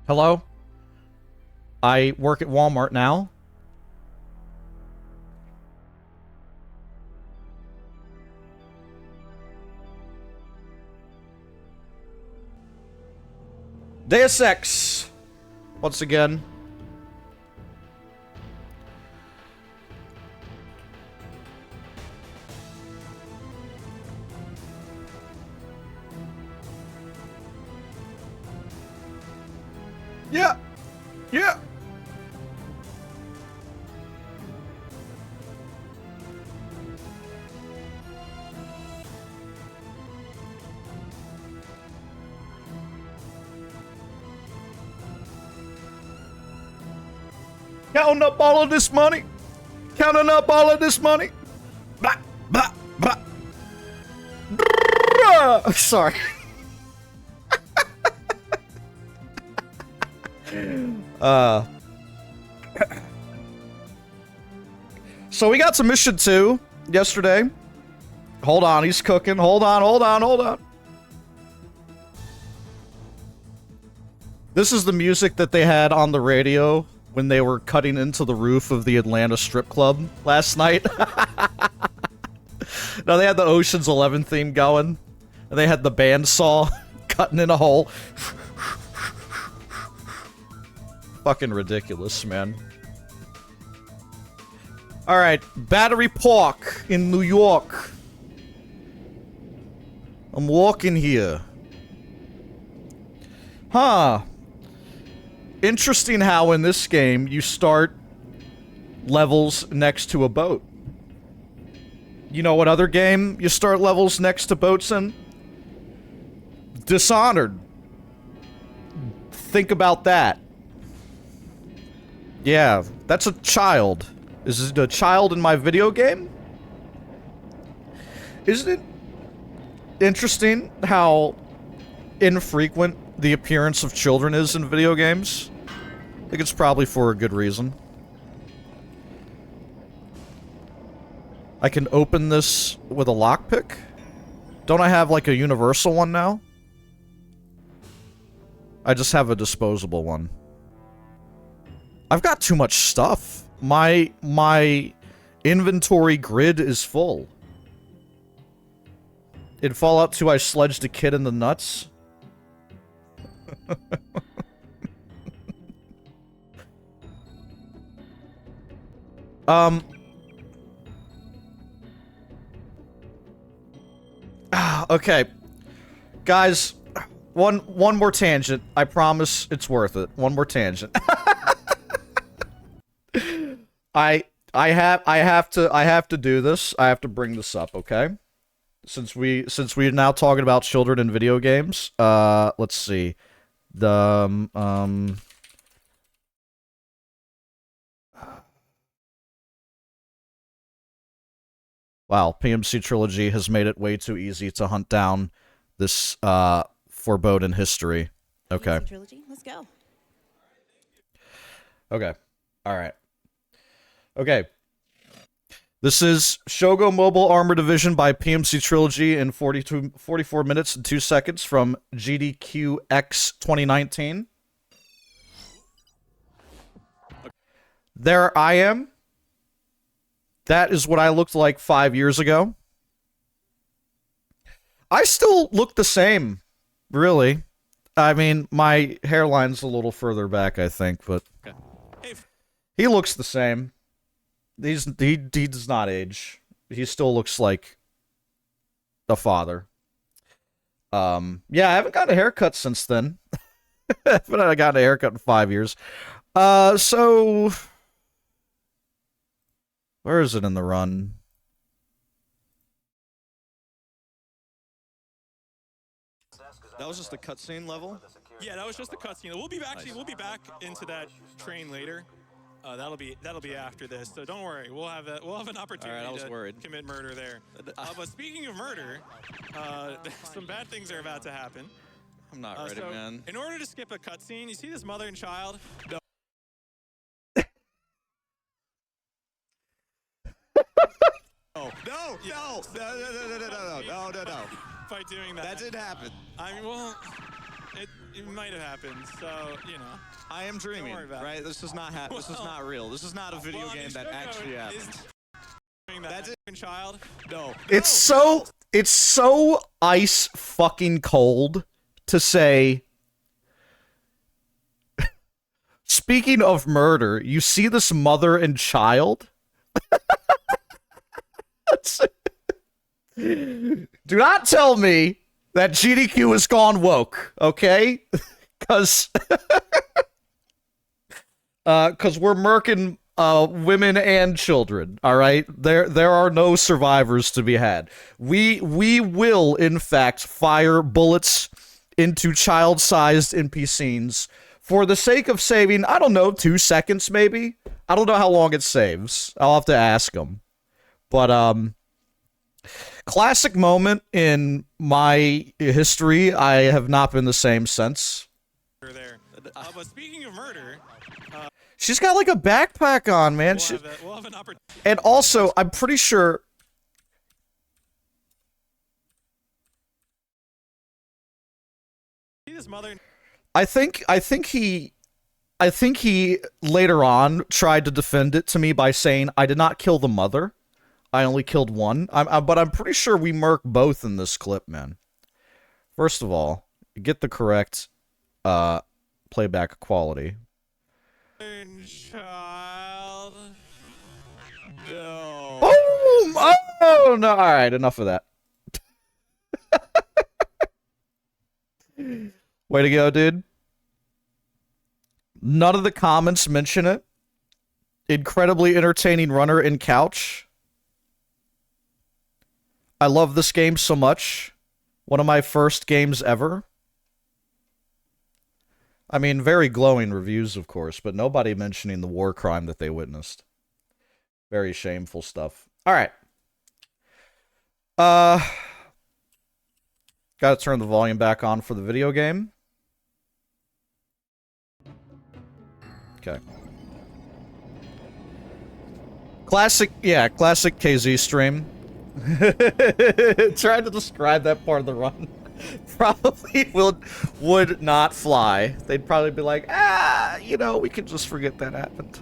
Hello? I work at Walmart now. Deus Ex. Once again. Yeah. Yeah. Counting up all of this money. Counting up all of this money. Blah, blah, blah. Sorry. So we got to mission 2 yesterday. Hold on, he's cooking. Hold on. This is the music that they had on the radio when they were cutting into the roof of the Atlanta strip club last night. No, they had the Ocean's 11 theme going. And they had the bandsaw cutting in a hole. Fucking ridiculous, man. Alright, Battery Park in New York. I'm walking here. Huh. Interesting how in this game you start levels next to a boat. You know what other game you start levels next to boats in? Dishonored. Think about that. Yeah, that's a child. Is it a child in my video game? Isn't it interesting how infrequent the appearance of children is in video games? I think it's probably for a good reason. I can open this with a lockpick? Don't I have like a universal one now? I just have a disposable one. I've got too much stuff. My inventory grid is full. In Fallout 2, I sledged a kid in the nuts. Okay. Guys, one more tangent. I promise it's worth it. One more tangent. I have to do this. I have to bring this up, okay? Since we're now talking about children in video games, let's see. The wow, PMC Trilogy has made it way too easy to hunt down this foreboding history. Okay. PMC Trilogy, let's go. Okay. All right. Okay. This is Shogo Mobile Armor Division by PMC Trilogy in 44 minutes and 2 seconds from GDQX 2019. There I am. That is what I looked like 5 years ago. I still look the same, really. I mean, my hairline's a little further back, I think, but he looks the same. He does not age. He still looks like a father. Yeah, I haven't gotten a haircut since then. I haven't gotten a haircut in 5 years. So where is it in the run? That was just a cutscene level? Yeah, that was just a cutscene. We'll be back into that train later. That'll be after this, so don't worry. We'll have an opportunity to commit murder there. But speaking of murder, some bad things are about to happen. I'm not ready, man. In order to skip a cutscene, you see this mother and child? No. By doing that. That didn't happen. I mean, well, it might have happened. So you know, I am dreaming, right? This is not this is not real. This is not a video game that actually happened. That's it, child. No. It's so ice fucking cold to say. Speaking of murder, you see this mother and child? Do not tell me that GDQ has gone woke, okay? Because we're murking women and children, all right? There are no survivors to be had. We will, in fact, fire bullets into child-sized NPCs for the sake of saving, I don't know, 2 seconds maybe? I don't know how long it saves. I'll have to ask them. But, classic moment in my history. I have not been the same since. There. But speaking of murder... she's got like a backpack on, man. We'll have an opportunity. And also, I'm pretty sure... See this mother... I think he later on tried to defend it to me by saying, I did not kill the mother. I only killed one. But I'm pretty sure we murk both in this clip, man. First of all, get the correct playback quality. Child. No. Boom! Oh, no. All right, enough of that. Way to go, dude. None of the comments mention it. Incredibly entertaining runner in couch. I love this game so much. One of my first games ever. I mean, very glowing reviews, of course, but nobody mentioning the war crime that they witnessed. Very shameful stuff. All right. Gotta turn the volume back on for the video game. Okay. Classic KZ stream. Trying to describe that part of the run. Probably would not fly. They'd probably be like, you know, we can just forget that happened.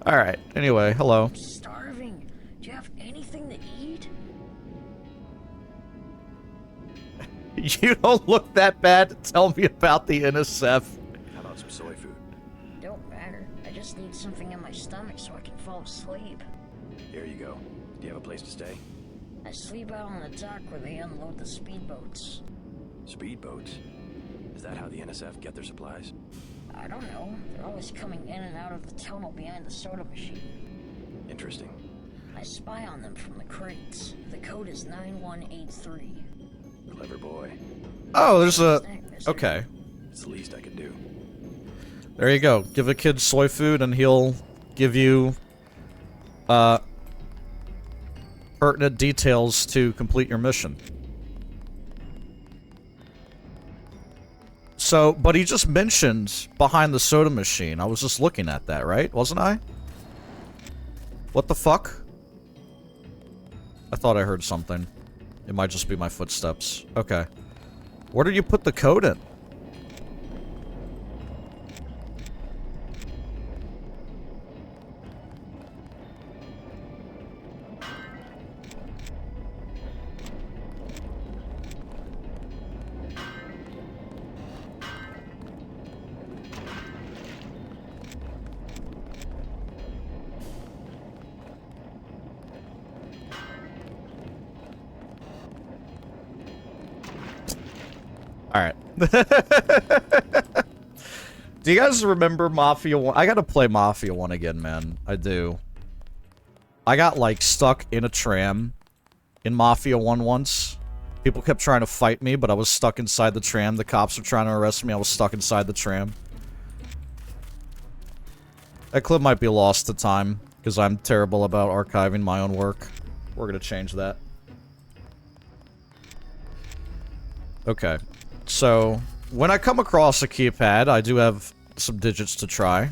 Alright, anyway, hello. I'm starving. Do you have anything to eat? You don't look that bad to tell me about the NSF. How about some soy food? Don't matter. I just need something in my stomach so I can fall asleep. Here you go. Do you have a place to stay? I sleep out on the dock where they unload the speedboats. Speedboats? Is that how the NSF get their supplies? I don't know. They're always coming in and out of the tunnel behind the soda machine. Interesting. I spy on them from the crates. The code is 9183. Clever boy. Oh, there's a... Okay. It's the least I could do. There you go. Give a kid soy food and he'll give you, pertinent details to complete your mission. So, but he just mentioned behind the soda machine. I was just looking at that, right? Wasn't I? What the fuck? I thought I heard something. It might just be my footsteps. Okay. Where did you put the code in? Alright. Do you guys remember Mafia 1? I gotta play Mafia 1 again, man. I do. I got, like, stuck in a tram in Mafia 1 once. People kept trying to fight me, but I was stuck inside the tram. The cops were trying to arrest me. I was stuck inside the tram. That clip might be lost to time, because I'm terrible about archiving my own work. We're gonna change that. Okay. So, when I come across a keypad, I do have some digits to try.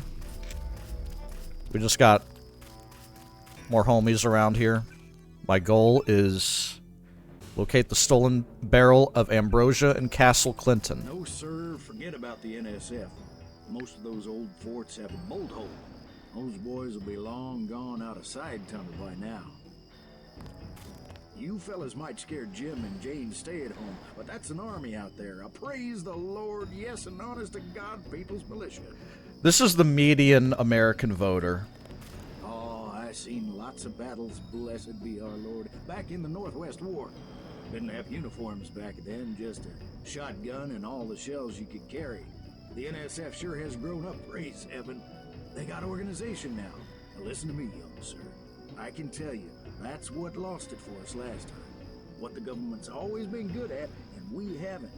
We just got more homies around here. My goal is Locate the stolen barrel of ambrosia in Castle Clinton. No, sir. Forget about the NSF. Most of those old forts have a bolt hole. Those boys will be long gone out of side tunnel by now. You fellas might scare Jim and Jane stay at home, but that's an army out there. I praise the Lord, yes, and honest to God, people's militia. This is the median American voter. Oh, I seen lots of battles, blessed be our Lord, back in the Northwest War. Didn't have uniforms back then, just a shotgun and all the shells you could carry. The NSF sure has grown up, praise heaven. They got organization now. Now listen to me, young sir. I can tell you, that's what lost it for us last time. What the government's always been good at, and we haven't.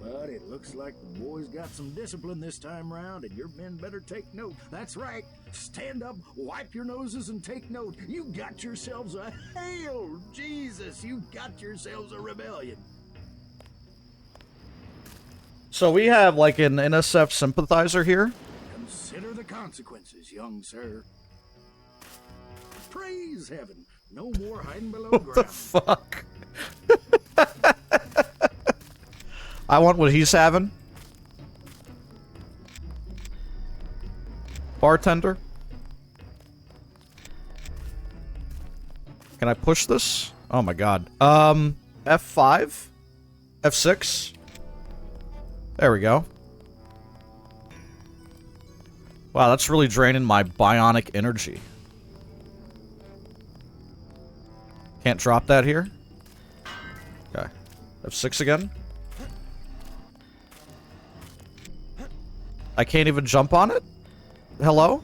But it looks like the boys got some discipline this time round, and your men better take note. That's right. Stand up, wipe your noses, and take note. You got yourselves a hail, Jesus! You got yourselves a rebellion. So we have like an NSF sympathizer here. Consider the consequences, young sir. Praise heaven. No more hiding below ground. What the fuck? I want what he's having. Bartender. Can I push this? Oh my god. F5? F6? There we go. Wow, that's really draining my bionic energy. Can't drop that here? Okay. F6 again? I can't even jump on it? Hello?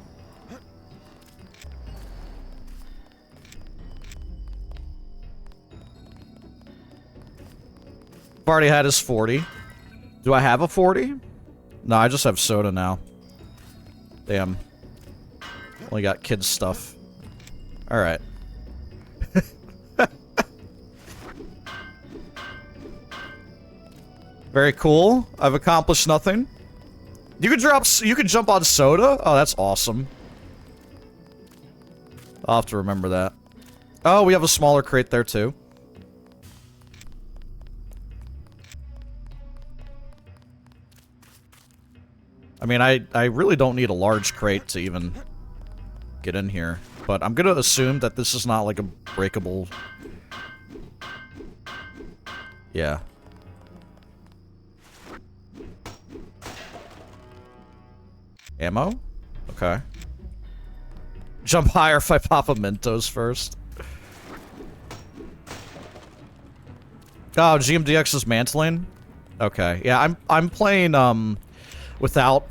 I've already had his 40. Do I have a 40? No, I just have soda now. Damn. Only got kids stuff. Alright. Very cool. I've accomplished nothing. You can jump on soda? Oh, that's awesome. I'll have to remember that. Oh, we have a smaller crate there too. I mean, I really don't need a large crate to even get in here. But I'm gonna assume that this is not like a breakable... Yeah. Ammo? Okay. Jump higher if I pop a Mentos first. Oh, GMDX is mantling? Okay. Yeah, I'm playing, without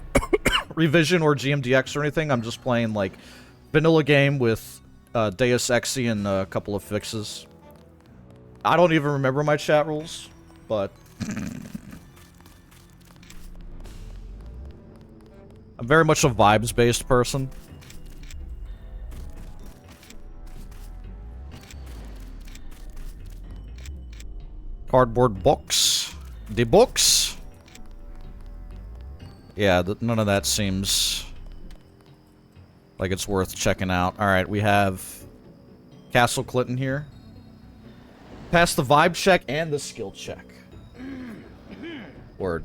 revision or GMDX or anything. I'm just playing, like, vanilla game with, Deus Ex and a couple of fixes. I don't even remember my chat rules, but... I'm very much a vibes-based person. Cardboard books. The books. Yeah, none of that seems like it's worth checking out. Alright, we have Castle Clinton here. Pass the vibe check and the skill check. Word.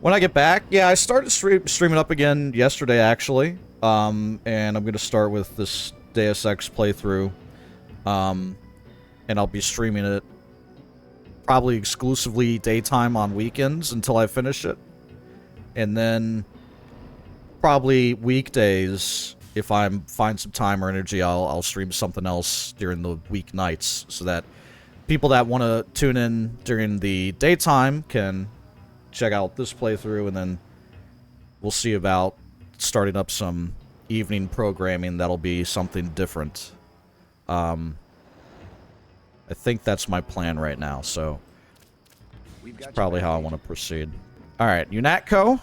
When I get back, yeah, I started streaming up again yesterday, actually. And I'm going to start with this Deus Ex playthrough. And I'll be streaming it probably exclusively daytime on weekends until I finish it. And then probably weekdays, if I find some time or energy, I'll stream something else during the weeknights so that people that want to tune in during the daytime can check out this playthrough, and then we'll see about starting up some evening programming that'll be something different. I think that's my plan right now, so that's probably how I want to proceed. Alright, UNATCO.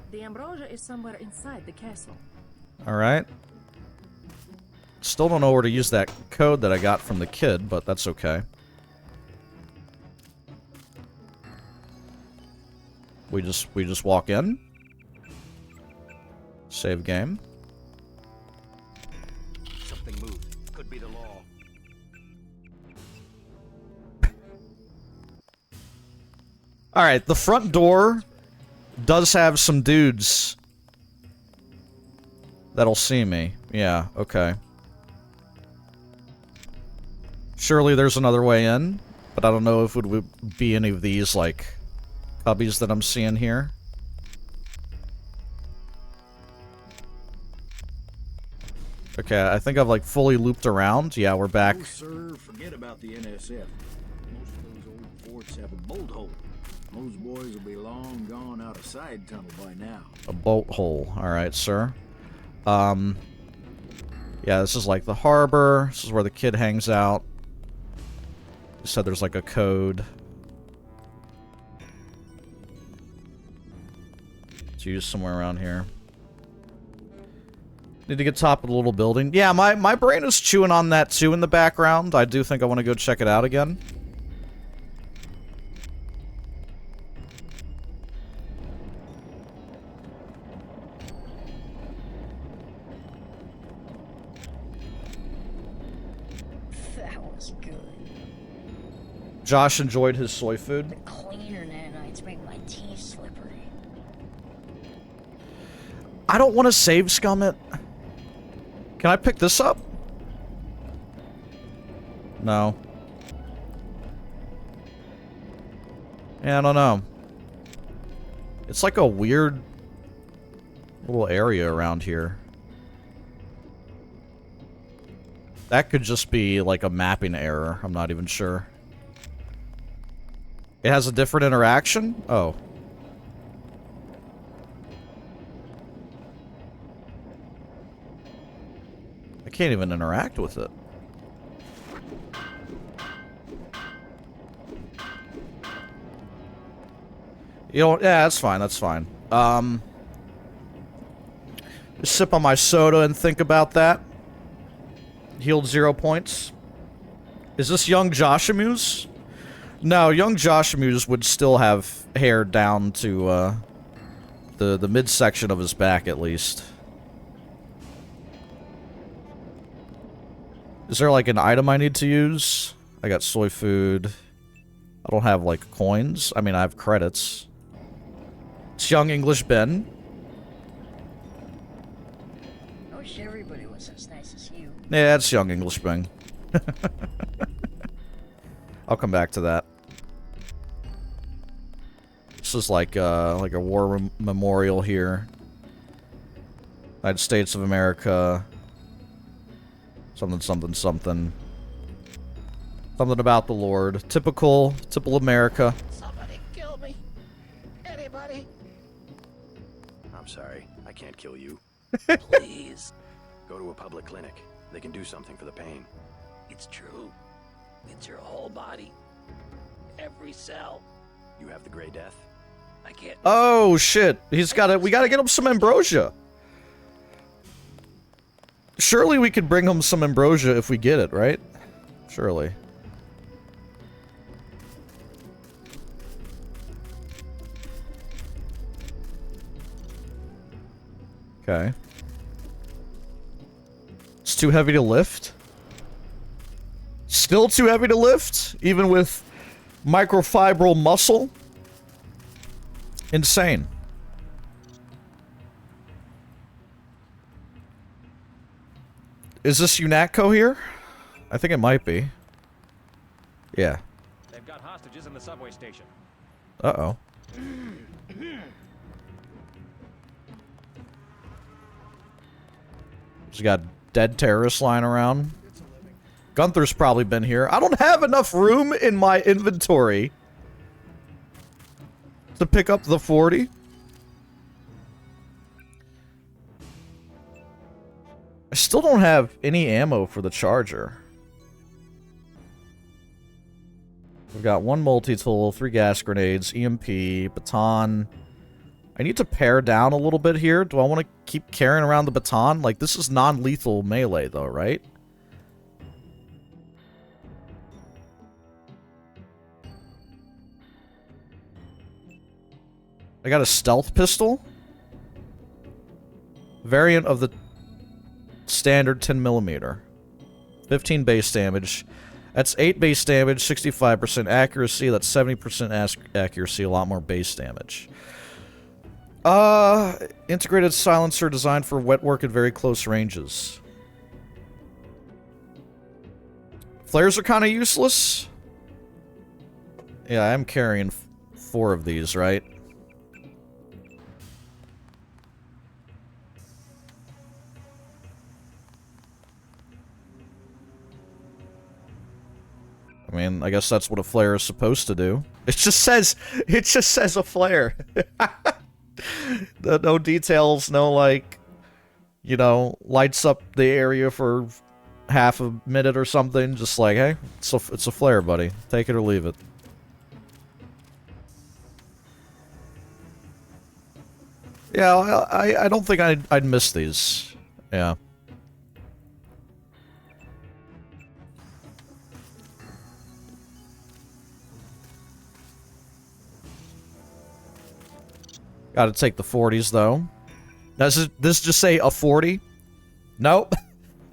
The ambrosia is somewhere inside the castle. Alright. Still don't know where to use that code that I got from the kid, but that's okay. We just walk in. Save game. Something moved. Could be the law. Alright, the front door does have some dudes that'll see me. Yeah, okay. Surely there's another way in, but I don't know if it would be any of these, like, cubbies that I'm seeing here. Okay, I think I've, like, fully looped around. Yeah, we're back. Oh, sir, forget about the NSF. Most of those old forts have a bolt hole. Those boys will be long gone out a side tunnel by now. A bolt hole. Alright, sir. Yeah, this is like the harbor. This is where the kid hangs out. You said there's like a code. It's used somewhere around here. Need to get top of the little building. Yeah, my brain is chewing on that too in the background. I do think I want to go check it out again. That was good. Josh enjoyed his soy food. The cleaner nanites make my teeth slippery. I don't want to save scum it. Can I pick this up? No. Yeah, I don't know. It's like a weird little area around here. That could just be like a mapping error. I'm not even sure. It has a different interaction? Oh. I can't even interact with it. You know, yeah, that's fine, that's fine. Just sip on my soda and think about that. Healed 0 points. Is this young Joshimus? No, young Joshimus would still have hair down to, the midsection of his back, at least. Is there, like, an item I need to use? I got soy food. I don't have, like, coins. I mean, I have credits. It's young English Ben. I wish everybody was as nice as you. Yeah, it's young English Ben. I'll come back to that. This is like a war memorial here. United States of America. Something, something, something. Something about the Lord. Typical America. Somebody kill me. Anybody? I'm sorry, I can't kill you. Please. Go to a public clinic. They can do something for the pain. It's true. It's your whole body. Every cell. You have the Gray Death? I can't. Oh shit! He's got it. We gotta get him some ambrosia. Surely we could bring him some ambrosia if we get it, right? Surely. Okay. It's too heavy to lift? Still too heavy to lift? Even with microfibril muscle? Insane. Is this UNATCO here? I think it might be. Yeah. They've got hostages in the subway station. Uh-oh. Just got dead terrorists lying around. Gunther's probably been here. I don't have enough room in my inventory to pick up the 40. I still don't have any ammo for the charger. We've got 1 multi-tool, 3 gas grenades, EMP, baton. I need to pare down a little bit here. Do I want to keep carrying around the baton? Like, this is non-lethal melee, though, right? I got a stealth pistol. Variant of the standard 10mm. 15 base damage. That's 8 base damage, 65% accuracy. That's 70% accuracy, a lot more base damage. Integrated silencer designed for wet work at very close ranges. Flares are kind of useless. Yeah, I'm carrying 4 of these, right? I mean, I guess that's what a flare is supposed to do. It just says a flare. No details, no, like, you know, lights up the area for half a minute or something. Just like, hey, it's a flare, buddy. Take it or leave it. Yeah, I don't think I'd miss these. Yeah. Gotta take the 40s, though. Does this just say a 40? Nope.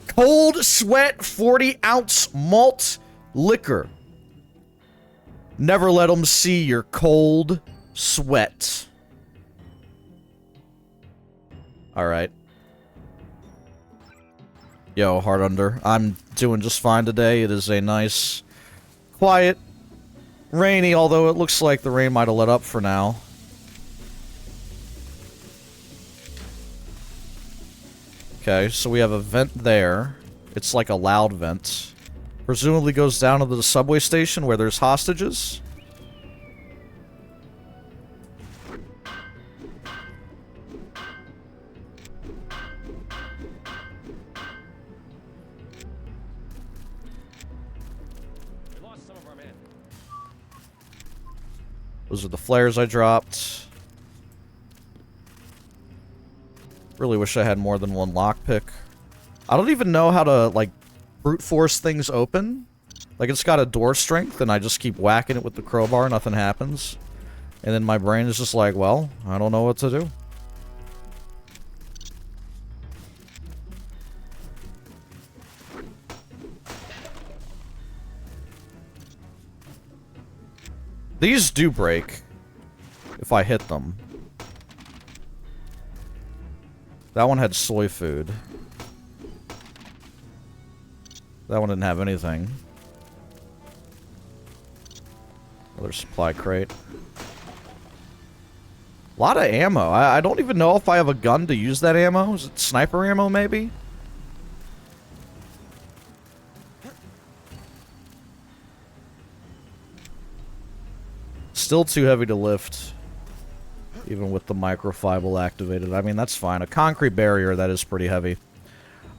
Cold Sweat 40-ounce malt liquor. Never let them see your cold sweat. Alright. Yo, Heart Under. I'm doing just fine today. It is a nice, quiet, rainy, although it looks like the rain might have let up for now. Okay, so we have a vent there. It's like a loud vent. Presumably goes down to the subway station where there's hostages. We lost some of our men. Those are the flares I dropped. Really wish I had more than one lockpick. I don't even know how to, like, brute force things open. Like, it's got a door strength, and I just keep whacking it with the crowbar, nothing happens. And then my brain is just like, well, I don't know what to do. These do break if I hit them. That one had soy food. That one didn't have anything. Another supply crate. A lot of ammo. I don't even know if I have a gun to use that ammo. Is it sniper ammo, maybe? Still too heavy to lift. Even with the microfiber activated. I mean, that's fine. A concrete barrier, that is pretty heavy.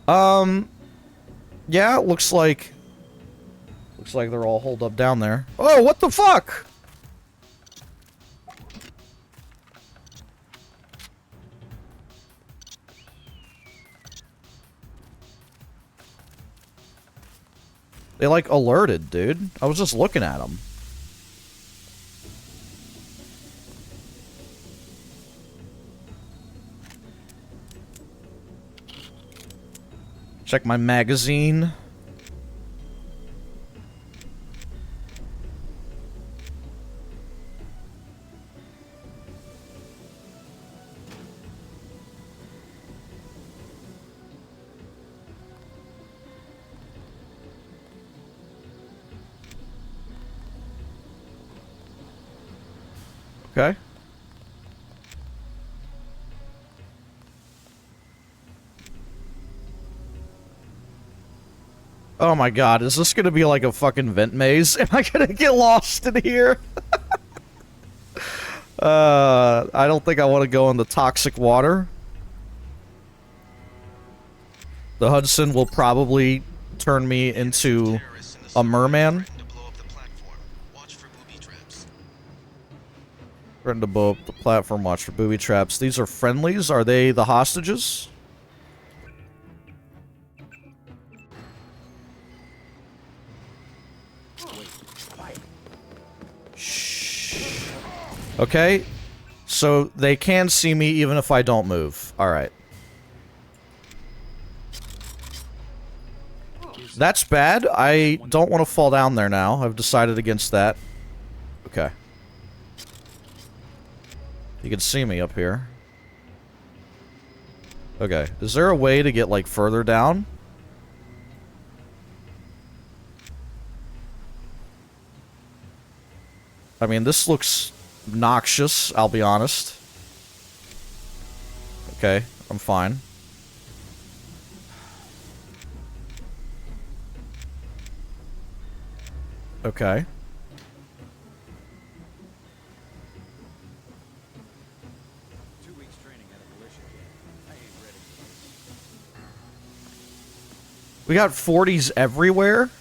Yeah, it looks like they're all holed up down there. Oh, what the fuck? They, like, alerted, dude. I was just looking at them. Check my magazine. Okay. Oh my god, is this gonna be like a fucking vent maze? Am I gonna get lost in here? I don't think I want to go in the toxic water. The Hudson will probably turn me into a merman. Threaten to blow up the platform, watch for booby traps. These are friendlies? Are they the hostages? Okay, so they can see me even if I don't move. Alright. Is That's bad. I don't want to fall down there now. I've decided against that. Okay. You can see me up here. Okay. Is there a way to get, like, further down? I mean, this looks noxious, I'll be honest. Okay, I'm fine. Okay. We got 40s everywhere?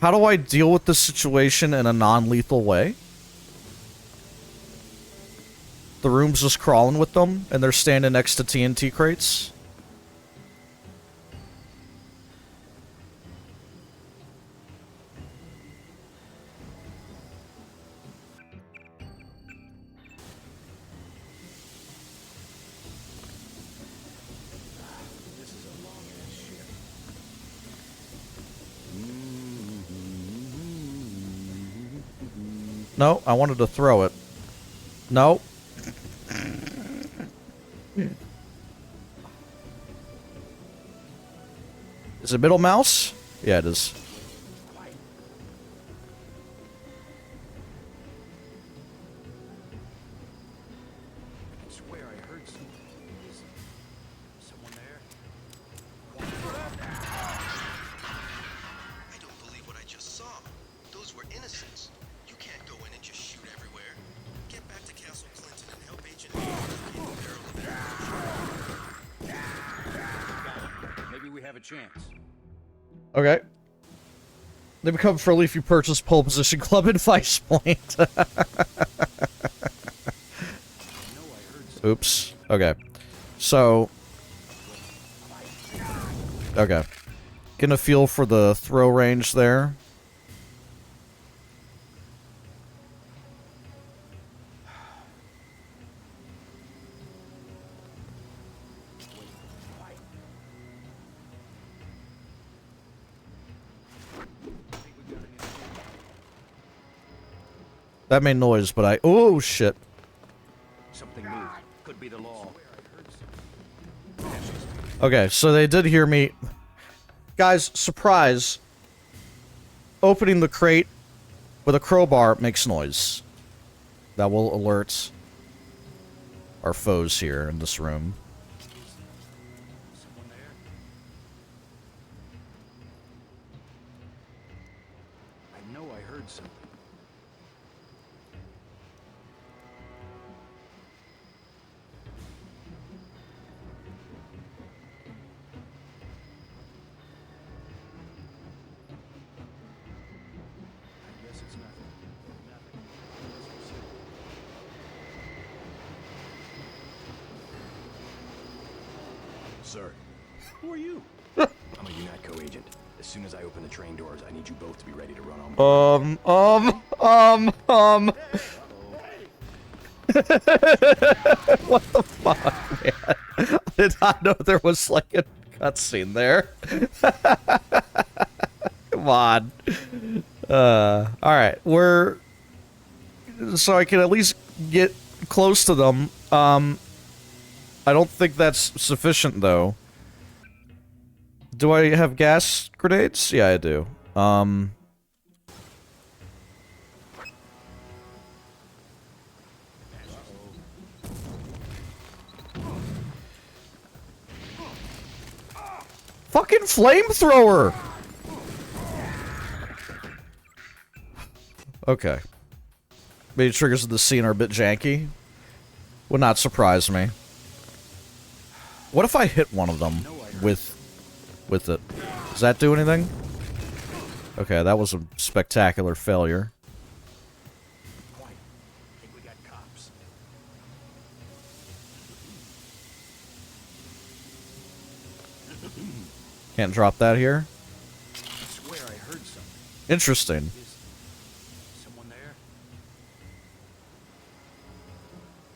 How do I deal with this situation in a non-lethal way? The room's just crawling with them, and they're standing next to TNT crates? No, I wanted to throw it. No. Is it middle mouse? Yeah, it is. I swear I heard something. Is someone there? I don't believe what I just saw. Those were innocents. You can't go in and just shoot everywhere. Get back to Castle Clinton and help Agent Maybe we have a chance. Okay. They become friendly if you purchase Pole Position Club and Vice Point. Oops. Okay. So... Okay. Getting a feel for the throw range there. That made noise, but I... Oh, shit. Something new. Could be the law. Okay, so they did hear me. Guys, surprise. Opening the crate with a crowbar makes noise. That will alert our foes here in this room. Someone there? I know I heard something. I guess it's nothing. Sir, who are you? I'm a UNATCO agent. As soon as I open the train doors, I need you both to be ready to run on board. What the fuck, man? I did not know there was, like, a cutscene there. Come on. Alright, we're... So I can at least get close to them. I don't think that's sufficient, though. Do I have gas grenades? Yeah, I do. Fucking flamethrower! Okay. Maybe triggers of the scene are a bit janky. Would not surprise me. What if I hit one of them with it? Does that do anything? Okay, that was a spectacular failure. Quiet. I think we got cops. Can't drop that here. I swear I heard something. Interesting. Is someone there?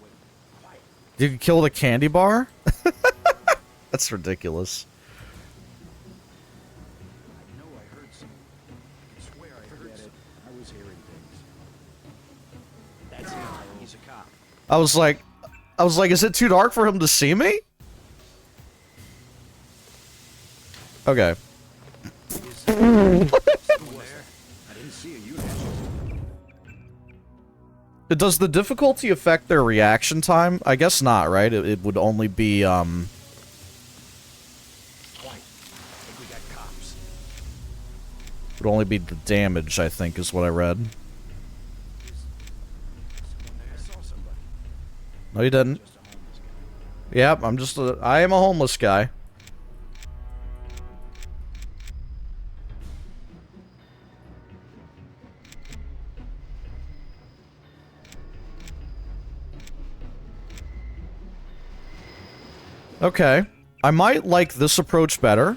Wait, quiet. Did you kill the candy bar? That's ridiculous. I know I heard some. I can swear I heard it. I was hearing things. That's him. He's a cop. I was like, is it too dark for him to see me? Okay. Someone there? I didn't see a unit. Does the difficulty affect their reaction time? I guess not, right? It would only be, Quiet. I think we got cops. would only be the damage, I think, is what I read. Someone there? I saw somebody. No, you didn't. Just a homeless guy. Yep, I am a homeless guy. Okay. I might like this approach better.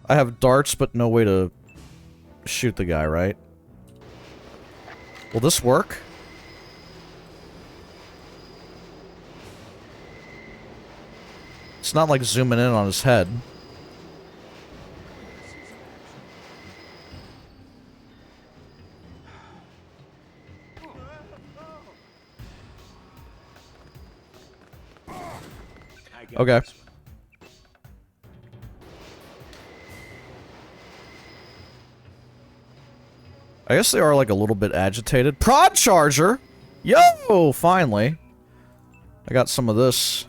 I have darts, but no way to shoot the guy, right? Will this work? It's not like zooming in on his head. Okay. I guess they are like a little bit agitated. Prod charger! Yo! Finally. I got some of this.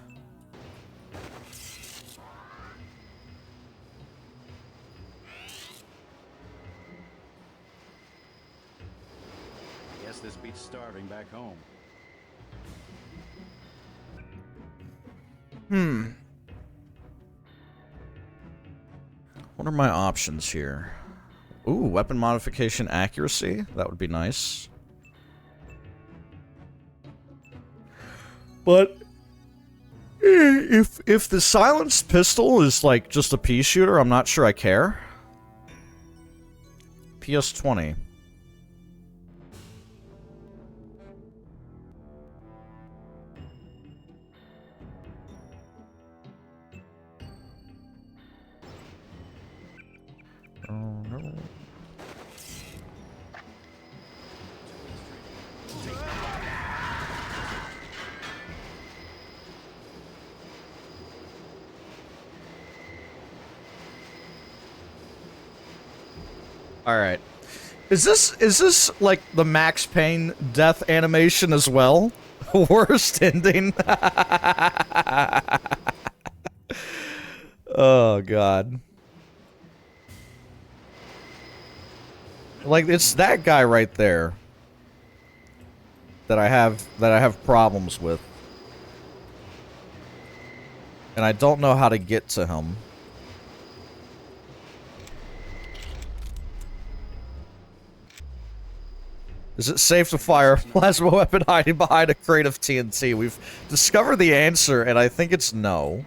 I guess this beats starving back home. What are my options here? Ooh, weapon modification accuracy? That would be nice. But if the silenced pistol is like just a pea shooter, I'm not sure I care. PS20. Oh no. All right. Is this like the Max Payne death animation as well? Worst ending. Oh god. Like it's that guy right there that I have problems with. And I don't know how to get to him. Is it safe to fire a plasma weapon hiding behind a crate of TNT? We've discovered the answer, and I think it's no.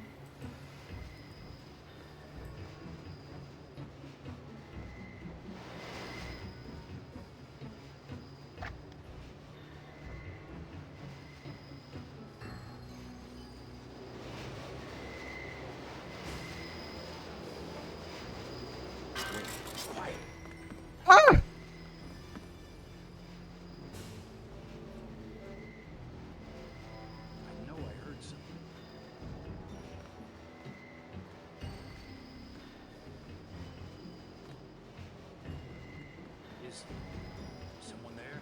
Ah! I know I heard something. Is someone there?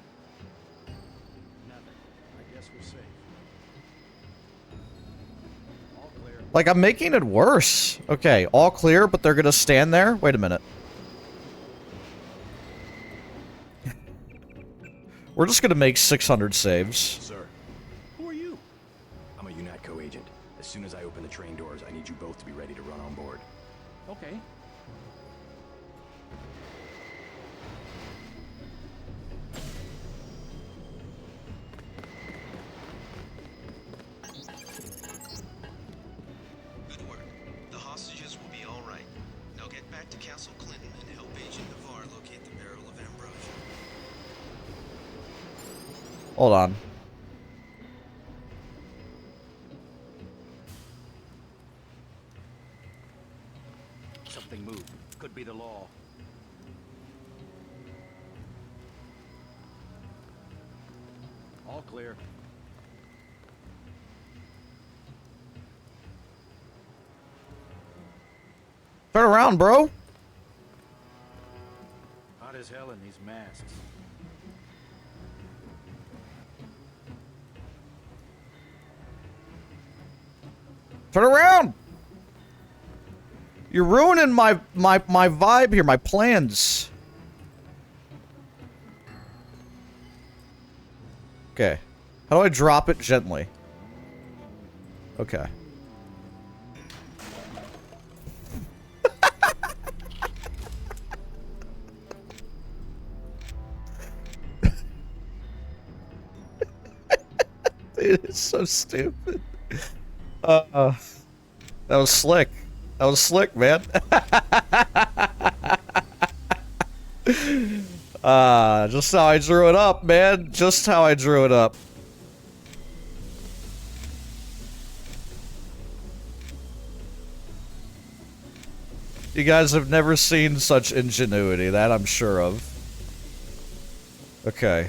Nothing. I guess we're safe. All clear. Like, I'm making it worse. Okay, all clear, but they're gonna stand there? Wait a minute. We're just gonna make 600 saves. Sir, who are you? I'm a UNATCO agent. As soon as I open the train doors, I need you both to be ready to run on board. Okay. Good work. The hostages will be all right. Now get back to Castle Clinton and help Agent Navarre locate the barrel of ambrosia. Hold on. All clear. Turn around, bro. Hot as hell in these masks. Turn around. You're ruining my vibe here, my plans. Okay. How do I drop it gently? Okay. Dude, it's so stupid. That was slick. That was slick, man. Just how I drew it up, man. Just how I drew it up. You guys have never seen such ingenuity, that I'm sure of. Okay.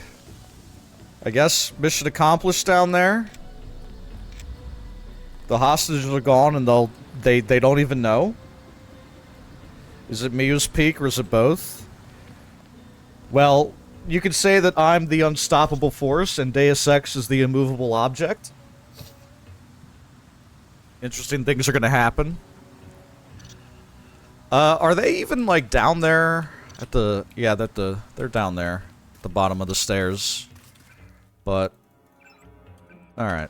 I guess mission accomplished down there. The hostages are gone and they don't even know. Is it Miu's Peak or is it both? Well, you could say that I'm the unstoppable force and Deus Ex is the immovable object. Interesting things are gonna happen. Are they even, like, down there at the... Yeah, they're down there at the bottom of the stairs. But... Alright.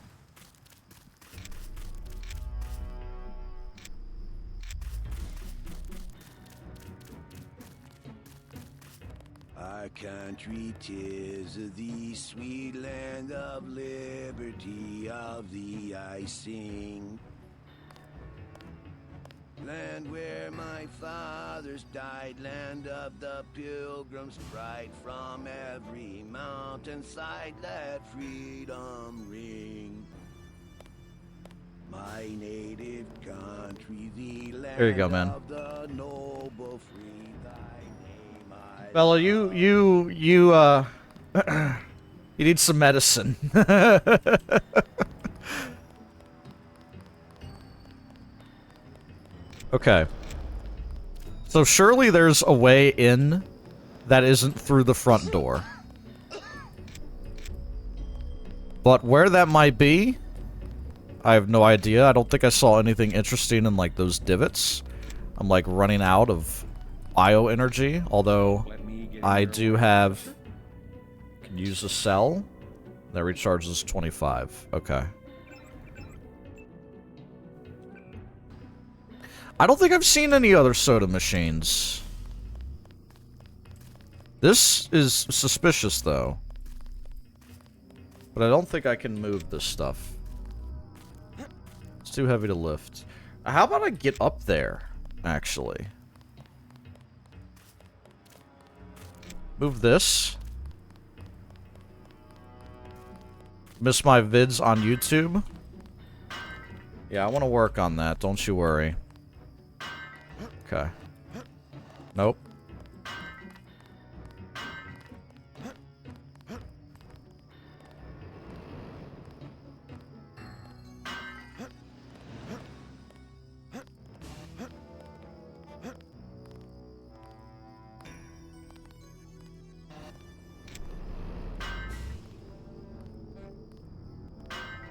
Our country 'tis the sweet land of liberty, of the I sing. Land where my fathers died, land of the pilgrims' pride. From every mountainside let freedom ring. My native country, the land There you go, man. of the noble free. Thy name I Fella, you you need some medicine. Okay. So surely there's a way in that isn't through the front door. But where that might be, I have no idea. I don't think I saw anything interesting in, like, those divots. I'm, like, running out of bioenergy, although I do have... Can use a cell. That recharges 25. Okay. I don't think I've seen any other soda machines. This is suspicious, though. But I don't think I can move this stuff. It's too heavy to lift. How about I get up there, actually? Move this. Miss my vids on YouTube? Yeah, I want to work on that, don't you worry. Okay. Nope.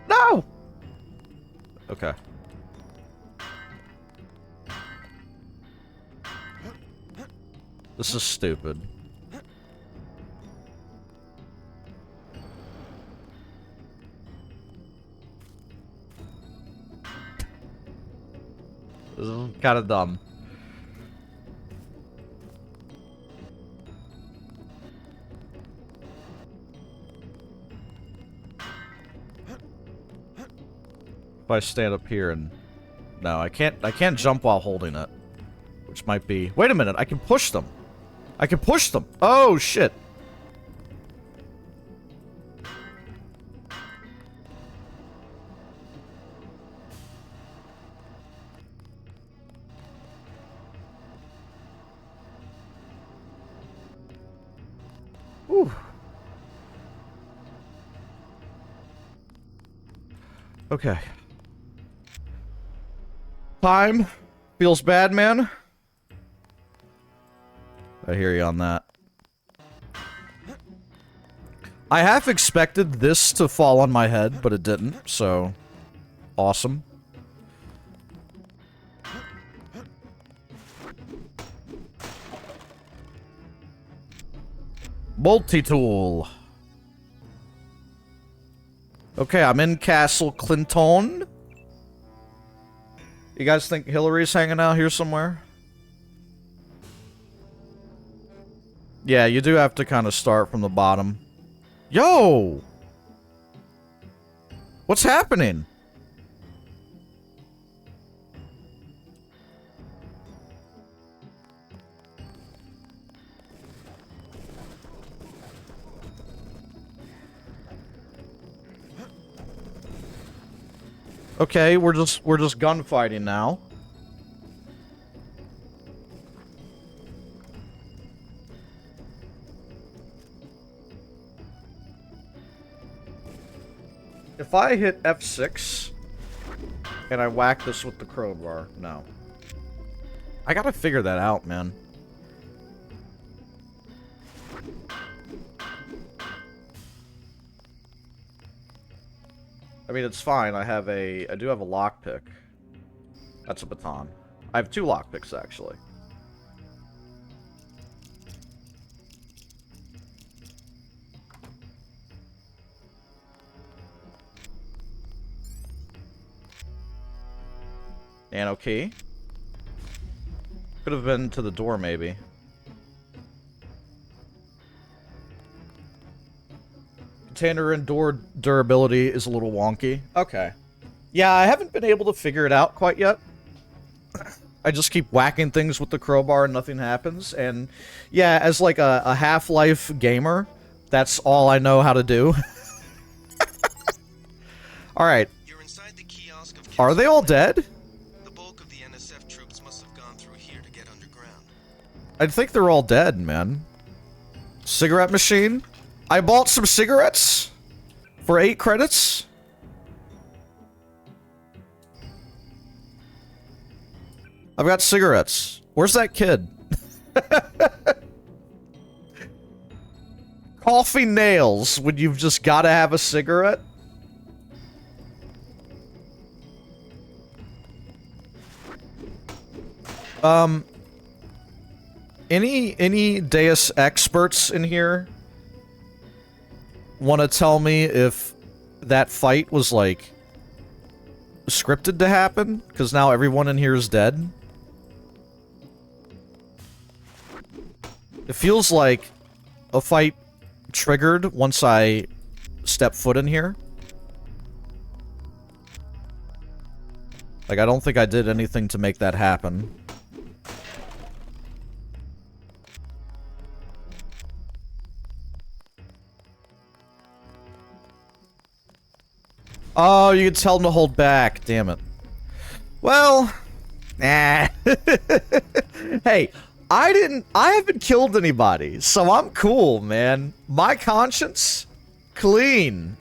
No! Okay. This is stupid. This is kind of dumb. If I stand up here and... No, I can't jump while holding it. Which might be... Wait a minute, I can push them. I can push them. Oh, shit. Whew. Okay. Time feels bad, man. I hear you on that. I half expected this to fall on my head, but it didn't, so... Awesome. Multi-tool. Okay, I'm in Castle Clinton. You guys think Hillary's hanging out here somewhere? Yeah, you do have to kind of start from the bottom. Yo! What's happening? Okay, we're just gunfighting now. If I hit F6 and I whack this with the crowbar, no. I gotta figure that out, man. I mean, it's fine. I do have a lockpick. That's a baton. I have 2 lockpicks, actually. Nano key. Could have been to the door, maybe. Container and door durability is a little wonky. Okay. Yeah, I haven't been able to figure it out quite yet. I just keep whacking things with the crowbar and nothing happens. And yeah, as like a Half-Life gamer, that's all I know how to do. Alright. Are they all dead? The bulk of the NSF troops must have gone through here to get underground. I think they're all dead, man. Cigarette machine? I bought some cigarettes for 8 credits. I've got cigarettes. Where's that kid? Coffee nails when you've just got to have a cigarette? Any Deus experts in here want to tell me if that fight was, like, scripted to happen? Because now everyone in here is dead? It feels like a fight triggered once I step foot in here. Like, I don't think I did anything to make that happen. Oh, you can tell them to hold back. Damn it. Well, nah. Hey, I haven't killed anybody, so I'm cool, man. My conscience, clean.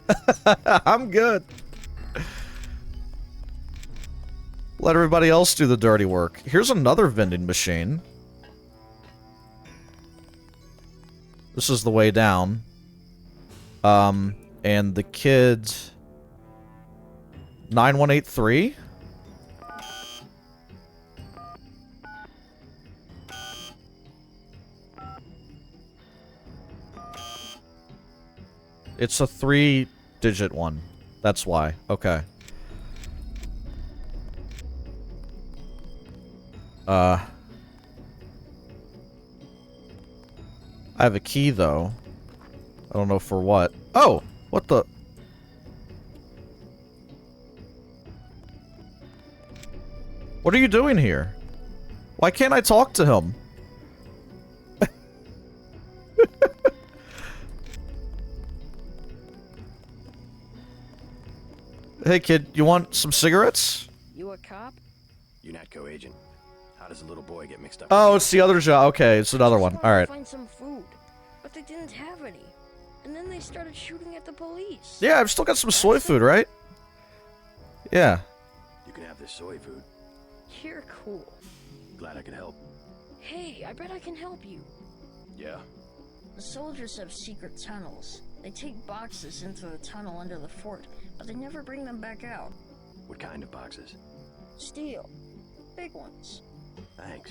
I'm good. Let everybody else do the dirty work. Here's another vending machine. This is the way down. And the kids... 9183? It's a 3-digit one. That's why. Okay. I have a key, though. I don't know for what. Oh! What the... What are you doing here? Why can't I talk to him? Hey kid, you want some cigarettes? You a cop? UNATCO agent. How does a little boy get mixed up? Oh, it's the other job. Okay, it's another one. All right. Find some food, but they didn't have any, and then they started shooting at the police. Yeah, I've still got some soy food, right? Yeah. You can have this soy food. You're cool. Glad I could help. Hey, I bet I can help you. Yeah? The soldiers have secret tunnels. They take boxes into the tunnel under the fort, but they never bring them back out. What kind of boxes? Steel. Big ones. Thanks.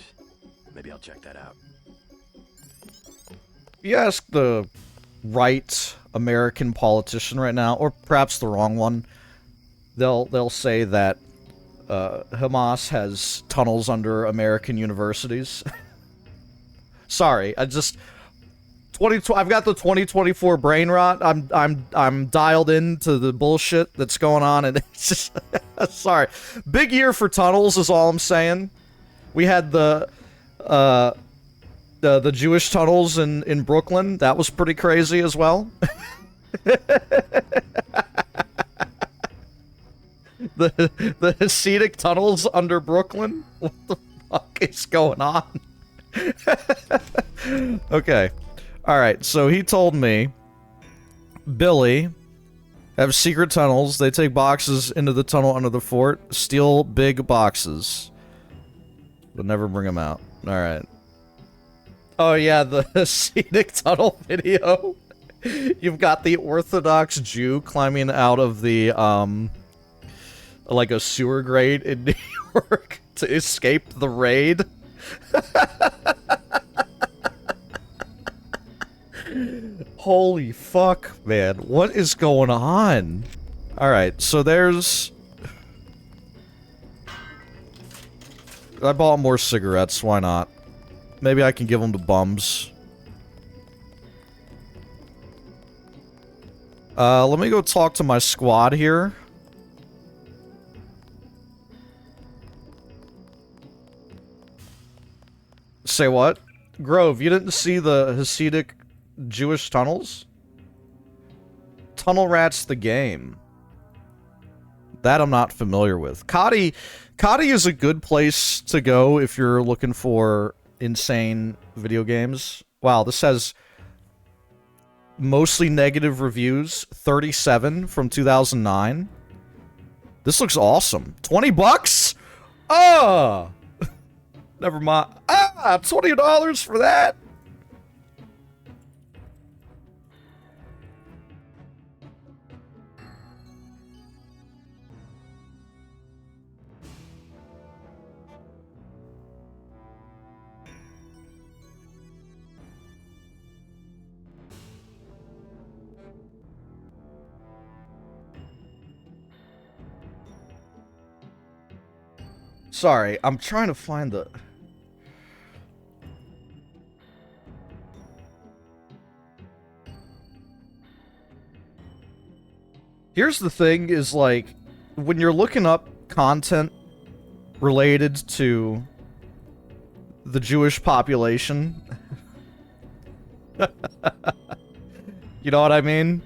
Maybe I'll check that out. You ask the right American politician right now, or perhaps the wrong one, they'll say that Hamas has tunnels under American universities. Sorry, I've got the 2024 brain rot. I'm dialed into the bullshit that's going on, and it's just sorry. Big year for tunnels is all I'm saying. We had the Jewish tunnels in Brooklyn. That was pretty crazy as well. the Hasidic tunnels under Brooklyn. What the fuck is going on? Okay. Alright, so he told me Billy have secret tunnels. They take boxes into the tunnel under the fort, steal big boxes, but never bring them out. Alright. Oh yeah, the Hasidic tunnel video. You've got the Orthodox Jew climbing out of the, like a sewer grate in New York to escape the raid. Holy fuck, man. What is going on? Alright, so there's... I bought more cigarettes, why not? Maybe I can give them to bums. Let me go talk to my squad here. Say what? Grove, you didn't see the Hasidic Jewish tunnels? Tunnel Rats the game. That I'm not familiar with. Kadi is a good place to go if you're looking for insane video games. Wow, this has mostly negative reviews. 37 from 2009. This looks awesome. 20 bucks? Oh! Never mind. Ah! $20 for that? Sorry, I'm trying to find the... Here's the thing, is like, when you're looking up content related to the Jewish population, you know what I mean?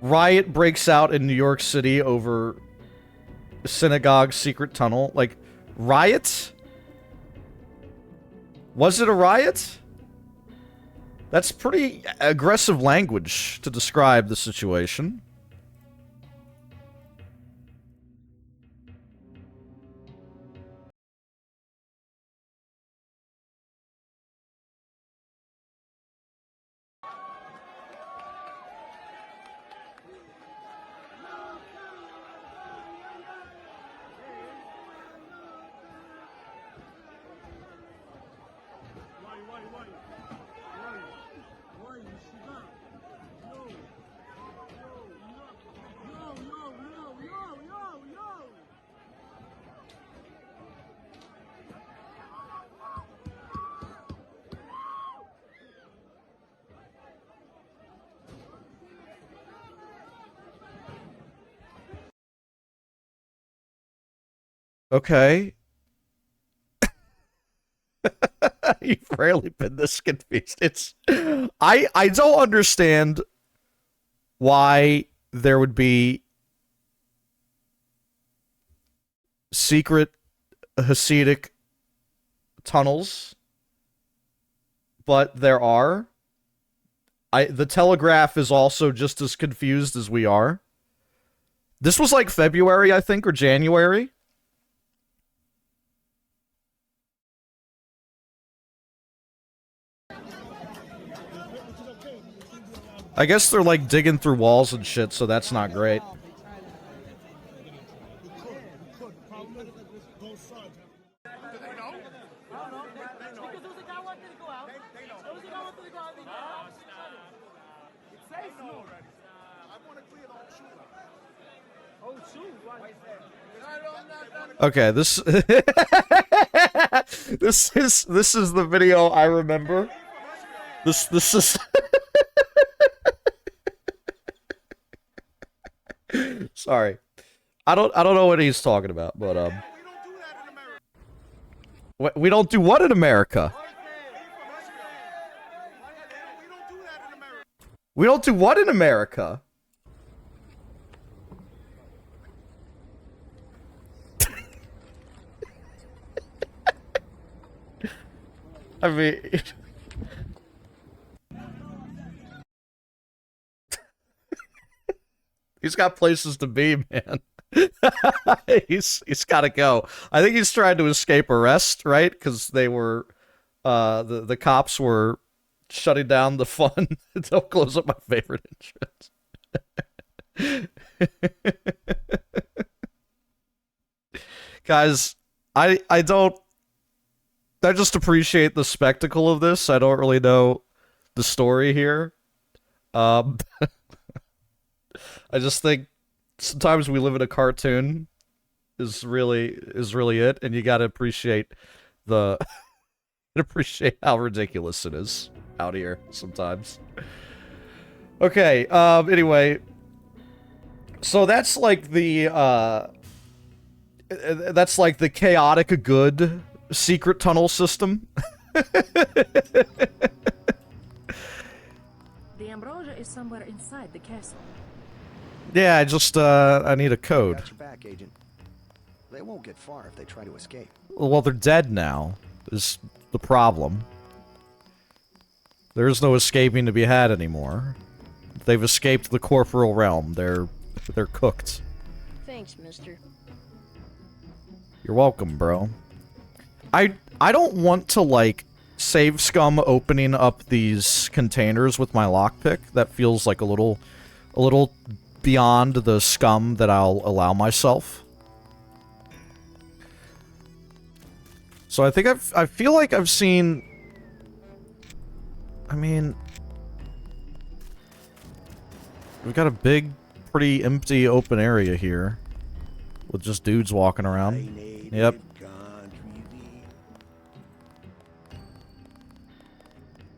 Riot breaks out in New York City over synagogue secret tunnel. Like, riot? Was it a riot? That's pretty aggressive language to describe the situation. Okay. You've rarely been this confused. It's... I don't understand why there would be secret Hasidic tunnels, but there are. the Telegraph is also just as confused as we are. This was like February, I think, or January. I guess they're like digging through walls and shit, so that's not great. Okay, this this is the video I remember. This is sorry. I don't know what he's talking about, but we don't do what in America? We don't do what in America? I mean, he's got places to be, man. he's got to go. I think he's trying to escape arrest, right? Because they were, the cops were shutting down the fun. Don't close up my favorite entrance. Guys, I just appreciate the spectacle of this. I don't really know the story here. I just think sometimes we live in a cartoon is really it, and you gotta appreciate appreciate how ridiculous it is out here sometimes. Okay, anyway. So that's like the chaotic good secret tunnel system. The ambrosia is somewhere inside the castle. Yeah, I need a code. Got your back, Agent. They won't get far if they try to escape. Well, they're dead now, is the problem. There is no escaping to be had anymore. They've escaped the corporal realm. They're cooked. Thanks, mister. You're welcome, bro. I don't want to, like, save scum opening up these containers with my lockpick. That feels like a little beyond the scum that I'll allow myself. So I think I feel like I've seen... I mean... We've got a big, pretty empty open area here. With just dudes walking around. Yep.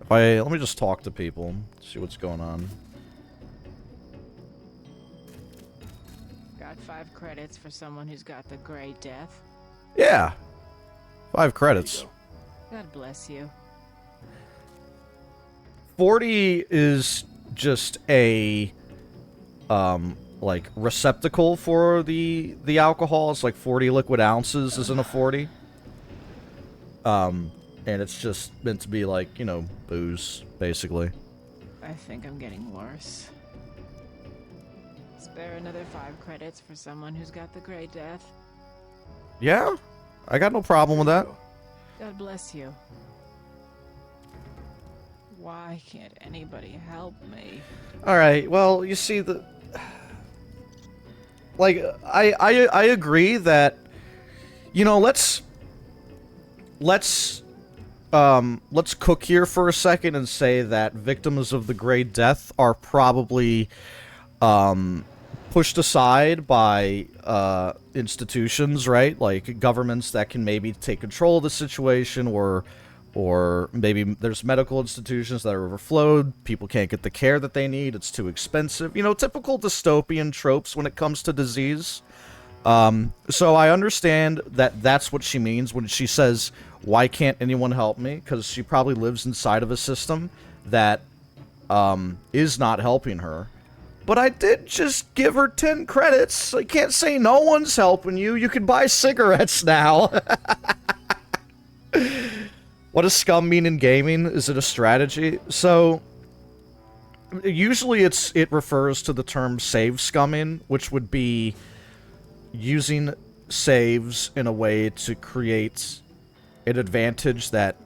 Let me just talk to people, see what's going on. Got 5 credits for someone who's got the Gray Death. Yeah. 5 credits. God bless you. 40 is just a, like, receptacle for the alcohol. It's like 40 liquid ounces is in a 40. And it's just meant to be like, you know, booze, basically. I think I'm getting worse. Spare another 5 credits for someone who's got the Gray Death. Yeah, I got no problem with that. God bless you. Why can't anybody help me? Alright, well, you see, like, I agree that, you know, let's cook here for a second and say that victims of the Gray Death are probably, pushed aside by, institutions, right? Like, governments that can maybe take control of the situation, or maybe there's medical institutions that are overflowed, people can't get the care that they need, it's too expensive. You know, typical dystopian tropes when it comes to disease. So I understand that that's what she means when she says, why can't anyone help me? Because she probably lives inside of a system that, is not helping her. But I did just give her 10 credits. I can't say no one's helping you. You can buy cigarettes now. What does scum mean in gaming? Is it a strategy? So, usually it refers to the term save scumming, which would be using saves in a way to create an advantage that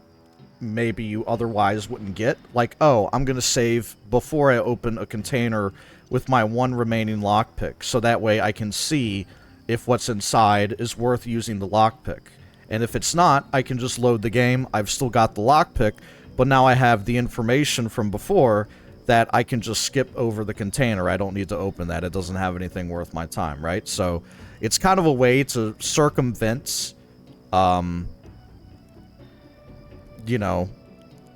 maybe you otherwise wouldn't get. Like, oh, I'm gonna save before I open a container with my one remaining lockpick, so that way I can see if what's inside is worth using the lockpick. And if it's not, I can just load the game. I've still got the lockpick, but now I have the information from before that I can just skip over the container. I don't need to open that. It doesn't have anything worth my time, right? So it's kind of a way to circumvent, you know,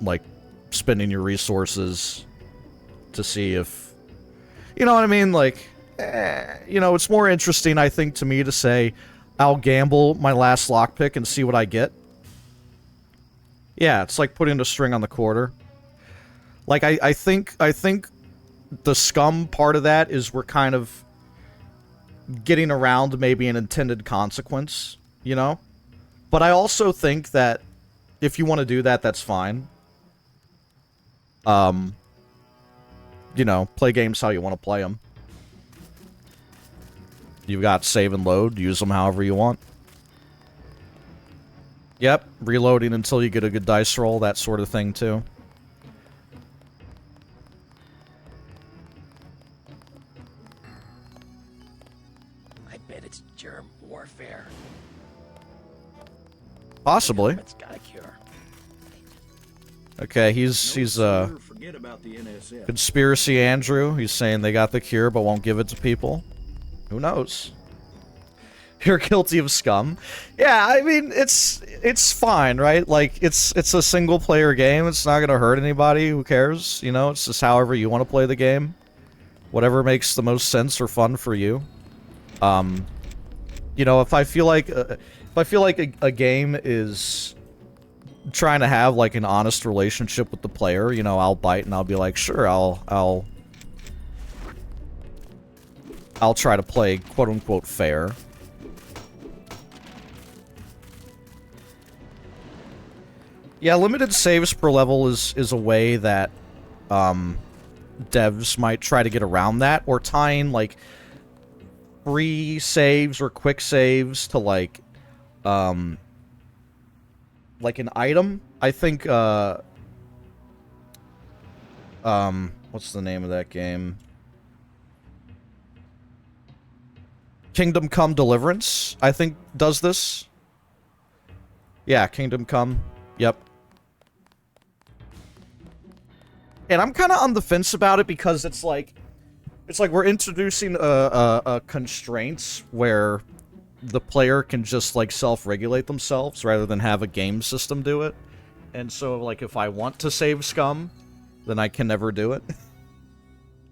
like spending your resources to see if, you know what I mean? Like, you know, it's more interesting, I think, to me to say, I'll gamble my last lockpick and see what I get. Yeah, it's like putting a string on the quarter. Like, I think the scum part of that is we're kind of getting around maybe an intended consequence, you know? But I also think that if you want to do that, that's fine. You know, play games how you want to play them. You've got save and load. Use them however you want. Yep, reloading until you get a good dice roll, that sort of thing, too. I bet it's germ warfare. Possibly. It's got a cure. Okay, he's Forget about the NSF. Conspiracy Andrew. He's saying they got the cure but won't give it to people. Who knows? You're guilty of scum. Yeah, I mean, it's fine, right? Like, it's a single-player game. It's not gonna hurt anybody. Who cares? You know, it's just however you want to play the game. Whatever makes the most sense or fun for you. You know, if I feel like a game is trying to have like an honest relationship with the player, you know, I'll bite and I'll be like, sure, I'll try to play quote-unquote fair. Yeah, limited saves per level is a way that devs might try to get around that, or tying like free saves or quick saves to like an item. I think what's the name of that game? Kingdom Come Deliverance, I think, does this. Yeah, Kingdom Come. Yep. And I'm kind of on the fence about it because it's like we're introducing a constraints where the player can just like self-regulate themselves rather than have a game system do it. And so like if I want to save scum, then I can never do it.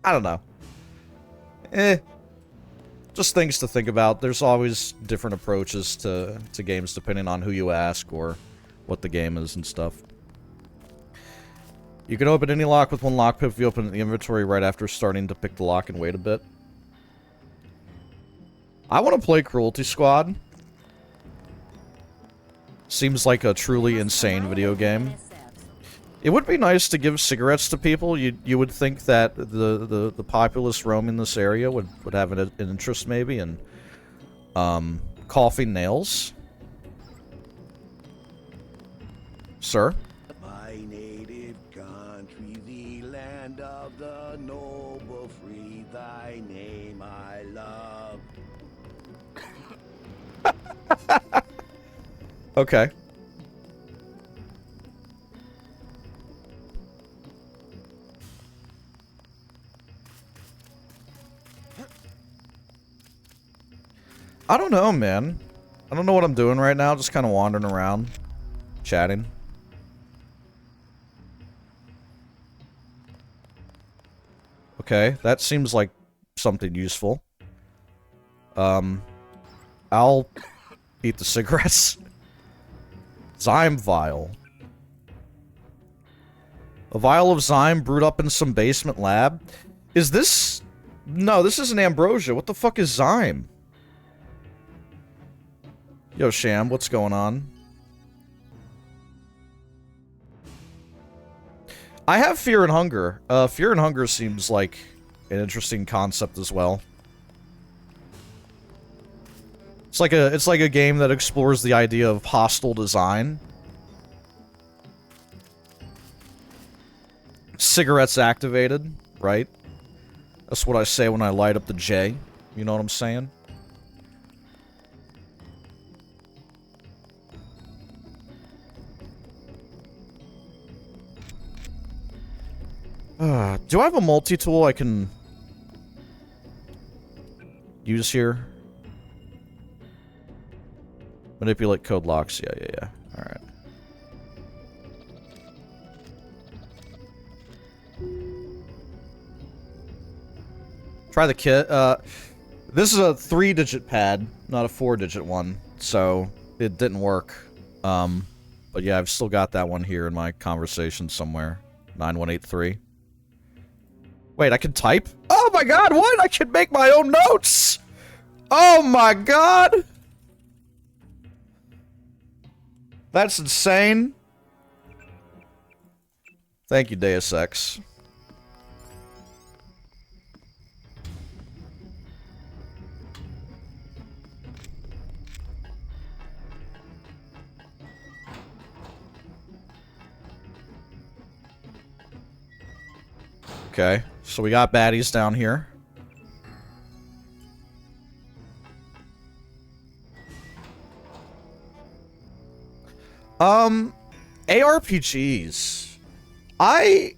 I don't know. Just things to think about. There's always different approaches to games depending on who you ask or what the game is and stuff. You can open any lock with one lockpick if you open the inventory right after starting to pick the lock and wait a bit. I want to play Cruelty Squad. Seems like a truly insane video game. It would be nice to give cigarettes to people. You would think that the populace roaming this area would have an interest maybe in coughing nails. Sir? My native country, the land of the noble free, thy name I love. Okay. I don't know, man. I don't know what I'm doing right now. Just kind of wandering around, chatting. Okay, that seems like something useful. I'll eat the cigarettes. Zyme vial. A vial of Zyme brewed up in some basement lab? Is this... No, this isn't ambrosia. What the fuck is Zyme? Yo, Sham, what's going on? I have Fear and Hunger. Fear and Hunger seems like an interesting concept as well. It's like a game that explores the idea of hostile design. Cigarettes activated, right? That's what I say when I light up the J. You know what I'm saying? Do I have a multi-tool I can use here? Manipulate code locks. Yeah. Alright. Try the kit. This is a 3-digit pad, not a 4-digit one, so it didn't work. But yeah, I've still got that one here in my conversation somewhere. 9183. Wait, I can type? Oh my god, what? I can make my own notes! Oh my god! That's insane. Thank you, Deus Ex. Okay, so we got baddies down here. ARPGs. I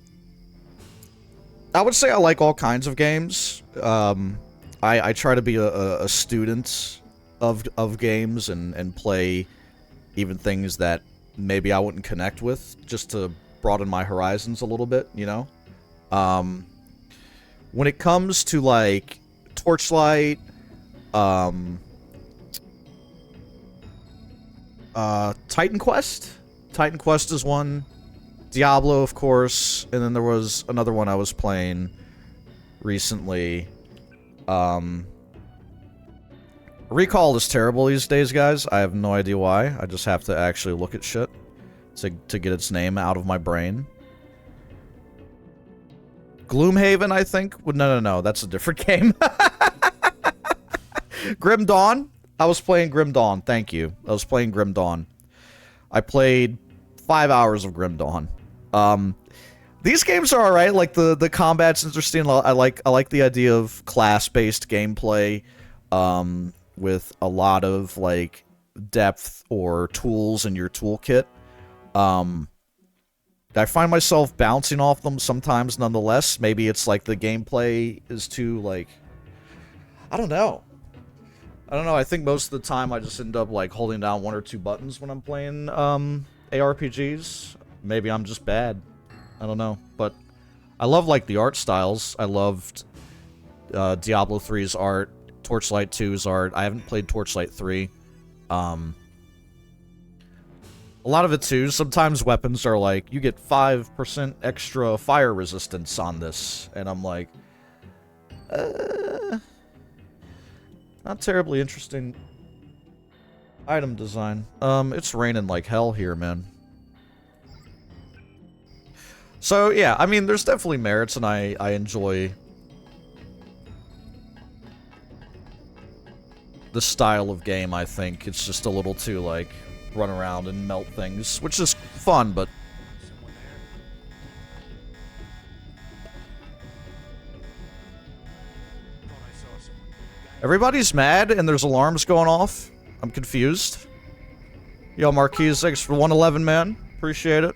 would say I like all kinds of games. I try to be a student of games and play even things that maybe I wouldn't connect with, just to broaden my horizons a little bit, you know? When it comes to, like, Torchlight, Titan Quest? Titan Quest is one. Diablo, of course. And then there was another one I was playing recently. Recall is terrible these days, guys. I have no idea why. I just have to actually look at shit to get its name out of my brain. Gloomhaven, I think? No. That's a different game. Grim Dawn? I was playing Grim Dawn. Thank you. I was playing Grim Dawn. I played 5 hours of Grim Dawn. These games are alright. Like, the combat's interesting. I like the idea of class-based gameplay, with a lot of, like, depth or tools in your toolkit. I find myself bouncing off them sometimes nonetheless. Maybe it's like the gameplay is too, like... I don't know. I think most of the time I just end up, like, holding down 1 or 2 buttons when I'm playing, ARPGs. Maybe I'm just bad. I don't know. But I love, like, the art styles. I loved Diablo 3's art, Torchlight 2's art. I haven't played Torchlight 3. A lot of it, too, sometimes weapons are like, you get 5% extra fire resistance on this. And I'm like, not terribly interesting item design. It's raining like hell here, man. So, yeah, I mean, there's definitely merits, and I enjoy the style of game, I think. It's just a little too, like, run around and melt things, which is fun, but... Everybody's mad and there's alarms going off. I'm confused. Yo, Marquise, thanks for 111, man. Appreciate it.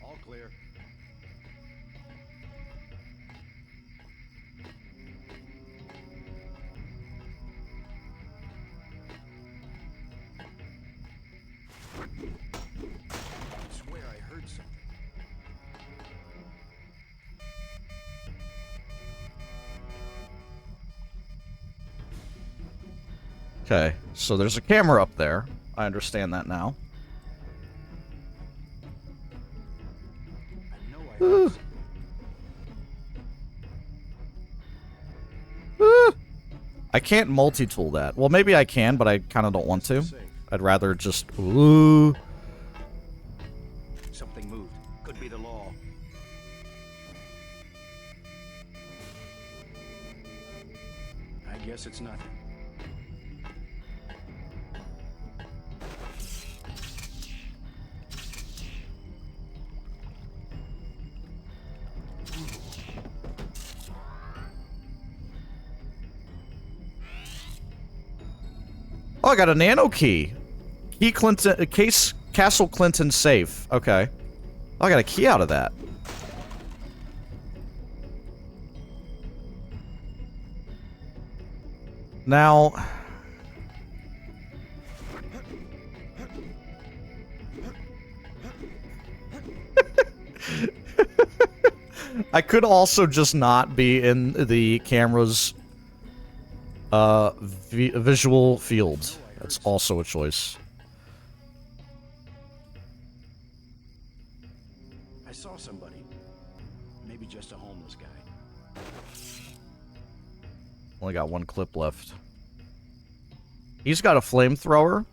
All clear. I swear I heard something. Okay, so there's a camera up there. I understand that now. Ooh. Ooh. I can't multi-tool that. Well, maybe I can, but I kind of don't want to. I'd rather just... Ooh. guess it's nothing. Oh, I got a nano key. Key Clinton, Castle Clinton safe. Okay. Oh, I got a key out of that. Now... I could also just not be in the camera's visual field. That's also a choice. I saw somebody. Maybe just a homeless guy. Only got one clip left. He's got a flamethrower.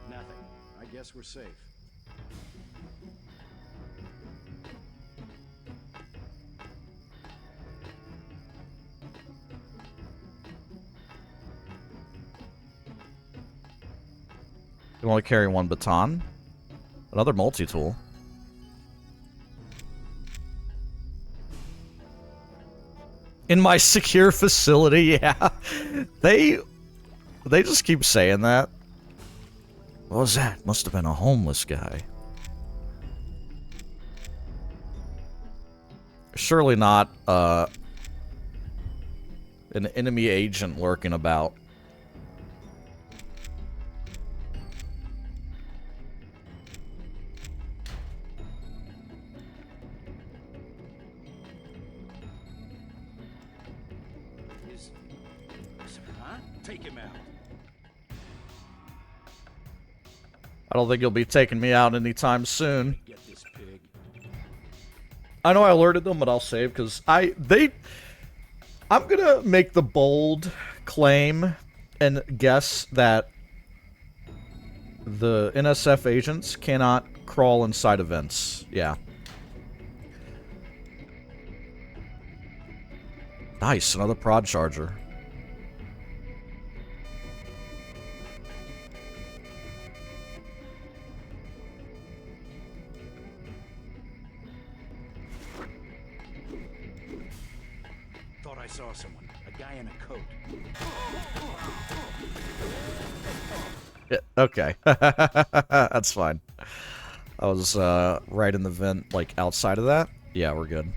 Nothing. I guess we're safe. You only carry one baton. Another multi-tool. In my secure facility, yeah. They just keep saying that. What was that? Must have been a homeless guy. Surely not, an enemy agent lurking about. Take him out. I don't think you'll be taking me out anytime soon. Get this pig. I know I alerted them, but I'll save because I'm gonna make the bold claim and guess that the NSF agents cannot crawl inside events. Yeah. Nice, another prod charger. Thought I saw someone. A guy in a coat. Yeah, okay. That's fine. I was right in the vent, like, outside of that. Yeah, we're good.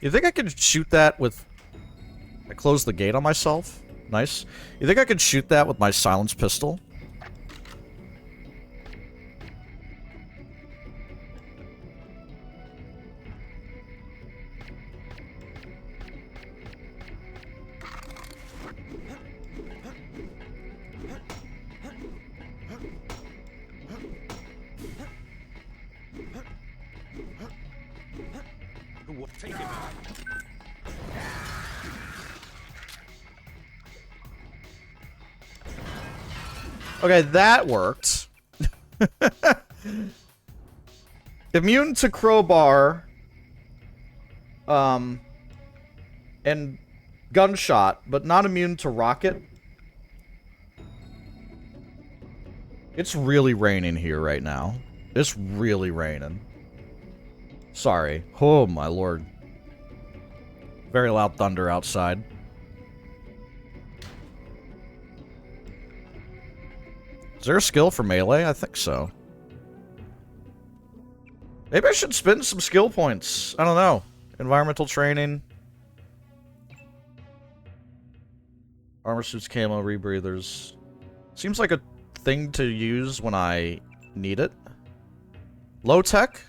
You think I could shoot that with... I closed the gate on myself. Nice. You think I could shoot that with my silenced pistol? Take him out. Okay, that worked. Immune to crowbar. And gunshot, but not immune to rocket. It's really raining here right now. It's really raining. Sorry. Oh, my lord. Very loud thunder outside. Is there a skill for melee? I think so. Maybe I should spend some skill points. I don't know. Environmental training. Armor suits, camo, rebreathers. Seems like a thing to use when I need it. Low tech.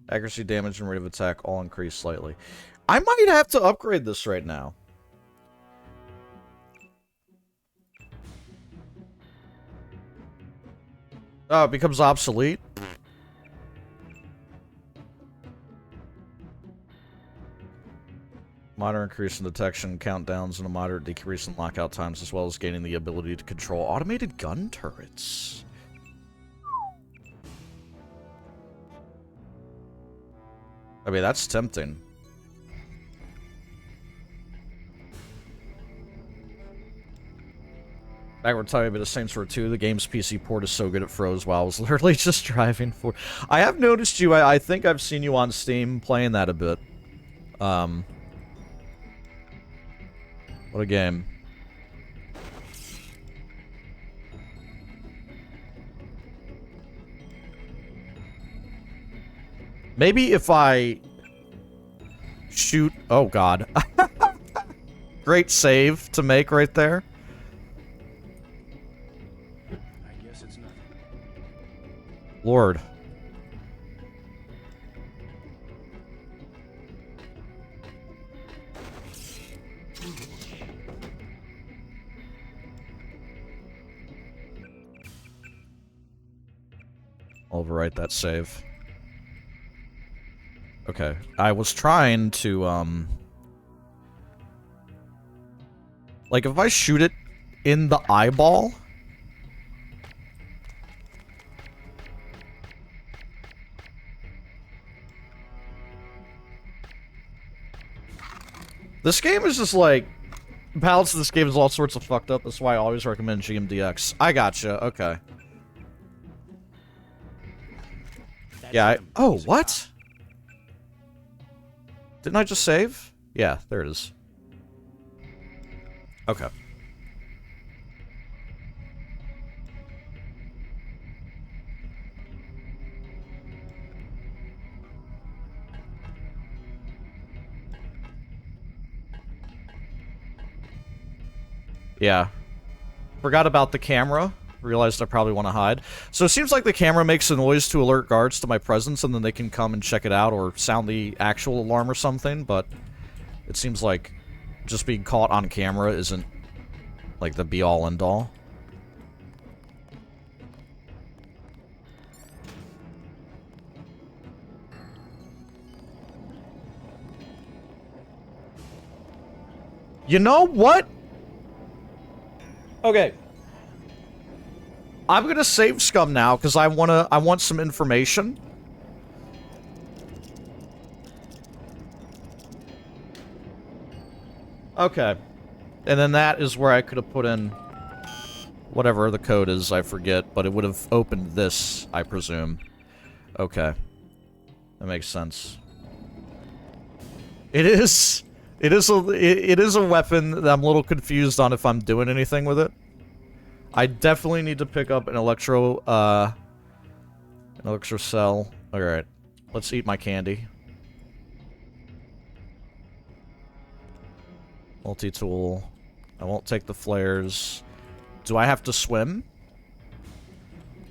Accuracy, damage, and rate of attack all increase slightly. I might have to upgrade this right now. Oh, it becomes obsolete? Moderate increase in detection countdowns and a moderate decrease in lockout times, as well as gaining the ability to control automated gun turrets. I mean, that's tempting. Back when talking about the Saints Row 2, the game's PC port is so good it froze while I was literally just driving for... I have noticed you, I think I've seen you on Steam playing that a bit. What a game. Maybe if I... shoot... Oh, God. Great save to make right there. Lord. I'll overwrite that save. Okay. I was trying to, like, if I shoot it in the eyeball... This game is just like... balance of this game is all sorts of fucked up. That's why I always recommend GMDX. I gotcha. Okay. Yeah, oh, what? Didn't I just save? Yeah, there it is. Okay. Yeah. Forgot about the camera. Realized I probably want to hide. So it seems like the camera makes a noise to alert guards to my presence, and then they can come and check it out or sound the actual alarm or something, but it seems like just being caught on camera isn't, like, the be-all, end-all. You know what? Okay. I'm gonna save Scum now, because I want some information. Okay. And then that is where I could have put in whatever the code is, I forget, but it would have opened this, I presume. Okay. That makes sense. It is a weapon that I'm a little confused on if I'm doing anything with it. I definitely need to pick up an electro cell. Alright. Let's eat my candy. Multi-tool. I won't take the flares. Do I have to swim?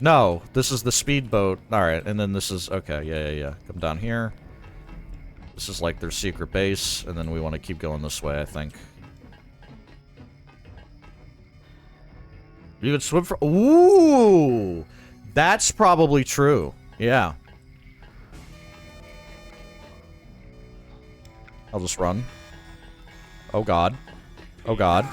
No, this is the speedboat. Alright, and then this is... Okay, yeah. Come down here. This is like their secret base, and then we want to keep going this way, I think. You can swim for... Ooh! That's probably true. Yeah. I'll just run. Oh, God. Oh, God.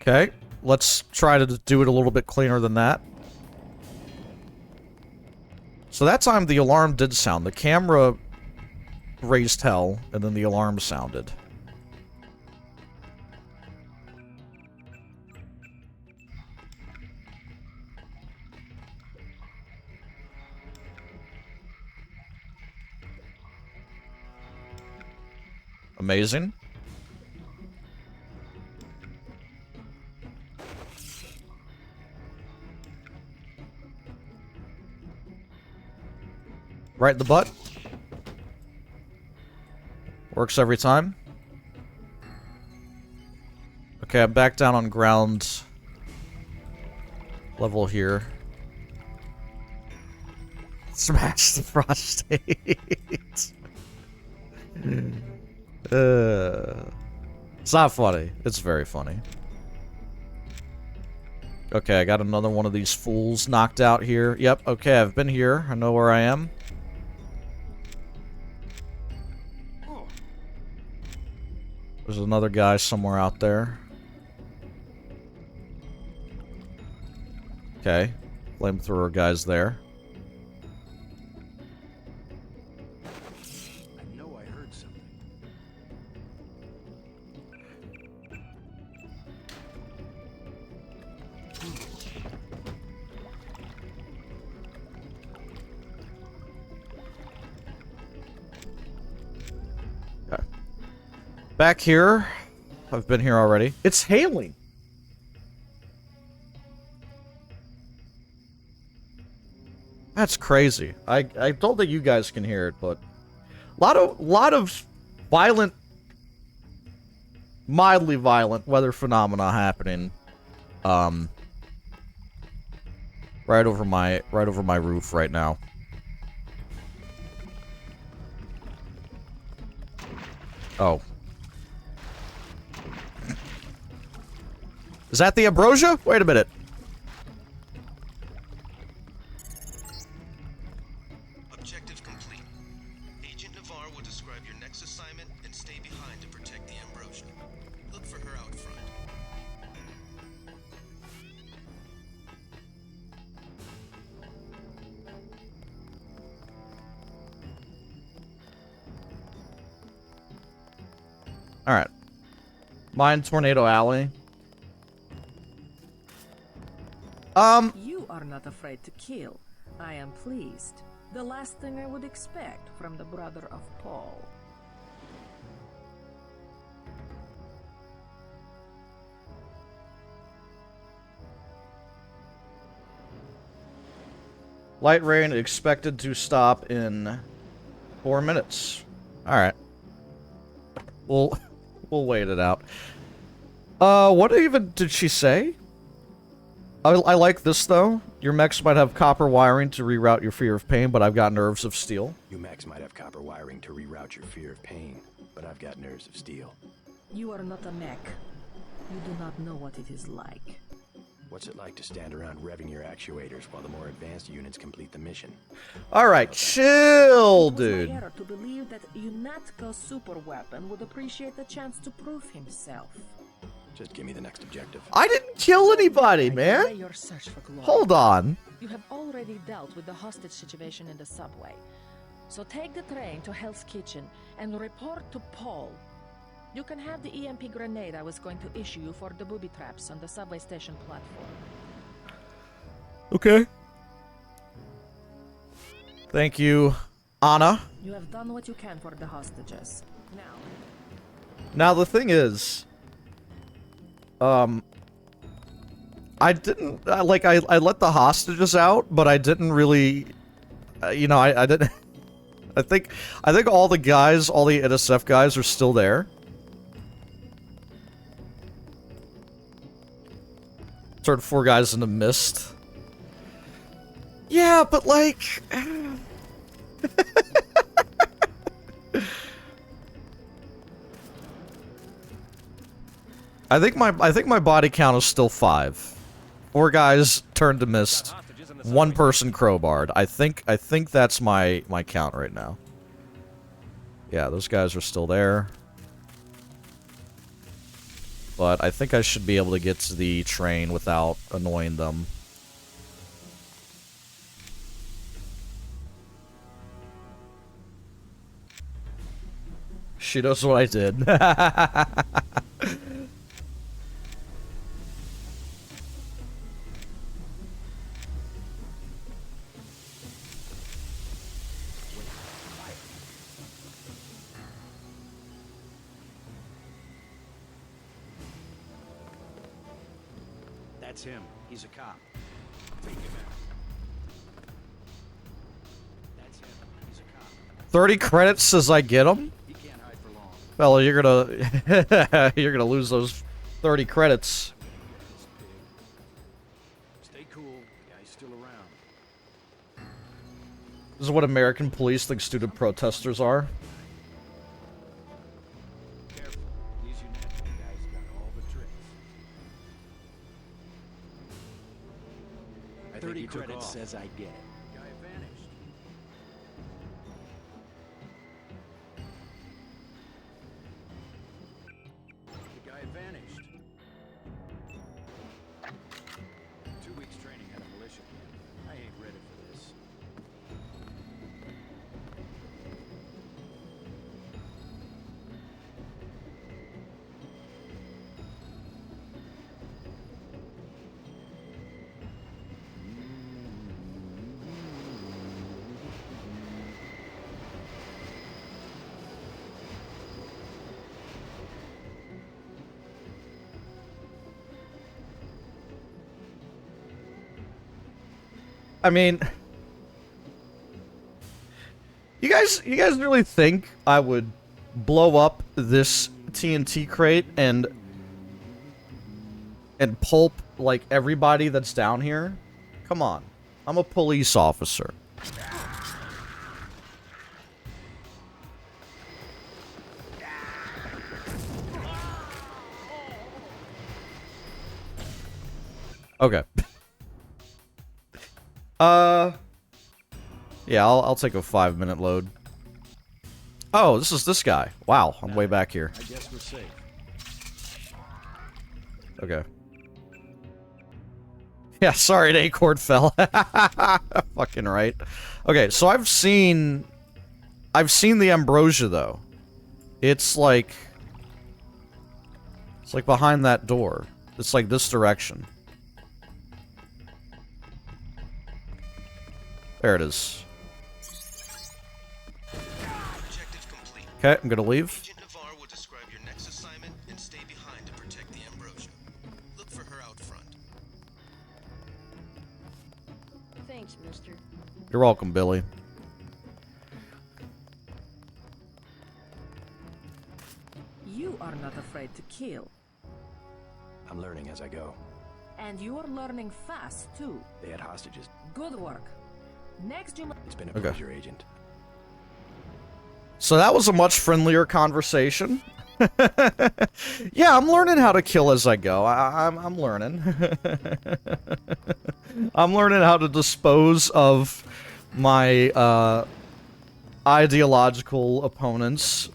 Okay. Let's try to do it a little bit cleaner than that. So that time the alarm did sound. The camera raised hell, and then the alarm sounded. Amazing. Right in the butt. Works every time. Okay, I'm back down on ground level here. Smash the prostate. It's not funny. It's very funny. Okay, I got another one of these fools knocked out here. Yep, okay, I've been here. I know where I am. There's another guy somewhere out there. Okay. Flamethrower guys there. I know I heard something. Okay. Back here. I've been here already. It's hailing. That's crazy. I don't think you guys can hear it, but lot of violent, mildly violent weather phenomena happening. Right over my roof right now. Oh. Is that the ambrosia? Wait a minute. Objective complete. Agent Navarre will describe your next assignment and stay behind to protect the ambrosia. Look for her out front. Alright. Mine Tornado Alley. You are not afraid to kill. I am pleased. The last thing I would expect from the brother of Paul. Light rain expected to stop in 4 minutes. Alright. We'll wait it out. What even did she say? I like this, though. Your mechs might have copper wiring to reroute your fear of pain, but I've got nerves of steel. You mechs might have copper wiring to reroute your fear of pain, but I've got nerves of steel. You are not a mech. You do not know what it is like. What's it like to stand around revving your actuators while the more advanced units complete the mission? Alright, chill, It was dude. my error to believe that UNATCO's super weapon would appreciate the chance to prove himself. Just give me the next objective. I didn't kill anybody, man. Your search for glory. Hold on. You have already dealt with the hostage situation in the subway. So take the train to Hell's Kitchen and report to Paul. You can have the EMP grenade I was going to issue you for the booby traps on the subway station platform. Okay. Thank you, Anna. You have done what you can for the hostages. Now the thing is, I didn't I let the hostages out, but I didn't really, you know, I didn't. I think all the guys, all the NSF guys, are still there. Turned 4 guys into mist. Yeah, but like. I think my body count is still 5. 4 guys turned to mist. 1 person crowbarred. I think that's my count right now. Yeah, those guys are still there. But I think I should be able to get to the train without annoying them. She knows what I did. That's him. He's a cop. Take him out. That's him. He's a cop. 30 credits as I get them? He can't hide for long. Well, you're gonna lose those 30 credits. Stay cool. The guy's still around. This is what American police think student protesters are. Careful. These UNATCO guys got all the tricks. I 30 credits says I get. The guy vanished. The guy vanished. 2 weeks training had him I mean, you guys really think I would blow up this TNT crate and pulp like everybody that's down here? Come on. I'm a police officer. Okay. Yeah, I'll take a 5-minute load. Oh, this is this guy. Wow, I'm way back here. I guess we're safe. Okay. Yeah, sorry, an acorn fell. Fucking right. Okay, so I've seen the ambrosia though. It's like behind that door. It's like this direction. There it is. Okay, I'm gonna leave. Agent Navarre will describe your next assignment and stay behind to protect the ambrosia. Look for her out front. Thanks, mister. You're welcome, Billy. You are not afraid to kill. I'm learning as I go. And you are learning fast, too. They had hostages. Good work. Next, you It's been a Okay. pleasure, Agent. So that was a much friendlier conversation. Yeah, I'm learning how to kill as I go. I'm learning. I'm learning how to dispose of my ideological opponents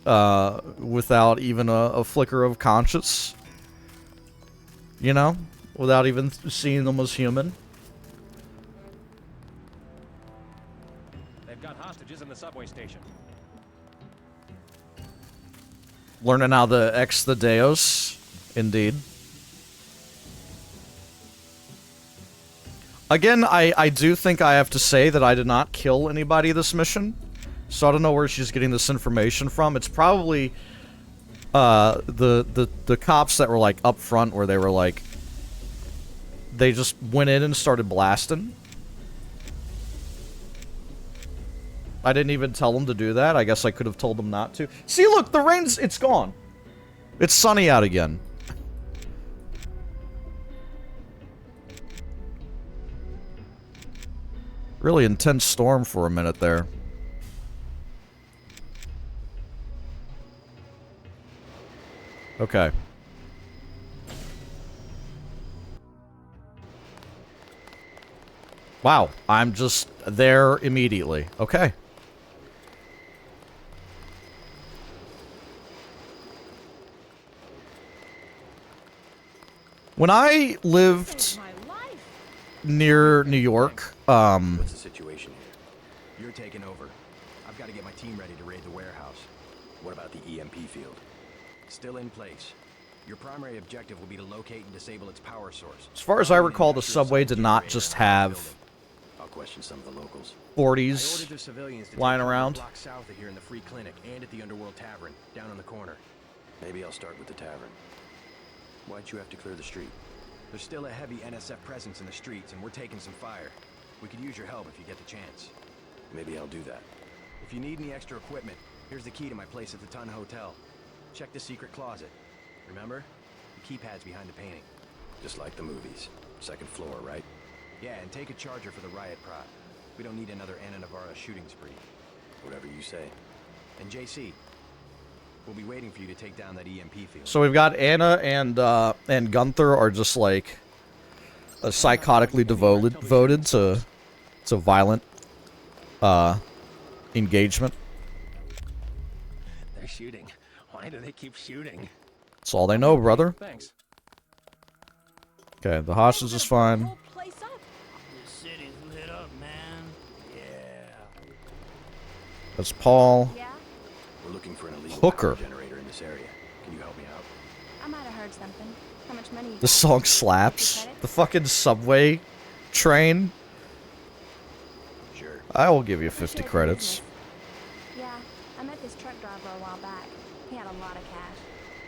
without even a flicker of conscience. You know? Without even seeing them as human. They've got hostages in the subway station. Learning how to X the Deus. Indeed. Again, I do think I have to say that I did not kill anybody this mission. So I don't know where she's getting this information from. It's probably the cops that were like up front where they were like they just went in and started blasting. I didn't even tell them to do that. I guess I could have told them not to. See, look, the rain's... It's gone. It's sunny out again. Really intense storm for a minute there. Okay. Wow, I'm just there immediately. Okay. When I lived near New York, What's the situation here? You're taking over. I've got to get my team ready to raid the warehouse. What about the EMP field? Still in place. Your primary objective will be to locate and disable its power source. As far as I recall, the subway did not just have I'll question some of the locals. 40s I ordered the civilians to lying take around. a block south of here in the free clinic and at the Underworld Tavern, down on the corner. Maybe I'll start with the tavern. Why'd you have to clear the street? There's still a heavy NSF presence in the streets, and we're taking some fire. We could use your help if you get the chance. Maybe I'll do that. If you need any extra equipment, here's the key to my place at the Ton Hotel. Check the secret closet. Remember? The keypad's behind the painting. Just like the movies. Second floor, right? Yeah, and take a charger for the riot prop. We don't need another Anna Navarra shooting spree. Whatever you say. And JC, we'll be waiting for you to take down that EMP field. So we've got Anna and Gunther are just like psychotically devoted to violent engagement. They're shooting. Why do they keep shooting? That's all they know, brother. Thanks. Okay, the hostage is fine. This city's lit up, man. Yeah. That's Paul. We're looking for an illegal Hooker. power generator in this area. Can you help me out? I might have heard something. How much money you This got? song slaps. The fucking subway train. Sure. I will give you 50 credits. Yeah, I met this truck driver a while back. He had a lot of cash.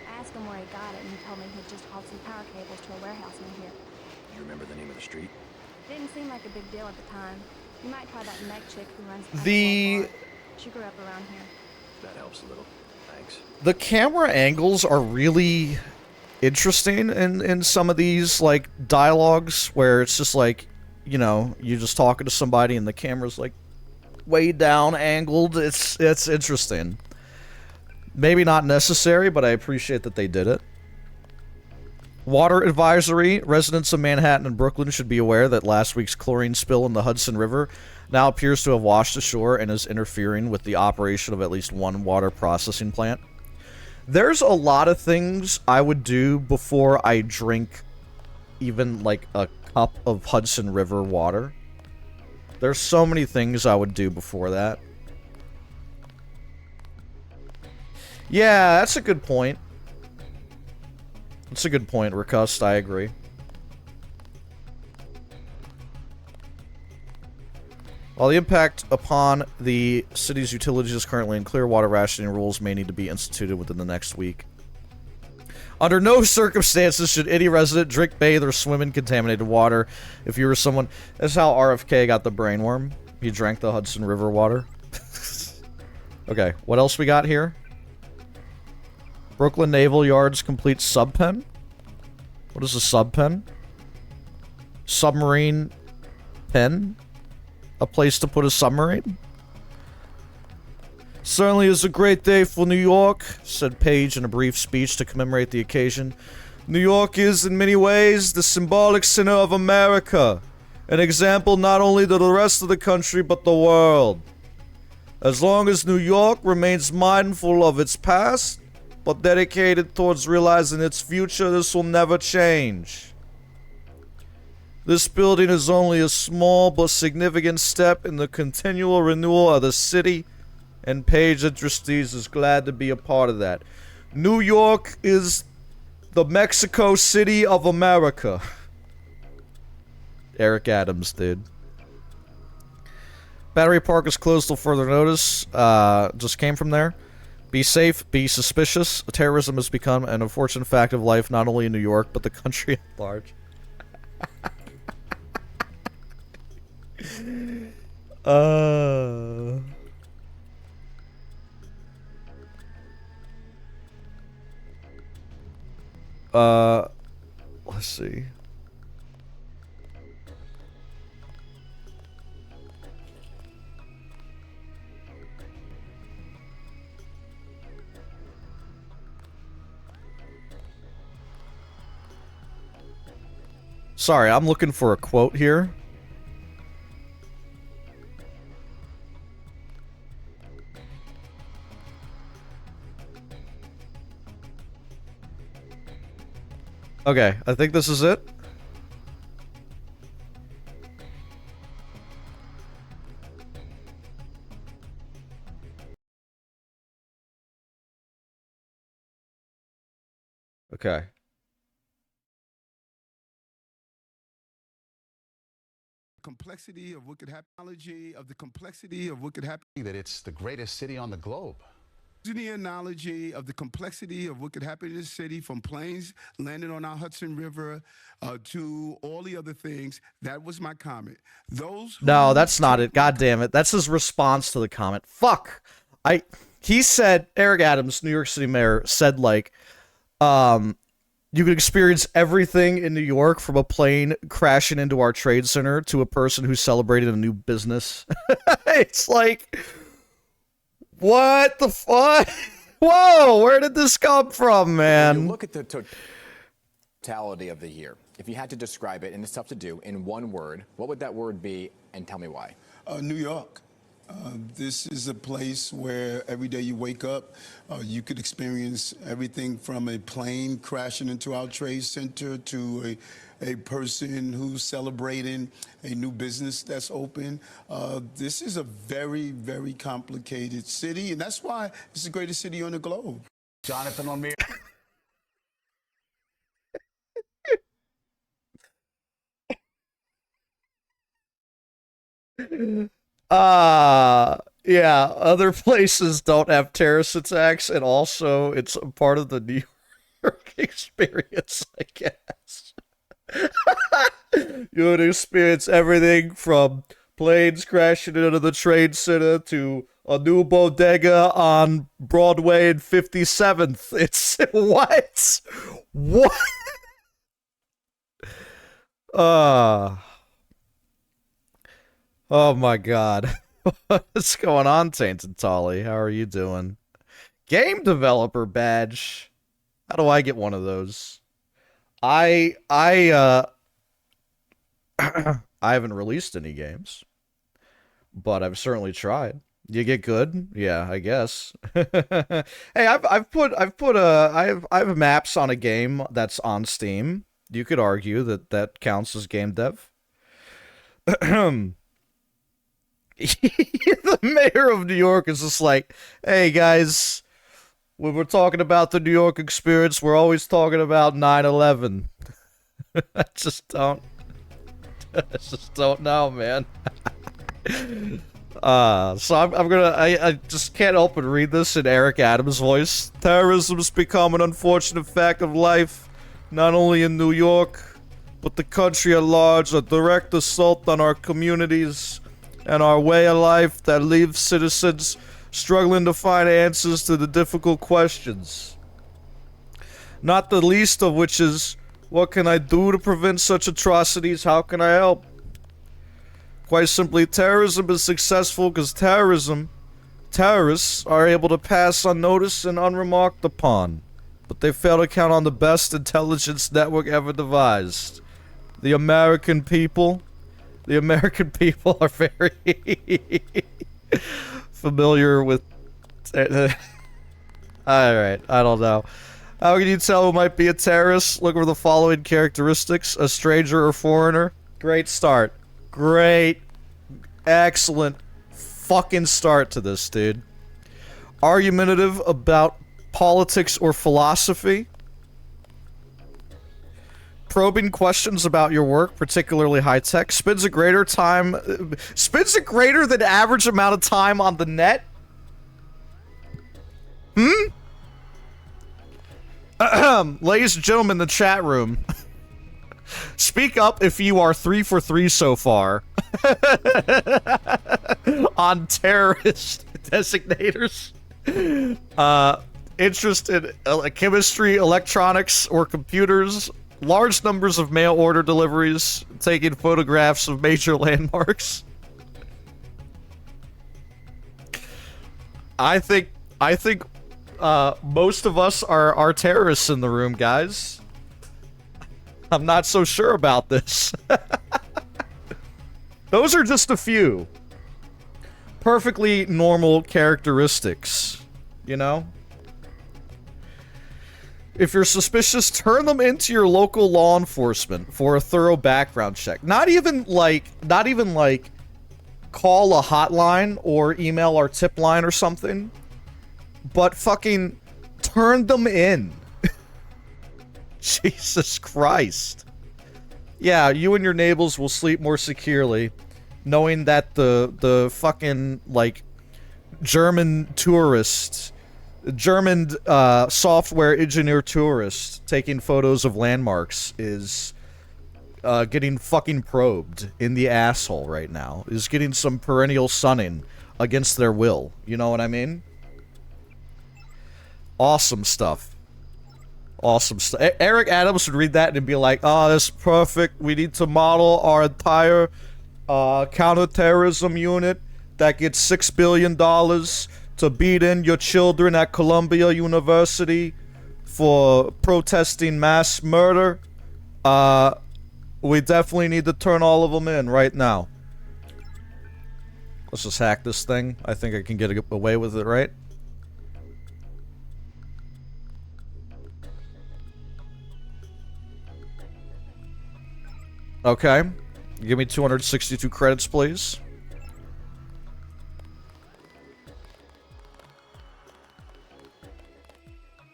I asked him where he got it, and he told me he'd just hauled some power cables to a warehouse near here. You remember the name of the street? Didn't seem like a big deal at the time. You might try that Meg chick who runs the The bar. She grew up around here. That helps a little. Thanks. the camera angles are really interesting in some of these like dialogues where it's just like, you know, you're just talking to somebody and the camera's like way down angled. It's interesting. Maybe not necessary, but I appreciate that they did it. Water advisory. Residents of Manhattan and Brooklyn should be aware that last week's chlorine spill in the Hudson River now appears to have washed ashore and is interfering with the operation of at least one water processing plant. There's a lot of things I would do before I drink even like a cup of Hudson River water. There's so many things I would do before that. Yeah, that's a good point. That's a good point, Ricust. I agree. While the impact upon the city's utilities is currently unclear, water rationing rules may need to be instituted within the next week. Under no circumstances should any resident drink, bathe, or swim in contaminated water. If you were someone... That's how RFK got the brainworm. He drank the Hudson River water. Okay, what else we got here? Brooklyn Naval Yard's complete subpen? What is a subpen? Submarine pen? A place to put a submarine? Certainly is a great day for New York, said Page in a brief speech to commemorate the occasion. New York is, in many ways, the symbolic center of America. An example not only to the rest of the country, but the world. As long as New York remains mindful of its past, but dedicated towards realizing its future, this will never change. This building is only a small but significant step in the continual renewal of the city, and Page Industries is glad to be a part of that. New York is the Mexico City of America. Eric Adams did. Battery Park is closed till further notice. Just came from there. Be safe, be suspicious. Terrorism has become an unfortunate fact of life, not only in New York, but the country at large. Let's see. Sorry, I'm looking for a quote here. Okay, I think this is it. Okay. Complexity of what could happen, of the complexity of what could happen, that it's the greatest city on the globe. Using the analogy of the complexity of what could happen in this city, from planes landing on our Hudson River to all the other things, that was my comment. No, that's not it. God damn it. That's his response to the comment. Fuck. He said, Eric Adams, New York City mayor, said like, you could experience everything in New York, from a plane crashing into our trade center to a person who celebrated a new business. It's like, what the fuck? Whoa, where did this come from, man? When you look at the totality of the year, if you had to describe it, and it's tough to do, in one word, what would that word be, and tell me why? New York. This is a place where every day you wake up, you could experience everything from a plane crashing into our trade center to a person who's celebrating a new business that's open. This is a very, very complicated city, and that's why it's the greatest city on the globe. Jonathan on me. Yeah, other places don't have terrorist attacks, and also it's a part of the New York experience, I guess. You would experience everything from planes crashing into the trade center to a new bodega on Broadway and 57th. It's what? What? Oh my god. What's going on, Tainted Tolly? How are you doing? Game developer badge. How do I get one of those? I haven't released any games, but I've certainly tried. You get good? Yeah, I guess. Hey, I have maps on a game that's on Steam. You could argue that that counts as game dev. The mayor of New York is just like, hey guys, when we're talking about the New York experience, we're always talking about 9/11. I just don't know, man. So I just can't help but read this in Eric Adams' voice. Terrorism has become an unfortunate fact of life, not only in New York, but the country at large. A direct assault on our communities and our way of life that leaves citizens struggling to find answers to the difficult questions. Not the least of which is, what can I do to prevent such atrocities? How can I help? Quite simply, terrorism is successful because terrorists are able to pass unnoticed and unremarked upon, but they fail to count on the best intelligence network ever devised. The American people are very familiar with... Alright, I don't know. How can you tell who might be a terrorist? Look for the following characteristics. A stranger or foreigner. Great start. Great. Excellent fucking start to this, dude. Argumentative about politics or philosophy. Probing questions about your work, particularly high-tech. Spends a greater than average amount of time on the net. Ladies and gentlemen in the chat room, speak up if you are 3 for 3 so far on terrorist designators. Interest in chemistry, electronics, or computers. Large numbers of mail order deliveries. Taking photographs of major landmarks. I think most of us are terrorists in the room, guys. I'm not so sure about this. Those are just a few perfectly normal characteristics, you know? If you're suspicious, turn them into your local law enforcement for a thorough background check. Not even like call a hotline or email our tip line or something, but fucking turn them in. Jesus Christ. Yeah, you and your neighbors will sleep more securely knowing that the fucking, like, German software engineer tourist taking photos of landmarks is getting fucking probed in the asshole right now. Is getting some perennial sunning against their will. You know what I mean? Awesome stuff. Awesome stuff. Eric Adams would read that and be like, oh, that's perfect. We need to model our entire counterterrorism unit that gets $6 billion to beat in your children at Columbia University for protesting mass murder. We definitely need to turn all of them in right now. Let's just hack this thing. I think I can get away with it, right? Okay. Give me 262 credits, please.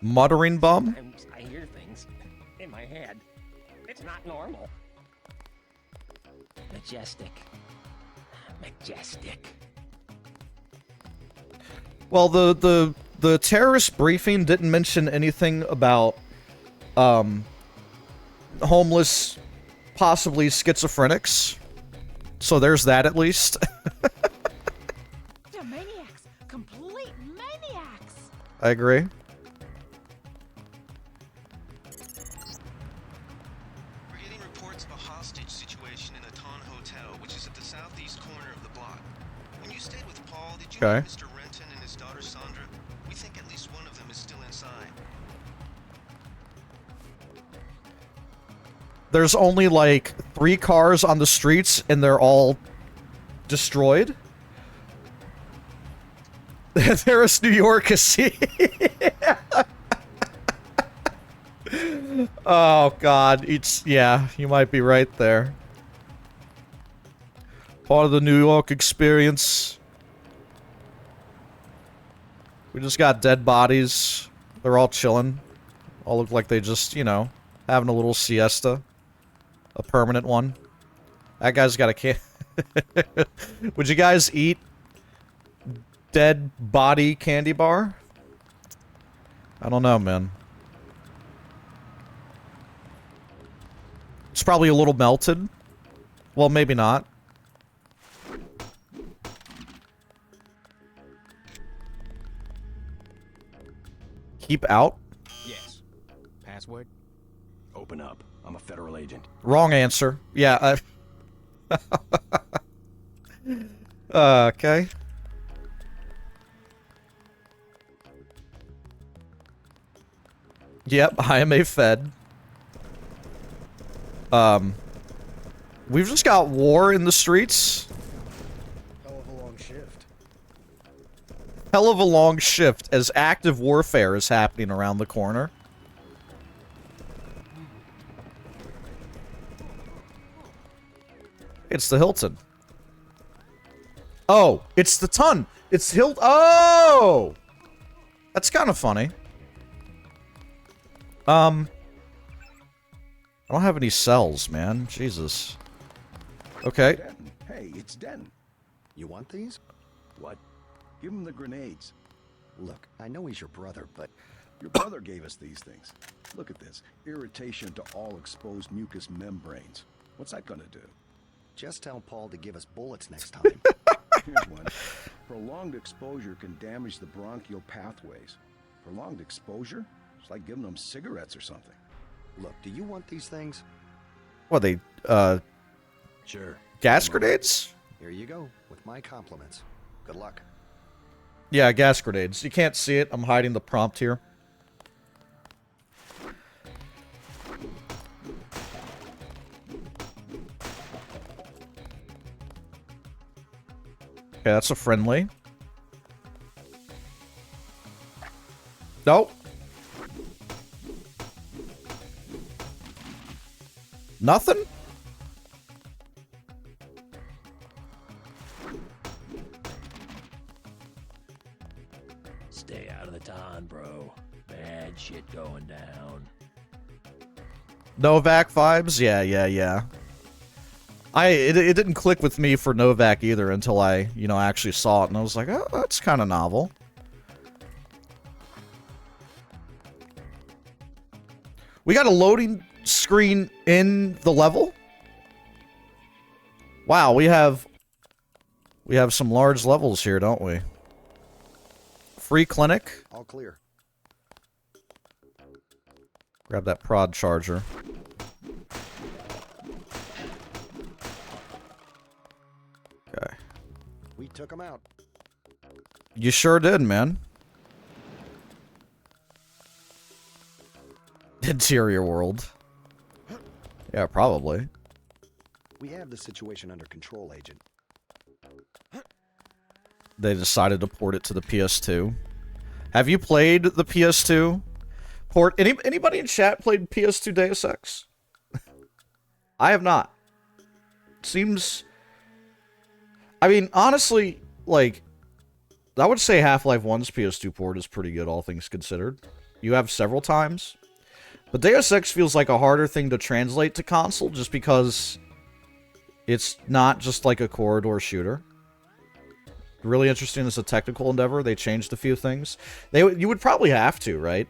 Muttering bum? Sometimes I hear things in my head. It's not normal. Majestic. Majestic. Well, the terrorist briefing didn't mention anything about homeless possibly schizophrenics. So there's that at least. They're maniacs. Complete maniacs. I agree. We're getting reports of a hostage situation in a Ton Hotel, which is at the southeast corner of the block. When you stayed with Paul, did you meet Mr. Renton and his daughter Sandra? We think at least one of them is still inside. There's only like 3 cars on the streets and they're all destroyed. There's New York is Oh god, it's yeah, you might be right there. Part of the New York experience. We just got dead bodies. They're all chilling. All look like they just, you know, having a little siesta. A permanent one. That guy's got a can. Would you guys eat dead body candy bar? I don't know, man. It's probably a little melted. Well, maybe not. Keep out? Yes. Password? Open up. I'm a federal agent. Wrong answer. Yeah, okay. Yep, I am a Fed. We've just got war in the streets. Hell of a long shift. Hell of a long shift as active warfare is happening around the corner. It's the Hilton. Oh, it's the Ton. It's Hilton. Oh! That's kind of funny. I don't have any cells, man. Jesus. Okay. Denton. Hey, it's Denton. You want these? What? Give him the grenades. Look, I know he's your brother, but... Your brother gave us these things. Look at this. Irritation to all exposed mucous membranes. What's that gonna do? Just tell Paul to give us bullets next time. Here's one. Prolonged exposure can damage the bronchial pathways. Prolonged exposure? It's like giving them cigarettes or something. Look, do you want these things? What, they, Sure. gas grenades? Here you go, with my compliments. Good luck. Yeah, gas grenades. You can't see it. I'm hiding the prompt here. Okay, that's a friendly. Nope. Nothing? Stay out of the Ton, bro. Bad shit going down. Novak vibes? Yeah. It didn't click with me for Novak either until I, you know, actually saw it, and I was like, oh, that's kind of novel. We got a loading screen in the level? Wow, we have some large levels here, don't we? Free clinic. All clear. Grab that prod charger. Okay. We took him out. You sure did, man. Interior world. Yeah, probably. We have the situation under control, Agent. They decided to port it to the PS2. Have you played the PS2 port? Anybody in chat played PS2 Deus Ex? I have not. Seems... I mean, honestly, like, I would say Half-Life 1's PS2 port is pretty good, all things considered. You have several times. But Deus Ex feels like a harder thing to translate to console, just because it's not just like a corridor shooter. Really interesting as a technical endeavor. They changed a few things. You would probably have to, right?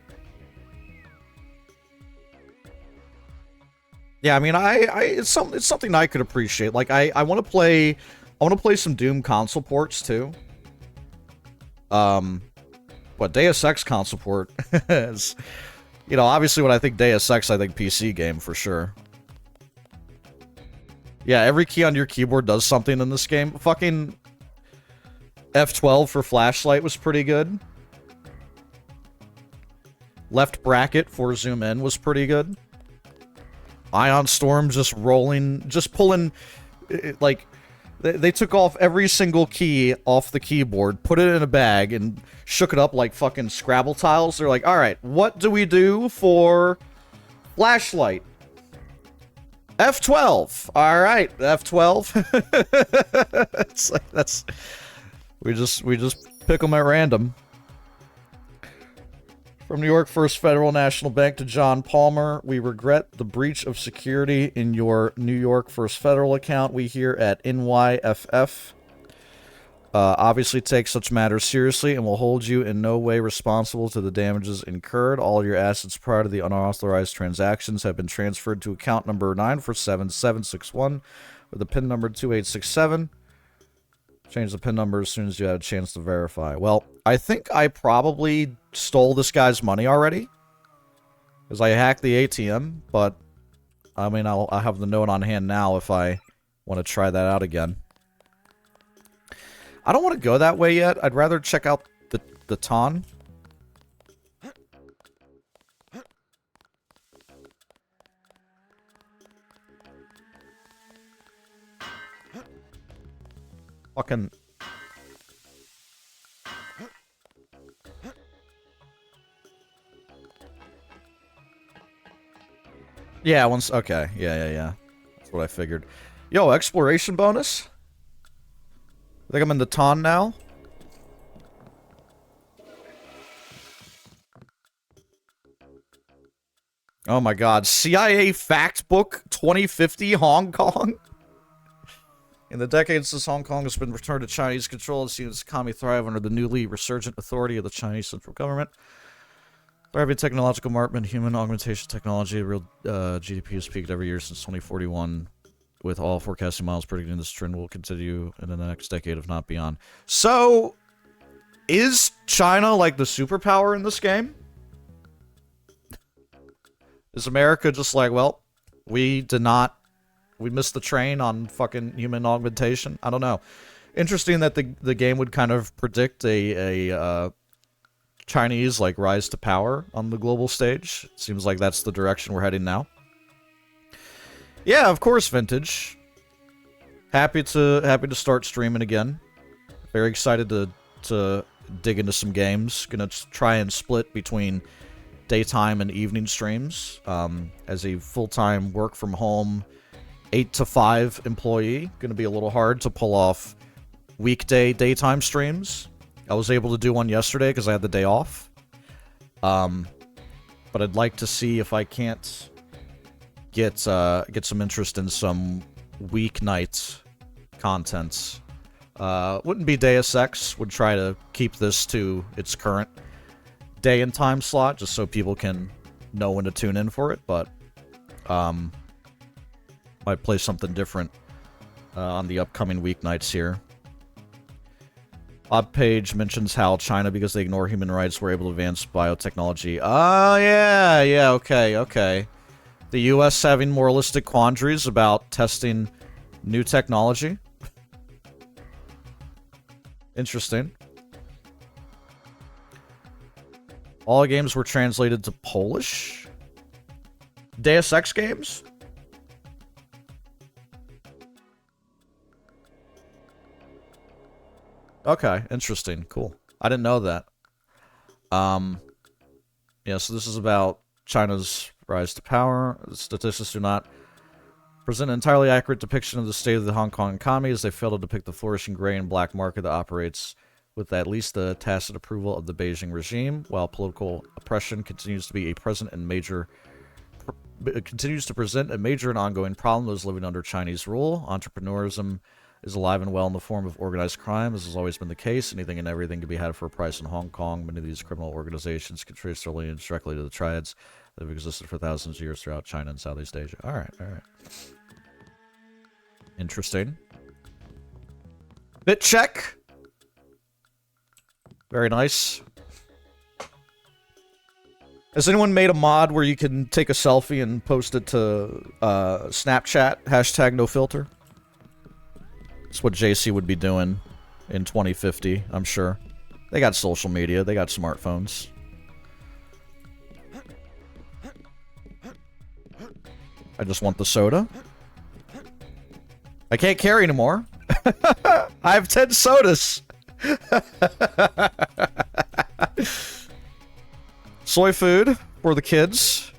Yeah, I mean, it's something I could appreciate. Like, I want to play some Doom console ports too. But Deus Ex console port is, you know, obviously when I think Deus Ex, I think PC game for sure. Yeah, every key on your keyboard does something in this game. Fucking F12 for flashlight was pretty good. Left bracket for zoom in was pretty good. Ion Storm just rolling, just pulling, like, they took off every single key off the keyboard, put it in a bag, and shook it up like fucking Scrabble tiles. They're like, alright, what do we do for flashlight? F12. Alright, F12. It's like, that's... We just pick them at random. From New York First Federal National Bank to John Palmer, we regret the breach of security in your New York First Federal account. We here at NYFF obviously take such matters seriously and will hold you in no way responsible to the damages incurred. All your assets prior to the unauthorized transactions have been transferred to account number 947-761 with the PIN number 2867. Change the PIN number as soon as you have a chance to verify. Well, I think I probably stole this guy's money already. Because I hacked the ATM, but... I mean, I'll have the note on hand now if I want to try that out again. I don't want to go that way yet. I'd rather check out the Ton. Fucking... Yeah, once... Okay. Yeah. That's what I figured. Yo, exploration bonus? I think I'm in the Ton now. Oh my god. CIA Fact Book 2050 Hong Kong? In the decades since Hong Kong has been returned to Chinese control, it seems its economy thrive under the newly resurgent authority of the Chinese central government. Thriving technological market, human augmentation technology, real GDP has peaked every year since 2041, with all forecasting models predicting this trend will continue in the next decade, if not beyond. So, is China like the superpower in this game? Is America just like, well, we missed the train on fucking human augmentation? I don't know. Interesting that the game would kind of predict a Chinese, like, rise to power on the global stage. Seems like that's the direction we're heading now. Yeah, of course, Vintage. Happy to start streaming again. Very excited to dig into some games. Gonna try and split between daytime and evening streams. As a full-time work from home 8 to 5 employee, gonna be a little hard to pull off weekday daytime streams. I was able to do one yesterday because I had the day off. But I'd like to see if I can't get some interest in some weeknight content. Wouldn't be Deus Ex. Would try to keep this to its current day and time slot, just so people can know when to tune in for it. But might play something different on the upcoming weeknights here. Bob Page mentions how China, because they ignore human rights, were able to advance biotechnology. Oh, yeah, okay. The U.S. having moralistic quandaries about testing new technology. Interesting. All games were translated to Polish? Deus Ex games? Okay, interesting. Cool. I didn't know that. Yeah, so this is about China's rise to power. Statistics do not present an entirely accurate depiction of the state of the Hong Kong economy, as they fail to depict the flourishing gray and black market that operates with at least the tacit approval of the Beijing regime, while political oppression continues to be present and ongoing problem. Those living under Chinese rule, entrepreneurism is alive and well in the form of organized crime, as has always been the case. Anything and everything can be had for a price in Hong Kong. Many of these criminal organizations can trace their lineage directly to the triads that have existed for thousands of years throughout China and Southeast Asia. Alright, alright. Interesting. Bit check. Very nice. Has anyone made a mod where you can take a selfie and post it to Snapchat? Hashtag no filter. That's what JC would be doing in 2050, I'm sure. They got social media. They got smartphones. I just want the soda. I can't carry anymore. I have 10 sodas. Soy food for the kids.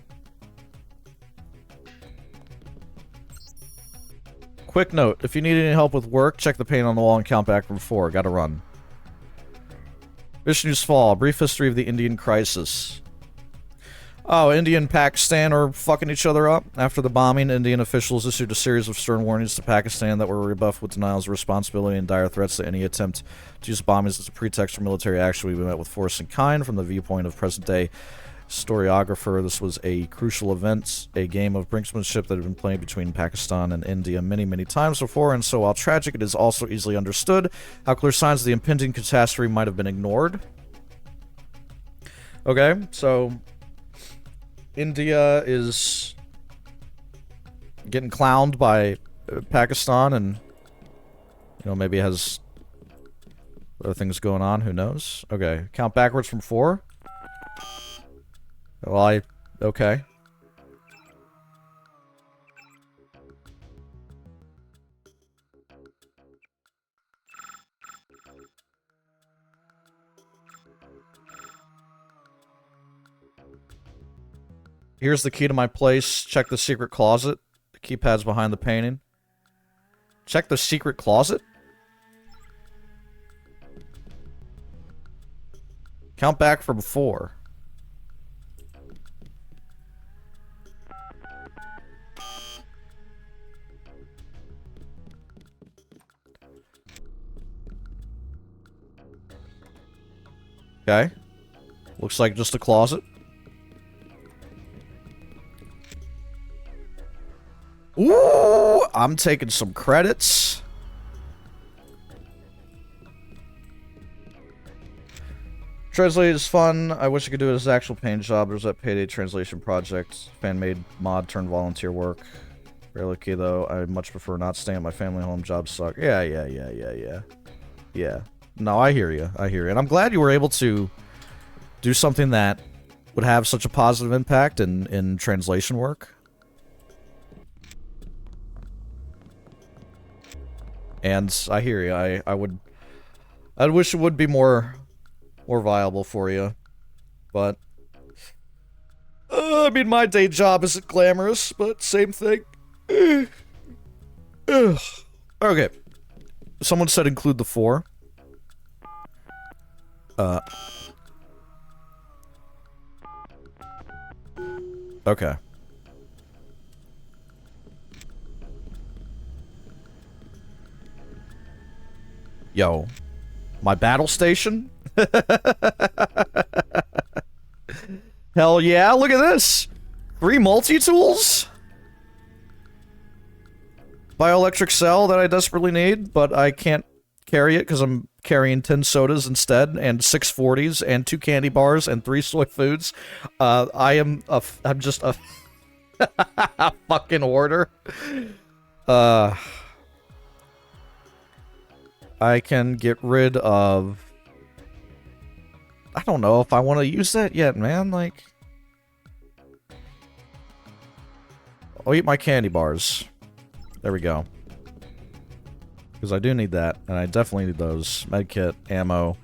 Quick note, if you need any help with work, check the paint on the wall and count back from 4. Gotta run. Vishnu's Fall, brief history of the Indian crisis. Oh, India and Pakistan are fucking each other up. After the bombing, Indian officials issued a series of stern warnings to Pakistan that were rebuffed with denials of responsibility and dire threats that any attempt to use bombings as a pretext for military action would be met with force and kind. From the viewpoint of present-day historiographer, this was a crucial event, a game of brinksmanship that had been played between Pakistan and India many, many times before, and so while tragic, it is also easily understood how clear signs of the impending catastrophe might have been ignored. Okay, so India is getting clowned by Pakistan and, you know, maybe has other things going on, who knows? Okay, count backwards from 4. Well, okay. Here's the key to my place. Check the secret closet. The keypad's behind the painting. Check the secret closet? Count back from 4. Okay. Looks like just a closet. Ooh, I'm taking some credits. Translate is fun. I wish I could do it as an actual paying job. There's that payday translation project. Fan-made mod turned volunteer work. Very lucky though. I much prefer not staying at my family home. Jobs suck. Yeah. No, I hear you. I hear you. And I'm glad you were able to do something that would have such a positive impact in translation work. And I hear you. I wish it would be more viable for you, but I mean, my day job isn't glamorous, but same thing. Okay, someone said include the 4. Okay. Yo, my battle station? Hell yeah, look at this! 3 multi-tools? Bioelectric cell that I desperately need, but I can't carry it because I'm carrying 10 sodas instead, and 6 40s, and 2 candy bars, and 3 soy foods. I'm just a fucking hoarder. I can get rid of... I don't know if I want to use that yet, man. Like, I'll eat my candy bars. There we go. Because I do need that, and I definitely need those. Medkit, ammo,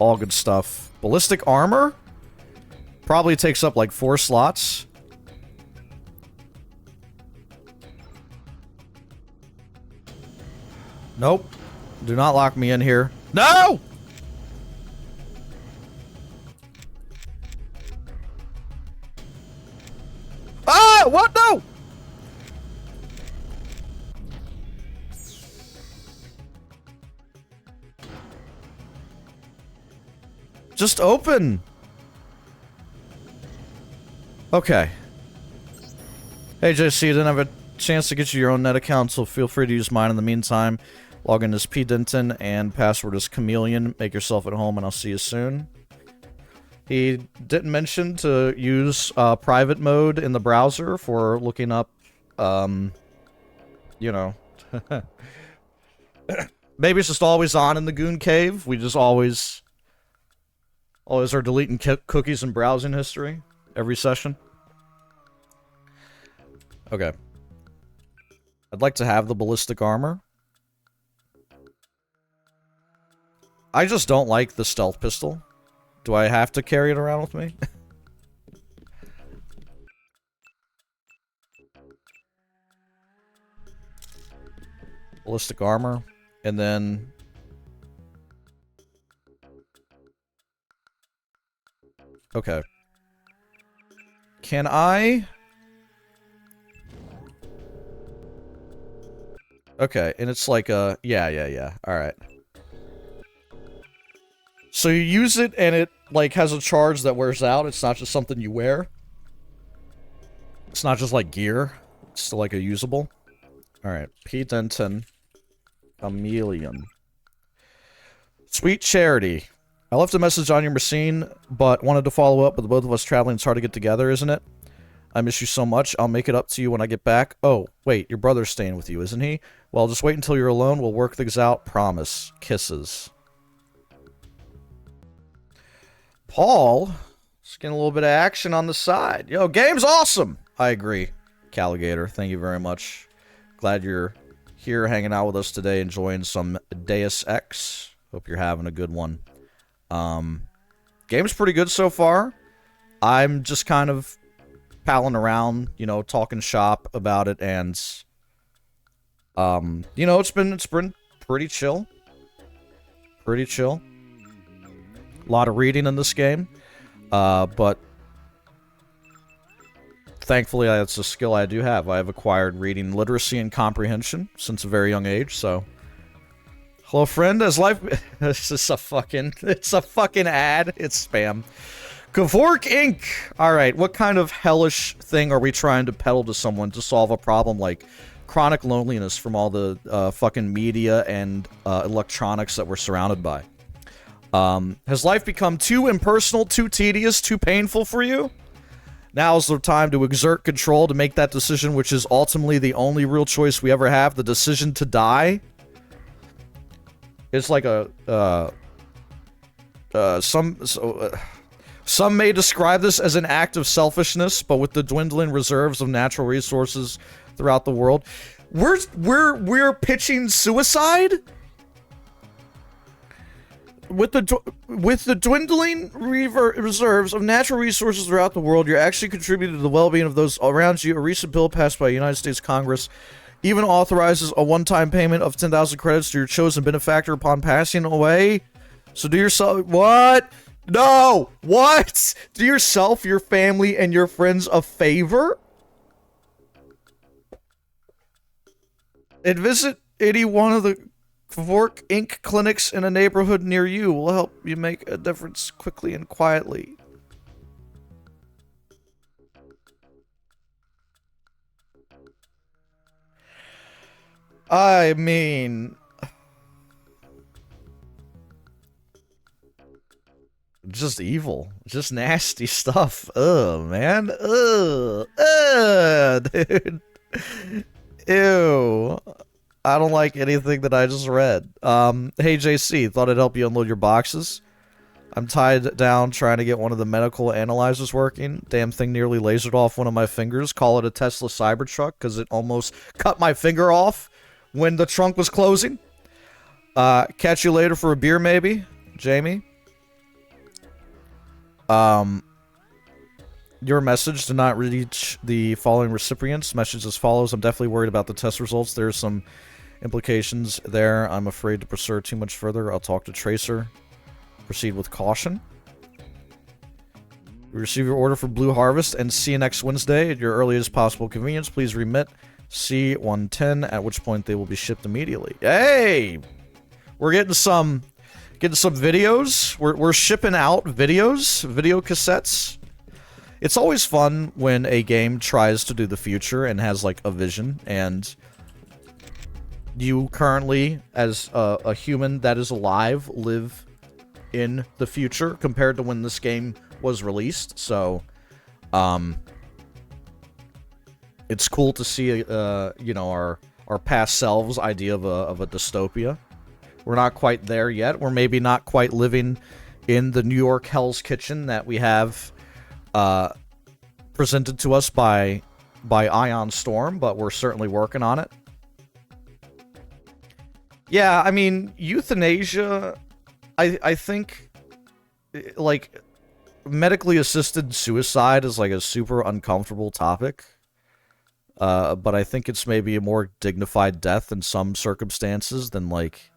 all good stuff. Ballistic armor? Probably takes up like 4 slots. Nope. Do not lock me in here. No! Ah! What? No! Just open. Okay. Hey, JC, you didn't have a chance to get you your own net account, so feel free to use mine in the meantime. Log in as P. Denton, and password is Chameleon. Make yourself at home, and I'll see you soon. He didn't mention to use private mode in the browser for looking up, you know. Maybe it's just always on in the Goon Cave. We just always are deleting cookies and browsing history every session. Okay. I'd like to have the ballistic armor. I just don't like the stealth pistol. Do I have to carry it around with me? Ballistic armor. And then... Okay. Can I... Okay, and it's like a... Yeah. Alright. So you use it, and it, like, has a charge that wears out. It's not just something you wear. It's not just, like, gear. It's still, like, a usable. Alright. P. Denton. Chameleon. Sweet Charity. I left a message on your machine, but wanted to follow up with both of us traveling. It's hard to get together, isn't it? I miss you so much. I'll make it up to you when I get back. Oh, wait, your brother's staying with you, isn't he? Well, just wait until you're alone. We'll work things out. Promise. Kisses. Paul, just getting a little bit of action on the side. Yo, game's awesome! I agree. Calligator, thank you very much. Glad you're here hanging out with us today, enjoying some Deus Ex. Hope you're having a good one. Game's pretty good so far. I'm just kind of palling around, you know, talking shop about it, and you know, it's been pretty chill. Pretty chill. A lot of reading in this game, but thankfully that's a skill I do have. I have acquired reading literacy and comprehension since a very young age, so... Hello, friend, as life... This is a fucking... It's a fucking ad. It's spam. Kavork Inc. Alright, what kind of hellish thing are we trying to peddle to someone to solve a problem like chronic loneliness from all the fucking media and electronics that we're surrounded by? Has life become too impersonal, too tedious, too painful for you? Now's the time to exert control to make that decision, which is ultimately the only real choice we ever have, the decision to die. It's like a, some may describe this as an act of selfishness, but with the dwindling reserves of natural resources throughout the world, we're pitching suicide? With the dwindling reserves of natural resources throughout the world, you're actually contributing to the well-being of those around you. A recent bill passed by the United States Congress even authorizes a one-time payment of 10,000 credits to your chosen benefactor upon passing away. So do yourself... What? No! What? Do yourself, your family, and your friends a favor? And visit any one of the Kavork Inc. clinics in a neighborhood near you. Will help you make a difference quickly and quietly. I mean... Just evil. Just nasty stuff. Ugh, man. Ugh, dude. Ew. I don't like anything that I just read. Hey JC, thought I'd help you unload your boxes. I'm tied down trying to get one of the medical analyzers working. Damn thing nearly lasered off one of my fingers. Call it a Tesla Cybertruck, because it almost cut my finger off when the trunk was closing. Catch you later for a beer, maybe, Jamie. Your message did not reach the following recipients. Message as follows. I'm definitely worried about the test results. There's some implications there. I'm afraid to pursue too much further. I'll talk to Tracer. Proceed with caution. We receive your order for Blue Harvest and see you next Wednesday at your earliest possible convenience. Please remit C110, at which point they will be shipped immediately. Hey! We're getting some Getting some videos. We're shipping out videos, video cassettes. It's always fun when a game tries to do the future and has like a vision, and you currently, as a human that is alive, live in the future compared to when this game was released. So, it's cool to see, you know, our past selves' idea of a dystopia. We're not quite there yet. We're maybe not quite living in the New York Hell's Kitchen that we have presented to us by Ion Storm, but we're certainly working on it. Yeah, I mean, euthanasia, I think, like, medically assisted suicide is like a super uncomfortable topic. But I think it's maybe a more dignified death in some circumstances than, like,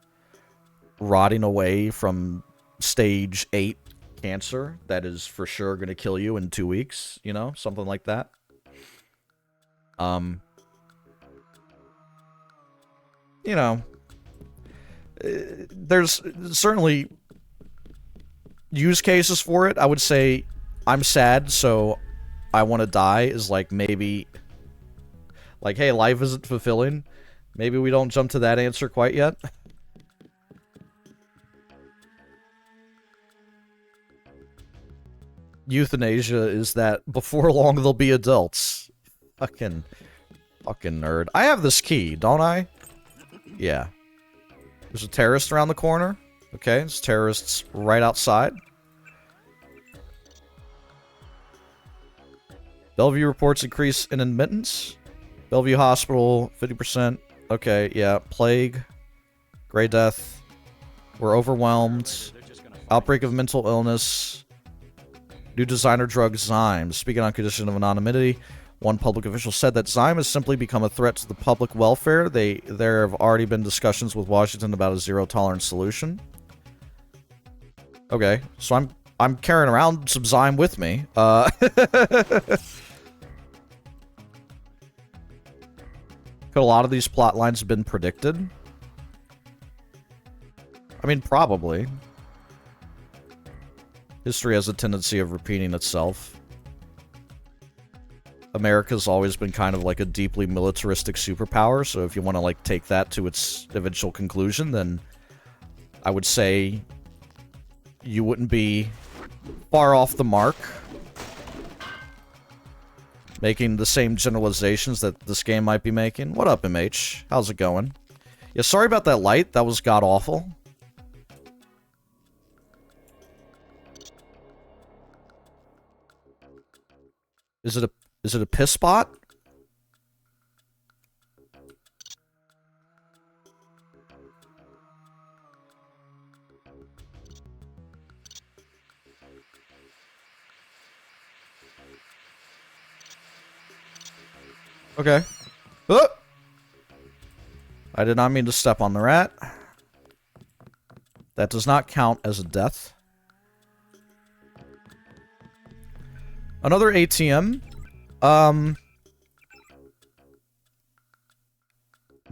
rotting away from stage 8 cancer that is for sure going to kill you in 2 weeks, you know? Something like that. You know, there's certainly use cases for it. I would say I'm sad, so I want to die is like maybe... Like, hey, life isn't fulfilling. Maybe we don't jump to that answer quite yet. Euthanasia is that before long they'll be adults. Fucking nerd. I have this key, don't I? Yeah. There's a terrorist around the corner. Okay, there's terrorists right outside. Bellevue reports increase in admittance. Bellevue Hospital, 50%. Okay, yeah. Plague. Gray Death. We're overwhelmed. Outbreak of mental illness. New designer drug Zyme. Speaking on condition of anonymity, one public official said that Zyme has simply become a threat to the public welfare. There have already been discussions with Washington about a zero-tolerance solution. Okay, so I'm carrying around some Zyme with me. Could a lot of these plot lines have been predicted? I mean, probably. History has a tendency of repeating itself. America's always been kind of like a deeply militaristic superpower, so if you want to like take that to its eventual conclusion, then I would say you wouldn't be far off the mark making the same generalizations that this game might be making. What up, MH? How's it going? Yeah, sorry about that light. That was god-awful. Is it a piss spot? Okay. Oh! I did not mean to step on the rat. That does not count as a death. Another ATM.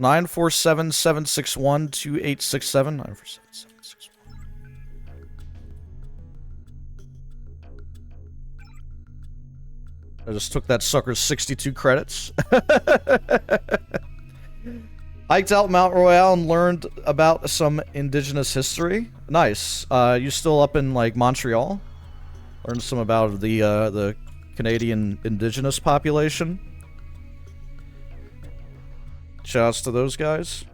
947-761-2867. 947-761. I just took that sucker's 62 credits. Hiked out Mount Royale and learned about some indigenous history. Nice. You still up in, like, Montreal? Learned some about the Canadian indigenous population. Shouts to those guys.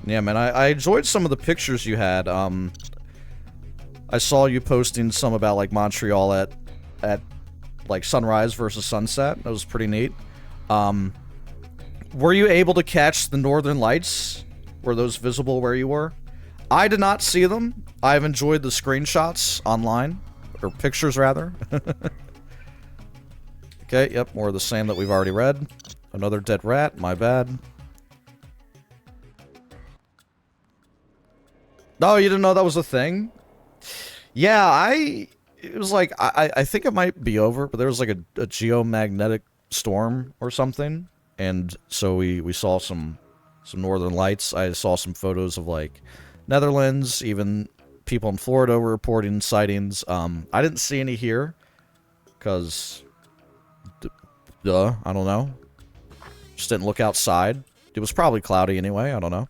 Yeah, man, I enjoyed some of the pictures you had. I saw you posting some about, like, Montreal at like, sunrise versus sunset. That was pretty neat. Were you able to catch the northern lights? Were those visible where you were? I did not see them. I've enjoyed the screenshots online. Or pictures, rather. Okay, yep, more of the same that we've already read. Another dead rat, my bad. Oh, you didn't know that was a thing? Yeah, it was like, I think it might be over, but there was like a geomagnetic storm or something. And so we saw some northern lights. I saw some photos of like Netherlands, even people in Florida were reporting sightings. I didn't see any here, because, duh, I don't know. Just didn't look outside. It was probably cloudy anyway, I don't know.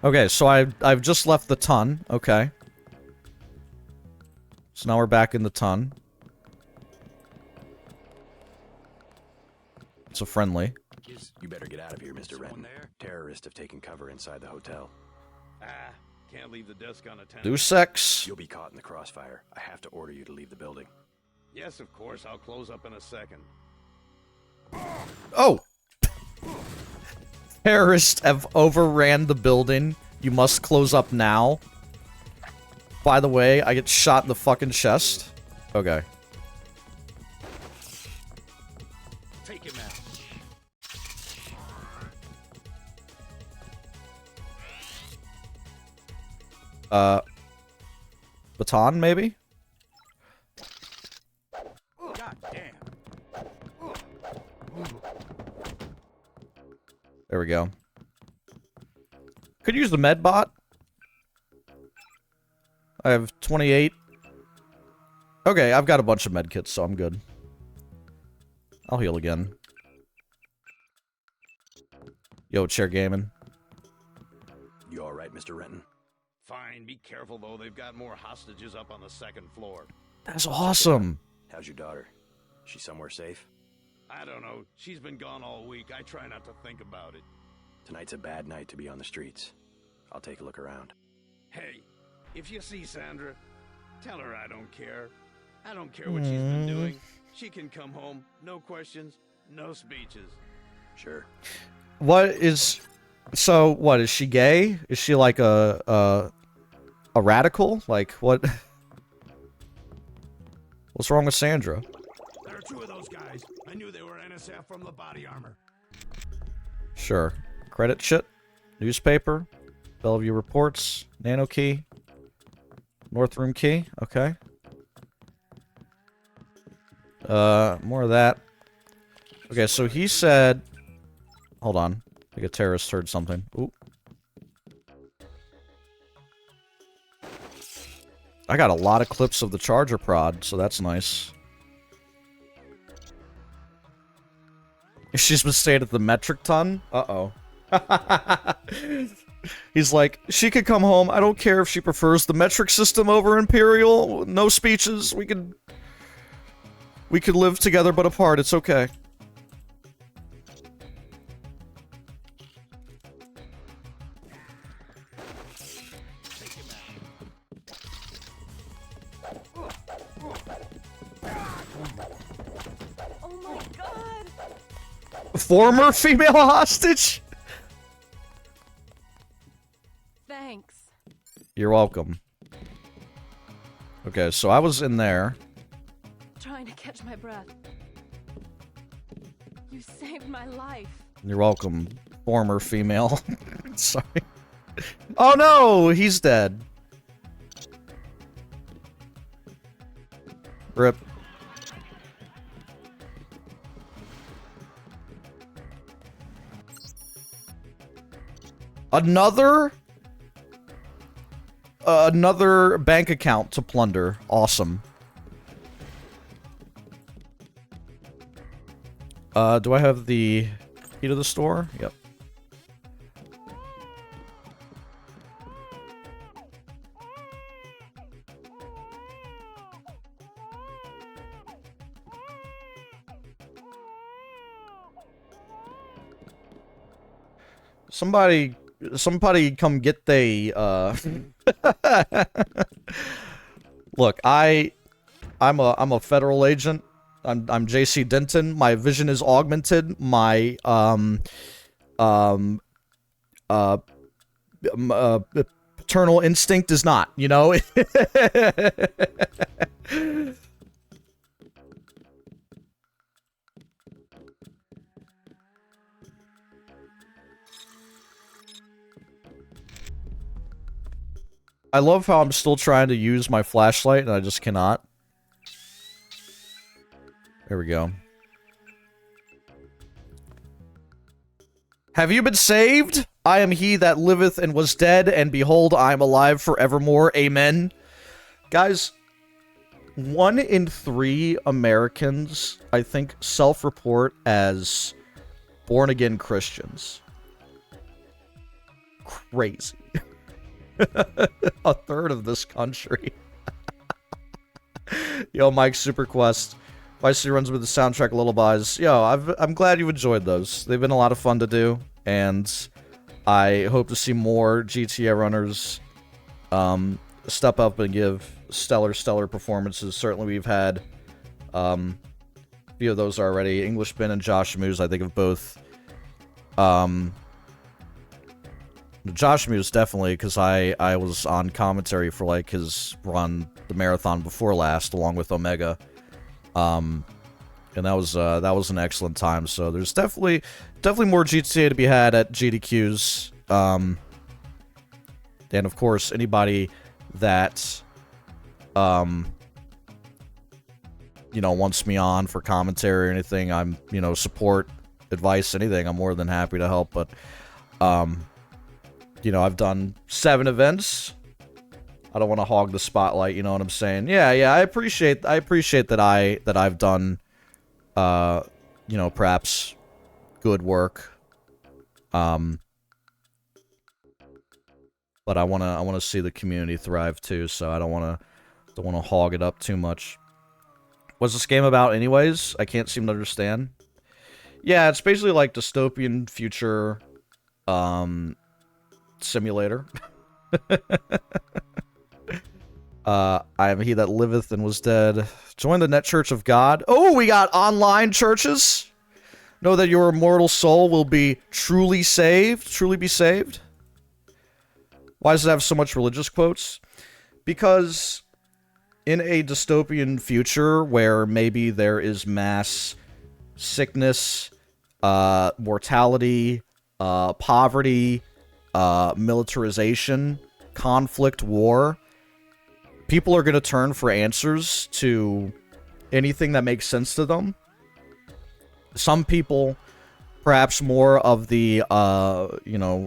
Okay, so I've just left the ton, okay. So now we're back in the ton. It's a friendly. You better get out of here, Mr. Renton. Terrorists have taken cover inside the hotel. Can't leave the desk unattended. Do sex. You'll be caught in the crossfire. I have to order you to leave the building. Yes, of course. I'll close up in a second. Oh! Terrorists have overran the building. You must close up now. By the way, I get shot in the fucking chest. Okay. Take him out. Baton, maybe? God damn. There we go. Could use the med bot. I have 28. Okay, I've got a bunch of med kits, so I'm good. I'll heal again. Yo, chair gaming. You alright, Mr. Renton? Fine, be careful though. They've got more hostages up on the second floor. That's awesome. How's your daughter? She somewhere safe? I don't know. She's been gone all week. I try not to think about it. Tonight's a bad night to be on the streets. I'll take a look around. Hey, if you see Sandra, tell her I don't care. I don't care what she's been doing. She can come home. No questions, no speeches. Sure. What is... So, what, is she gay? Is she like a radical? Like, what... What's wrong with Sandra? There are two of those guys. I knew they were NSF from the body armor. Sure. Credit shit. Newspaper. Bellevue Reports. Nano Key. North Room Key. Okay. More of that. Okay, so he said... Hold on. I think a terrorist heard something. Ooh. I got a lot of clips of the charger prod, so that's nice. She's been staying at the metric ton? Uh-oh. He's like, she could come home. I don't care if she prefers the metric system over Imperial. No speeches. We could live together but apart. It's okay. Oh my god! Former female hostage? Thanks. You're welcome. Okay, so I was in there. Trying to catch my breath. You saved my life. You're welcome, former female. Sorry. Oh no, he's dead. Rip. Another bank account to plunder. Awesome. Do I have the key to the store? Yep. Somebody come get they, Look, I'm a federal agent. I'm JC Denton. My vision is augmented. My, paternal instinct is not, you know? I love how I'm still trying to use my flashlight and I just cannot. There we go. Have you been saved? I am he that liveth and was dead, and behold, I am alive forevermore. Amen. Guys, 1 in 3 Americans, I think, self-report as born-again Christians. Crazy. A third of this country. Yo, Mike Superquest. Vice City runs with the soundtrack Lullabies. Yo, I'm glad you enjoyed those. They've been a lot of fun to do, and I hope to see more GTA runners step up and give stellar performances. Certainly we've had a few of those already. Englishman and Josh Muse, I think, have both. Josh Muse, definitely, because I was on commentary for, like, his run, the marathon before last, along with Omega. And that was an excellent time. So there's definitely more GTA to be had at GDQs. And of course, anybody that wants me on for commentary or anything, I'm support, advice, anything, I'm more than happy to help. But I've done 7 events. I don't want to hog the spotlight, you know what I'm saying? Yeah, I appreciate that I've done perhaps good work. But I want to see the community thrive too, so I don't want to hog it up too much. What's this game about anyways? I can't seem to understand. Yeah, it's basically like dystopian future simulator. I am he that liveth and was dead. Join the Net Church of God. Oh, we got online churches. Know that your immortal soul will be truly saved. Truly be saved. Why does it have so much religious quotes? Because in a dystopian future where maybe there is mass sickness, mortality, poverty, militarization, conflict, war, people are going to turn for answers to anything that makes sense to them. Some people, perhaps more of the,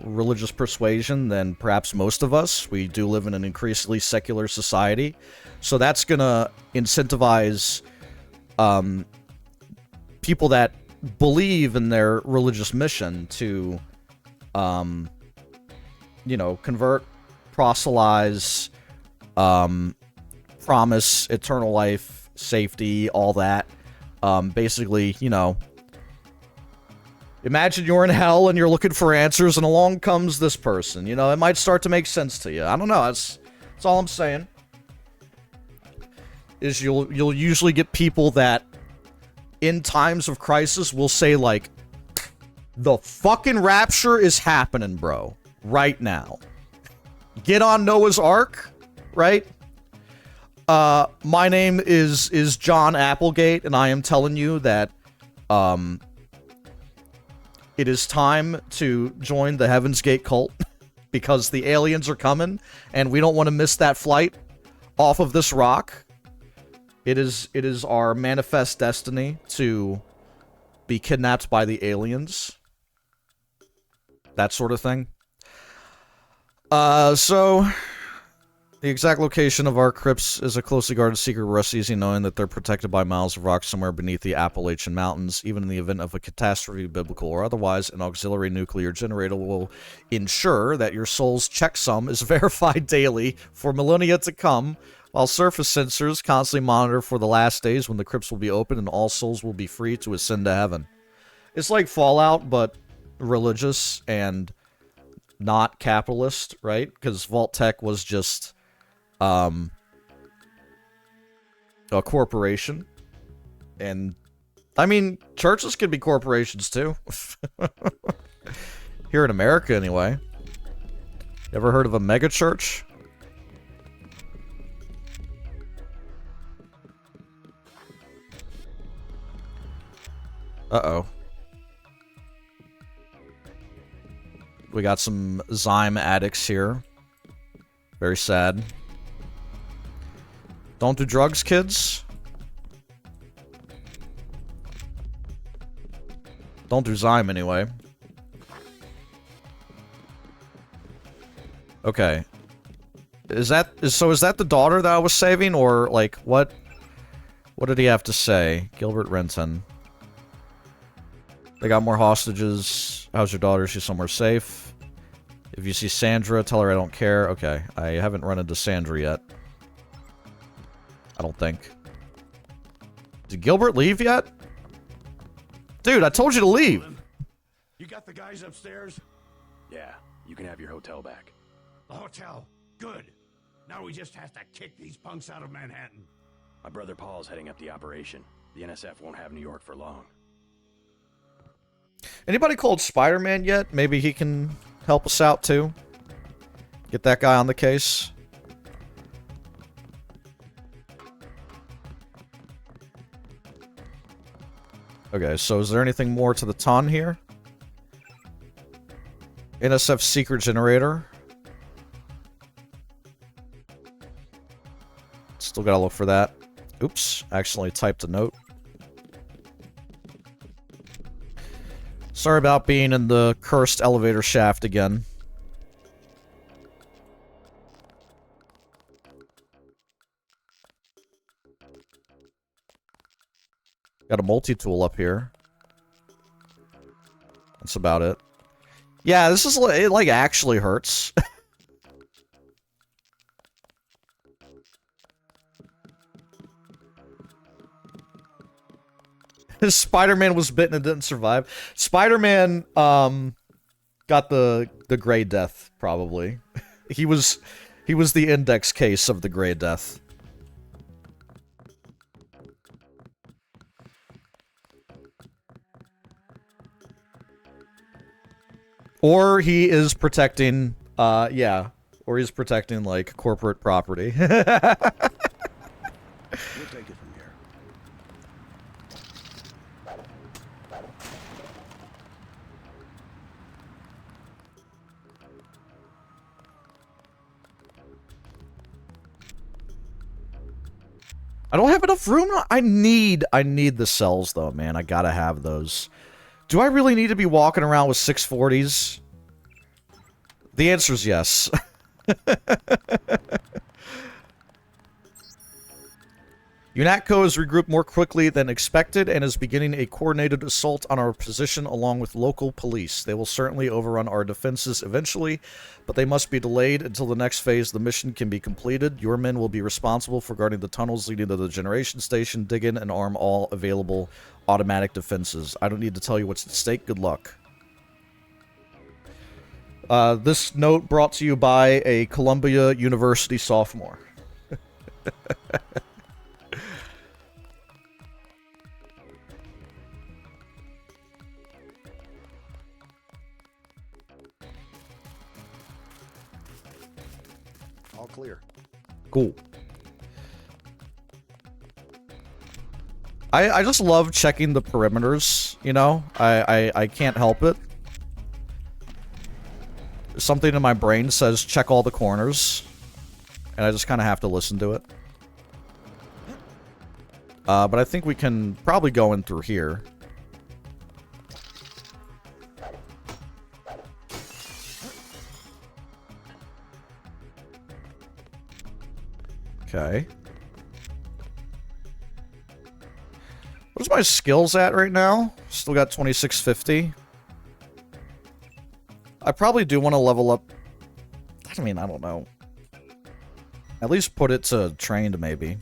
religious persuasion than perhaps most of us. We do live in an increasingly secular society. So that's going to incentivize people that believe in their religious mission to, convert, proselytize, promise eternal life, safety, all that. Basically, imagine you're in hell and you're looking for answers, and along comes this person. It might start to make sense to you. I don't know. That's all I'm saying. Is you'll usually get people that, in times of crisis, will say, like, the fucking rapture is happening, bro. Right now. Get on Noah's Ark, right? My name is John Applegate, and I am telling you that, it is time to join the Heaven's Gate cult, because the aliens are coming, and we don't want to miss that flight off of this rock. It is our manifest destiny to be kidnapped by the aliens. That sort of thing. So the exact location of our crypts is a closely guarded secret. Rest easy knowing that they're protected by miles of rock somewhere beneath the Appalachian Mountains. Even in the event of a catastrophe, biblical or otherwise, an auxiliary nuclear generator will ensure that your soul's checksum is verified daily for millennia to come, while surface sensors constantly monitor for the last days when the crypts will be open and all souls will be free to ascend to heaven. It's like Fallout, but religious and not capitalist, right? Because Vault Tech was just a corporation. And, I mean, churches could be corporations, too. Here in America, anyway. Ever heard of a mega church? Uh-oh. We got some Zyme addicts here. Very sad. Don't do drugs, kids. Don't do Zyme, anyway. Okay. Is that the daughter that I was saving, or, like, what? What did he have to say? Gilbert Renton. They got more hostages. How's your daughter? She's somewhere safe. If you see Sandra, tell her I don't care. Okay. I haven't run into Sandra yet. I don't think. Did Gilbert leave yet? Dude, I told you to leave. You got the guys upstairs? Yeah, you can have your hotel back. The hotel. Good. Now we just have to kick these punks out of Manhattan. My brother Paul's heading up the operation. The NSF won't have New York for long. Anybody called Spider-Man yet? Maybe he can help us out too. Get that guy on the case. Okay, so is there anything more to the ton here? NSF secret generator. Still gotta look for that. Oops, accidentally typed a note. Sorry about being in the cursed elevator shaft again. Got a multi-tool up here. That's about it. Yeah, this is it, like, actually hurts. Spider-Man was bitten and didn't survive. Spider-Man got the Gray Death, probably. he was the index case of the Gray Death. Or he is protecting, yeah. Or he's protecting, like, corporate property. We'll take it from here. I don't have enough room. I need the cells, though, man. I gotta have those. Do I really need to be walking around with 640s? The answer is yes. UNATCO has regrouped more quickly than expected and is beginning a coordinated assault on our position along with local police. They will certainly overrun our defenses eventually, but they must be delayed until the next phase of the mission can be completed. Your men will be responsible for guarding the tunnels leading to the generation station, dig in, and arm all available automatic defenses. I don't need to tell you what's at stake. Good luck. This note brought to you by a Columbia University sophomore. All clear. Cool. I just love checking the perimeters, you know? I can't help it. Something in my brain says check all the corners. And I just kind of have to listen to it. But I think we can probably go in through here. Okay. What's my skills at right now? Still got 2650. I probably do want to level up. I mean, I don't know. At least put it to trained, maybe.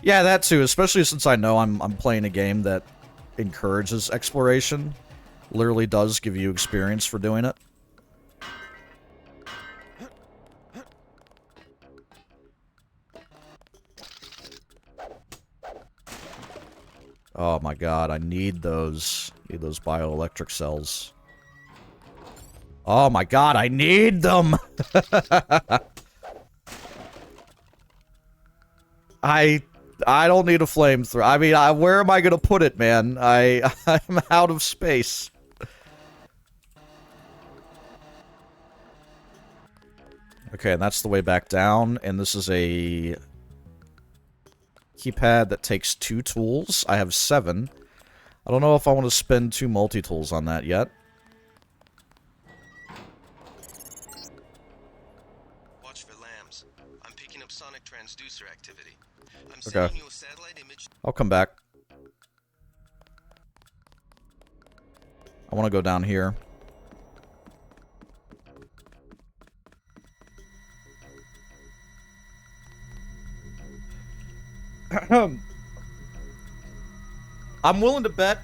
Yeah, that too. Especially since I know I'm playing a game that encourages exploration. Literally does give you experience for doing it. Oh my god, I need those. Need those bioelectric cells. Oh my god, I need them! I don't need a flamethrower. I mean, where am I gonna put it, man? I'm out of space. Okay, and that's the way back down, and this is a keypad that takes 2 tools. I have 7. I don't know if I want to spend 2 multi-tools on that yet. cams. I'm picking up sonic transducer activity. I'm Okay. sending you a satellite image. I'll come back. I want to go down here. I'm willing to bet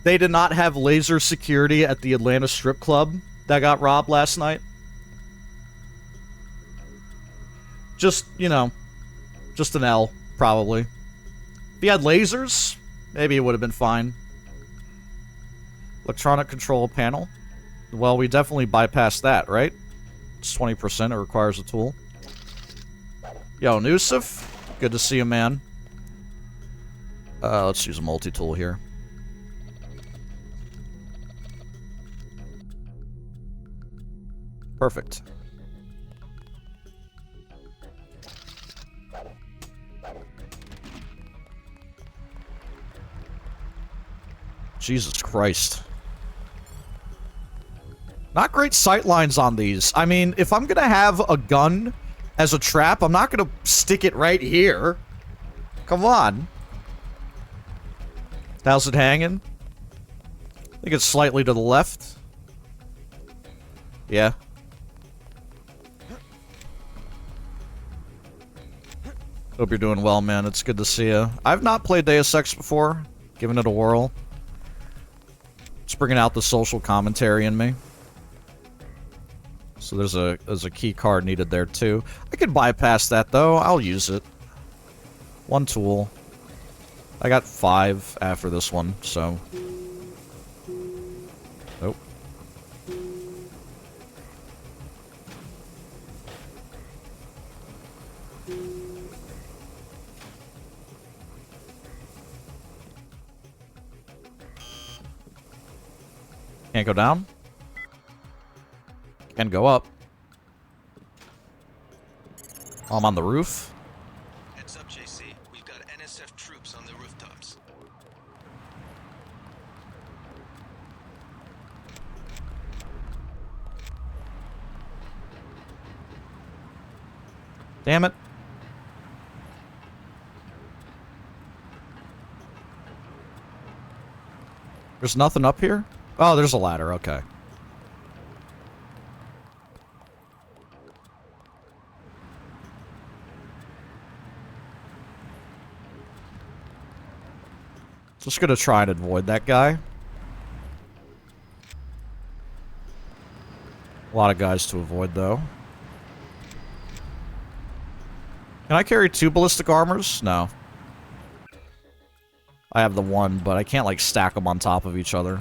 they did not have laser security at the Atlanta strip club that got robbed last night. Just, you know, just an L, probably. If he had lasers, maybe it would have been fine. Electronic control panel. Well, we definitely bypassed that, right? It's 20%, it requires a tool. Yo, Nusif. Good to see you, man. Let's use a multi-tool here. Perfect. Jesus Christ. Not great sight lines on these. I mean, if I'm gonna have a gun as a trap, I'm not gonna stick it right here. Come on. How's it hanging? I think it's slightly to the left. Yeah. Hope you're doing well, man. It's good to see you. I've not played Deus Ex before. Giving it a whirl. It's bringing out the social commentary in me. So there's a key card needed there too. I could bypass that though. I'll use it. One tool. I got 5 after this one, so. Nope. Can't go down. Can go up. I'm on the roof. Heads up, JC. We've got NSF troops on the rooftops. Damn it. There's nothing up here? Oh, there's a ladder. Okay. Just gonna try and avoid that guy. A lot of guys to avoid, though. Can I carry 2 ballistic armors? No. I have the 1, but I can't, like, stack them on top of each other.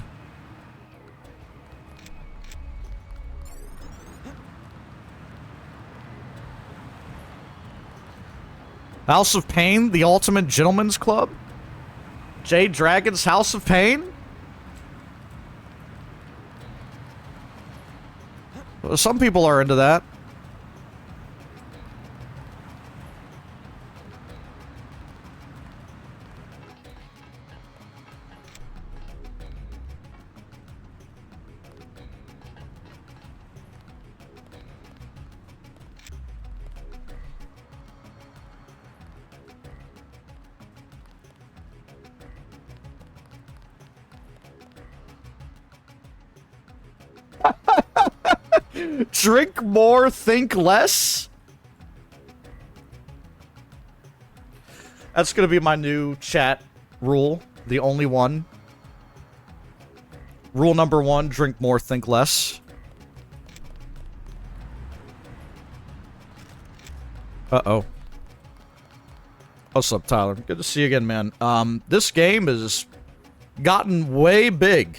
House of Pain, the Ultimate Gentleman's Club? Jade Dragon's House of Pain? Well, some people are into that. Drink more, think less? That's gonna be my new chat rule. The only one. Rule number 1, drink more, think less. Uh-oh. What's up, Tyler? Good to see you again, man. This game has gotten way big.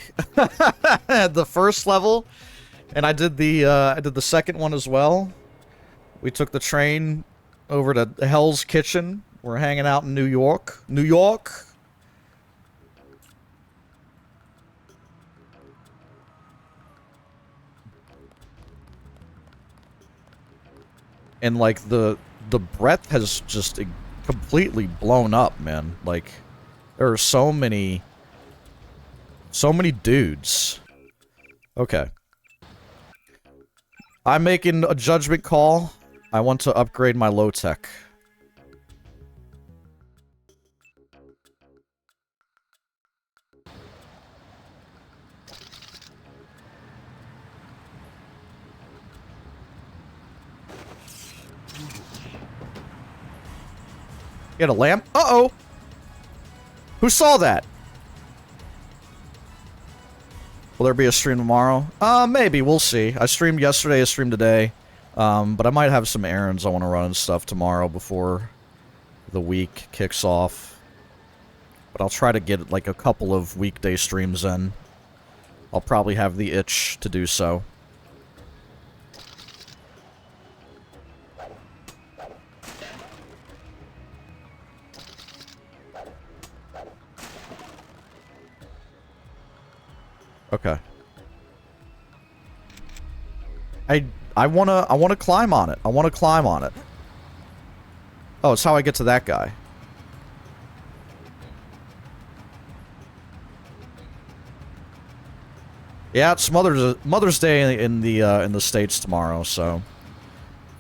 At the first level, and I did the second one as well. We took the train over to Hell's Kitchen. We're hanging out in New York. New York. And like the breadth has just completely blown up, man. Like there are so many dudes. Okay. I'm making a judgment call I want to upgrade my low tech. Get a lamp? Uh-oh! Who saw that? Will there be a stream tomorrow? Maybe. We'll see. I streamed yesterday, I streamed today. But I might have some errands I want to run and stuff tomorrow before the week kicks off. But I'll try to get, like, a couple of weekday streams in. I'll probably have the itch to do so. Okay. I wanna climb on it. I wanna climb on it. Oh, it's how I get to that guy. Yeah, it's Mother's Day in the States tomorrow, so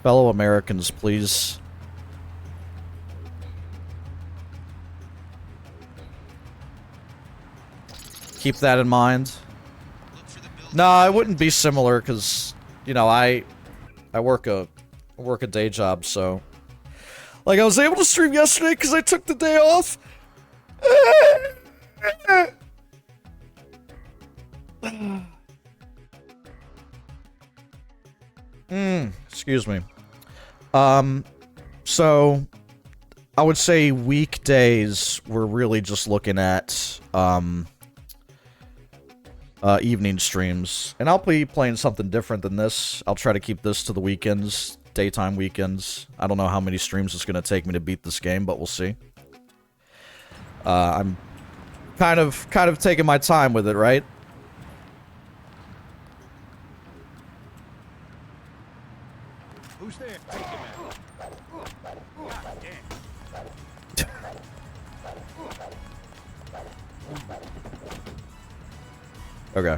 fellow Americans, please. Keep that in mind. No, it wouldn't be similar because, you know, I work a day job, so like I was able to stream yesterday because I took the day off. Excuse me. So I would say weekdays we're really just looking at evening streams. And I'll be playing something different than this. I'll try to keep this to the weekends, daytime weekends. I don't know how many streams it's going to take me to beat this game, but we'll see. I'm kind of taking my time with it, right? Who's there? Take him out. God damn. Okay.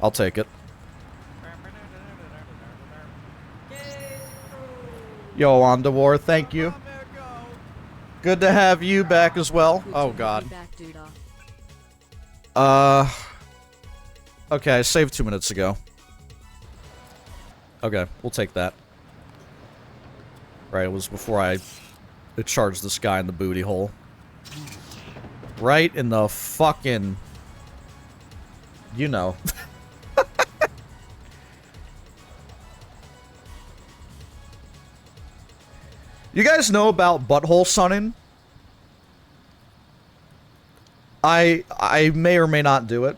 I'll take it. Yo, Ondawar, thank you. Good to have you back as well. Oh, God. Okay, I saved 2 minutes ago. Okay, we'll take that. Right, it was before I charged this guy in the booty hole. Right in the fucking... You know. You guys know about butthole sunning? I may or may not do it.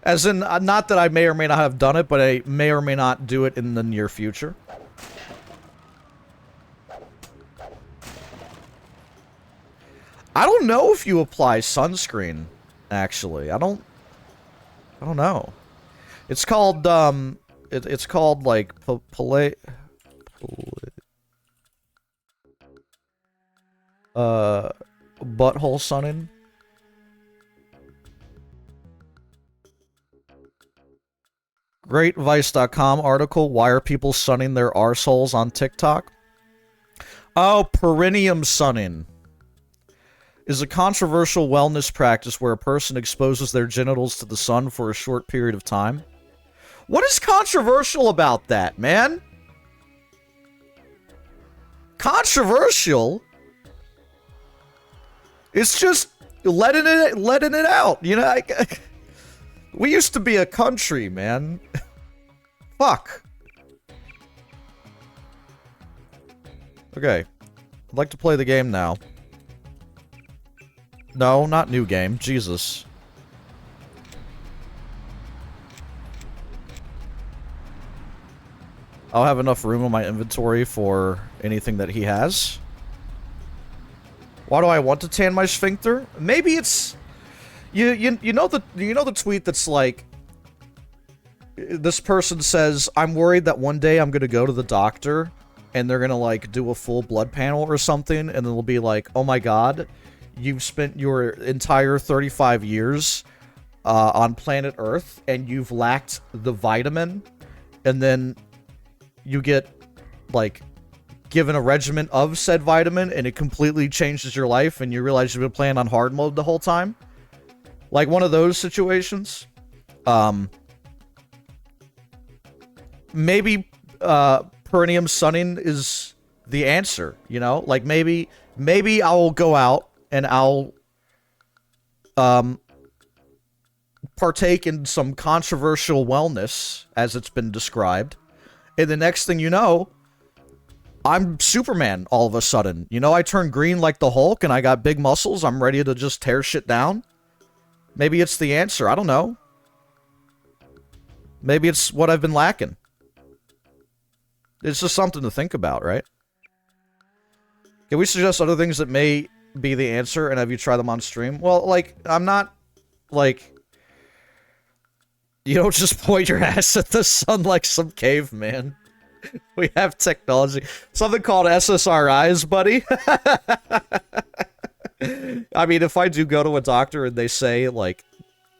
As in, not that I may or may not have done it, but I may or may not do it in the near future. I don't know if you apply sunscreen, actually. I don't know. It's called, it's called, like, butthole sunning. GreatVice.com article, why are people sunning their arseholes on TikTok? Oh, perineum sunning is a controversial wellness practice where a person exposes their genitals to the sun for a short period of time. What is controversial about that, man? Controversial? It's just letting it out, you know? We used to be a country, man. Fuck. Okay. I'd like to play the game now. No, not new game. Jesus. I'll have enough room in my inventory for anything that he has. Why do I want to tan my sphincter? Maybe it's... You know the tweet that's like... This person says, I'm worried that one day I'm gonna go to the doctor and they're gonna, like, do a full blood panel or something, and they'll be like, oh my god, you've spent your entire 35 years on planet Earth and you've lacked the vitamin, and then you get, like, given a regimen of said vitamin and it completely changes your life and you realize you've been playing on hard mode the whole time. Like one of those situations. Maybe perineum sunning is the answer, you know? Like maybe I'll go out and I'll partake in some controversial wellness, as it's been described, and the next thing you know, I'm Superman all of a sudden. You know, I turn green like the Hulk and I got big muscles. I'm ready to just tear shit down. Maybe it's the answer. I don't know. Maybe it's what I've been lacking. It's just something to think about, right? Can we suggest other things that may be the answer and have you try them on stream? Well, like, I'm not, like... You don't just point your ass at the sun like some caveman. We have technology. Something called SSRIs, buddy. I mean, if I do go to a doctor and they say, like,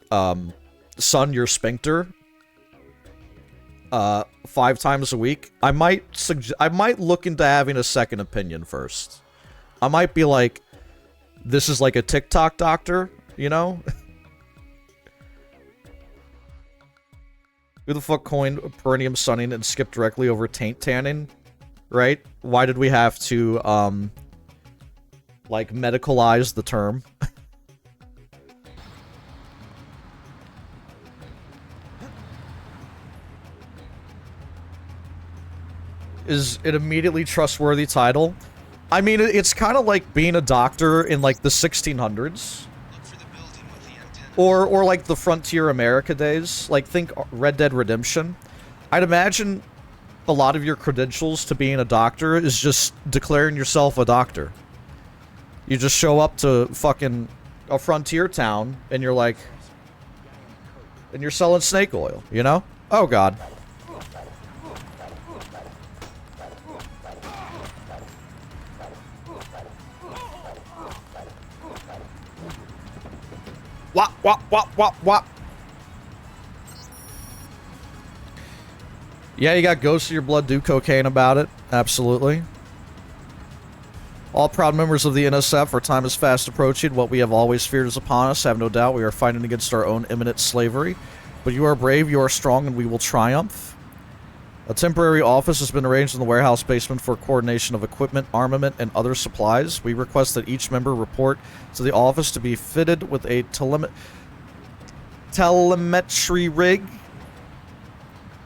sun your sphincter 5 times a week, I might look into having a second opinion first. I might be like, this is like a TikTok doctor, you know? Who the fuck coined perineum sunning and skipped directly over taint tanning? Right? Why did we have to, like, medicalize the term? Is it immediately trustworthy title? I mean, it's kind of like being a doctor in, like, the 1600s. Or like the Frontier America days. Like, think Red Dead Redemption. I'd imagine a lot of your credentials to being a doctor is just declaring yourself a doctor. You just show up to fucking a frontier town, and you're like... And you're selling snake oil, you know? Oh, God. Wop, wop, wop, wop, wop. Yeah, you got ghosts of your blood, do cocaine about it. Absolutely. All proud members of the NSF, our time is fast approaching. What we have always feared is upon us. Have no doubt we are fighting against our own imminent slavery. But you are brave, you are strong, and we will triumph. A temporary office has been arranged in the warehouse basement for coordination of equipment, armament, and other supplies. We request that each member report to the office to be fitted with a telemetry rig.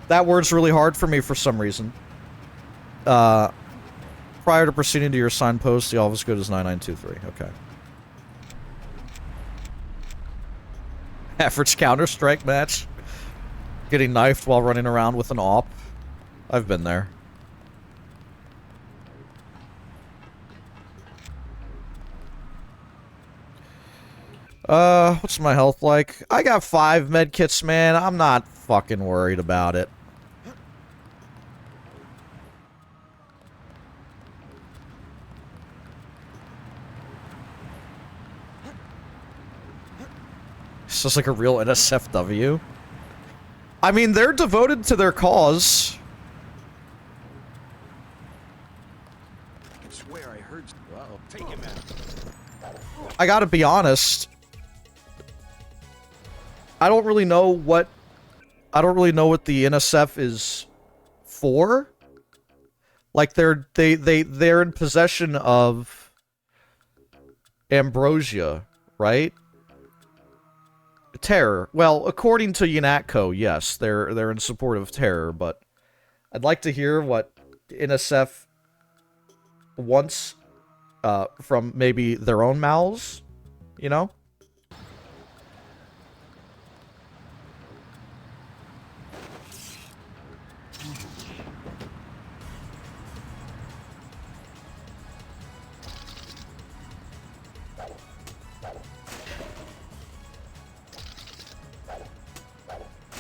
That word's really hard for me for some reason. Prior to proceeding to your signpost, the office code is 9923. Okay. Average Counter-Strike match. Getting knifed while running around with an AWP. I've been there. What's my health like? I got 5 medkits, man. I'm not fucking worried about it. It's just like a real NSFW. I mean, they're devoted to their cause. I swear I heard. Uh-oh. Take him out. I gotta be honest. I don't really know what the NSF is for. Like they're in possession of ambrosia, right? Terror. Well, according to UNATCO, yes, they're in support of terror, but I'd like to hear what NSF wants from maybe their own mouths, you know?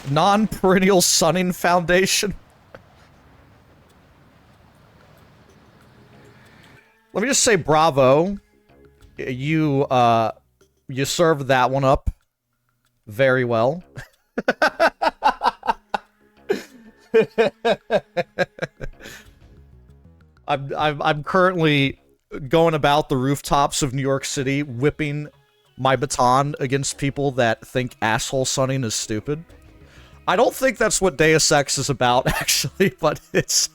Non-perennial sunning foundation. Let me just say bravo. You served that one up very well. I'm currently going about the rooftops of New York City, whipping my baton against people that think asshole sunning is stupid. I don't think that's what Deus Ex is about, actually, but it's...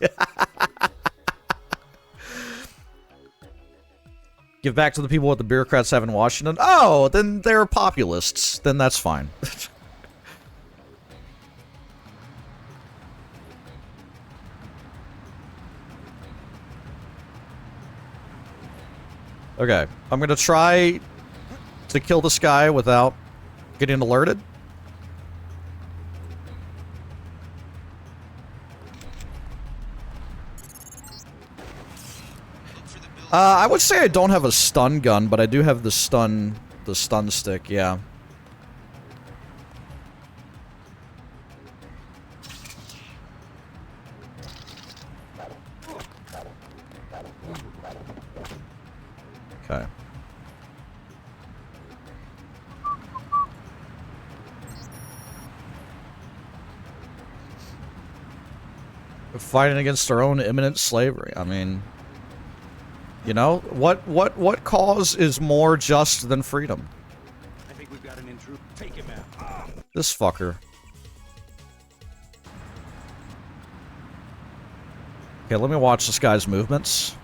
Give back to the people what the bureaucrats have in Washington. Oh, then they're populists. Then that's fine. Okay, I'm gonna try to kill this guy without getting alerted. I would say I don't have a stun gun, but I do have the stun stick, yeah. Okay. We're fighting against our own imminent slavery. I mean, you know, what cause is more just than freedom? I think we've got an intruder. Take him out. This fucker. Okay, let me watch this guy's movements.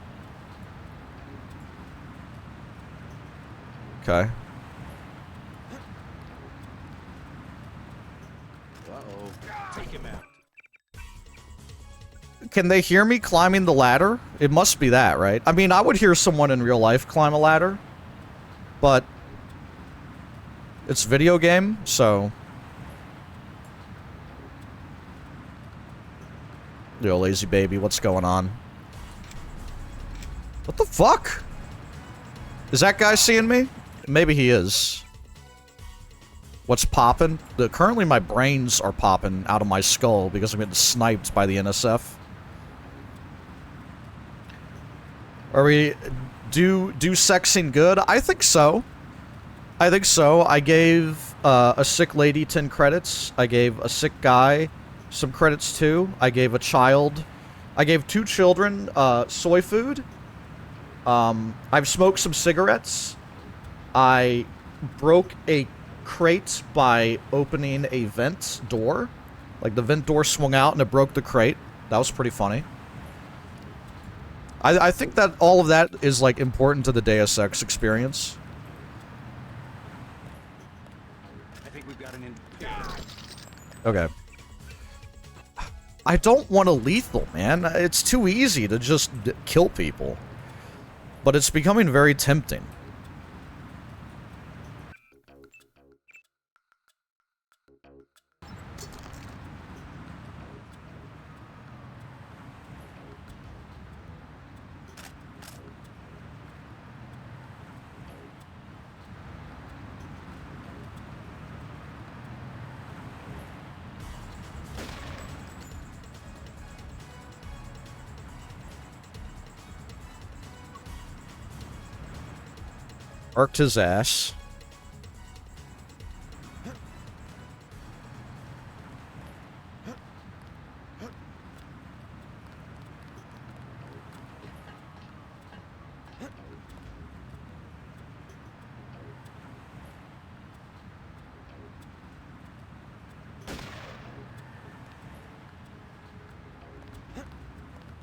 Okay. Uh-oh. Take him out. Can they hear me climbing the ladder? It must be that, right? I mean, I would hear someone in real life climb a ladder, but it's video game, so... Yo, lazy baby, what's going on? What the fuck? Is that guy seeing me? Maybe he is. What's popping? Currently my brains are popping out of my skull because I'm getting sniped by the NSF. Are we... Do sexing good? I think so. I think so. I gave a sick lady 10 credits. I gave a sick guy some credits too. I gave a child... I gave 2 children soy food. I've smoked some cigarettes. I broke a crate by opening a vent door. Like, the vent door swung out and it broke the crate. That was pretty funny. I think that all of that is, like, important to the Deus Ex experience. I think we've got an Okay. I don't want a lethal, man. It's too easy to just kill people. But it's becoming very tempting. Arced his ass.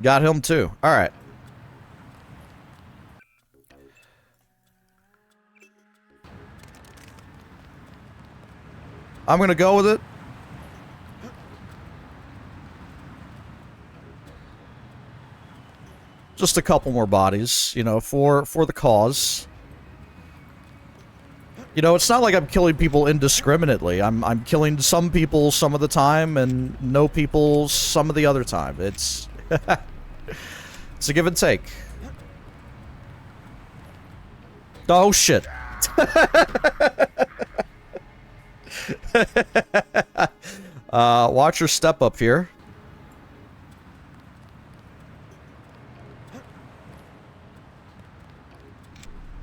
Got him too. All right. I'm gonna go with it. Just a couple more bodies, you know, for the cause. You know, it's not like I'm killing people indiscriminately. I'm killing some people some of the time and no people some of the other time. It's it's a give and take. Oh shit. Watch your step up here.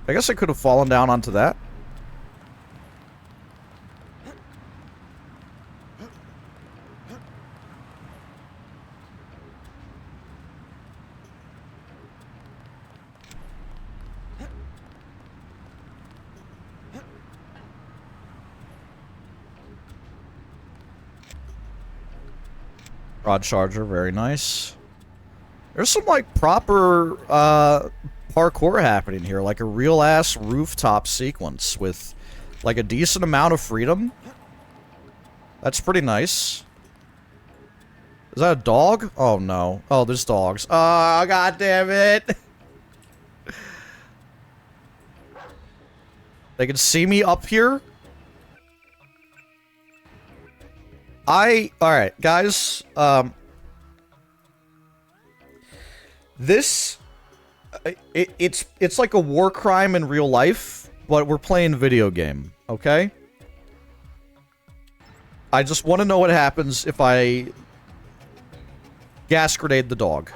I guess I could have fallen down onto that. Rod charger, very nice. There's some, like, proper, parkour happening here. Like a real-ass rooftop sequence with, like, a decent amount of freedom. That's pretty nice. Is that a dog? Oh, no. Oh, there's dogs. Oh, god damn it! They can see me up here? Alright, guys, this, it's like a war crime in real life, but we're playing video game, okay? I just want to know what happens if I gas grenade the dog.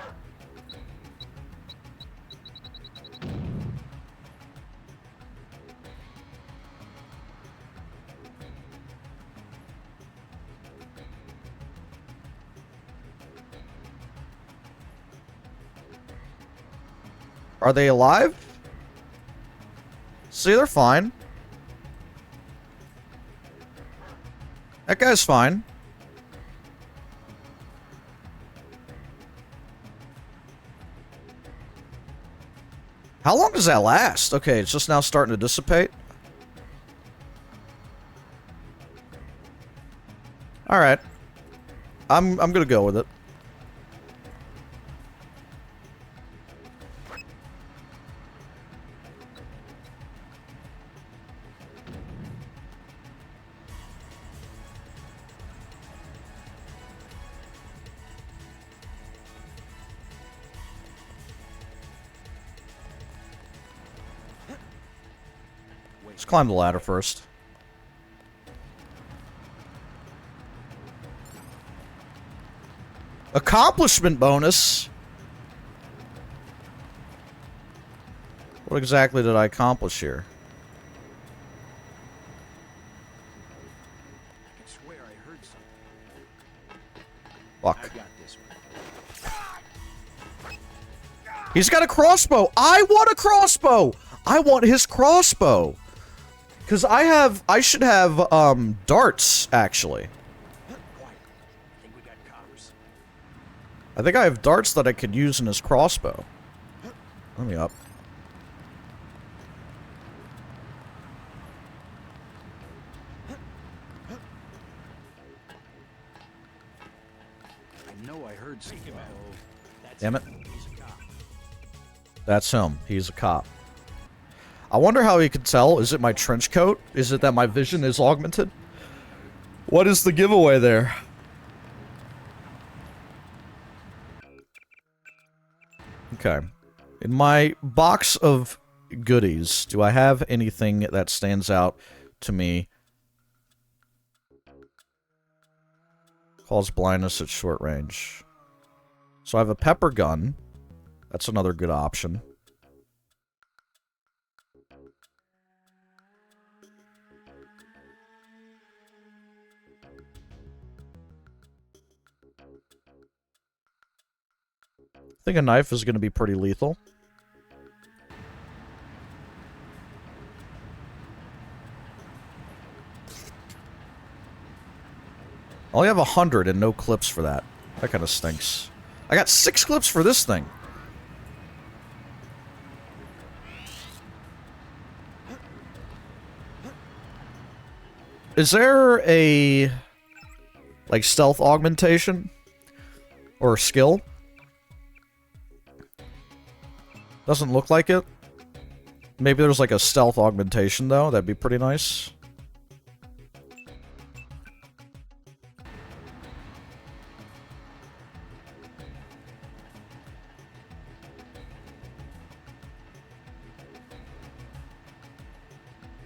Are they alive? See, they're fine. That guy's fine. How long does that last? Okay, it's just now starting to dissipate. Alright. I'm gonna go with it. Let's climb the ladder first. Accomplishment bonus? What exactly did I accomplish here? I swear I heard something. Fuck. I got this one. He's got a crossbow! I want a crossbow! I want his crossbow! Because I should have, darts, actually. I think I have darts that I could use in his crossbow. Let me up. I know I heard something. Damn it. That's him. He's a cop. I wonder how he could tell. Is it my trench coat? Is it that my vision is augmented? What is the giveaway there? Okay. In my box of goodies, do I have anything that stands out to me? Cause blindness at short range. So I have a pepper gun. That's another good option. I think a knife is going to be pretty lethal. I only have 100 and no clips for that. That kind of stinks. I got 6 clips for this thing. Is there a, like, stealth augmentation? Or skill? Doesn't look like it. Maybe there's like a stealth augmentation though. That'd be pretty nice.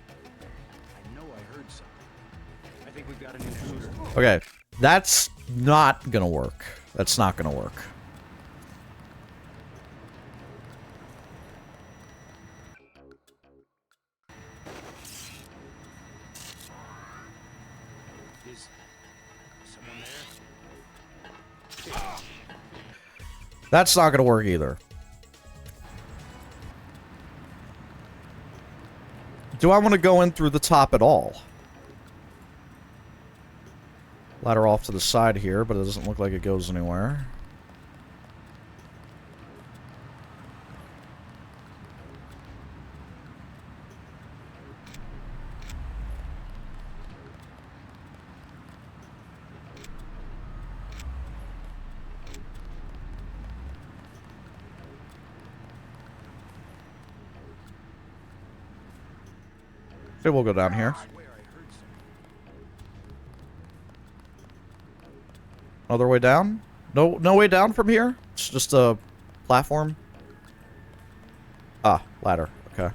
I know I heard something. I think we've got an intruder. Okay, that's not gonna work. That's not gonna work. Is someone there? That's not gonna work either. Do I want to go in through the top at all? Ladder off to the side here, but it doesn't look like it goes anywhere. Okay, we'll go down here. Other way down? No way down from here? It's just a platform? Ah, ladder. Okay.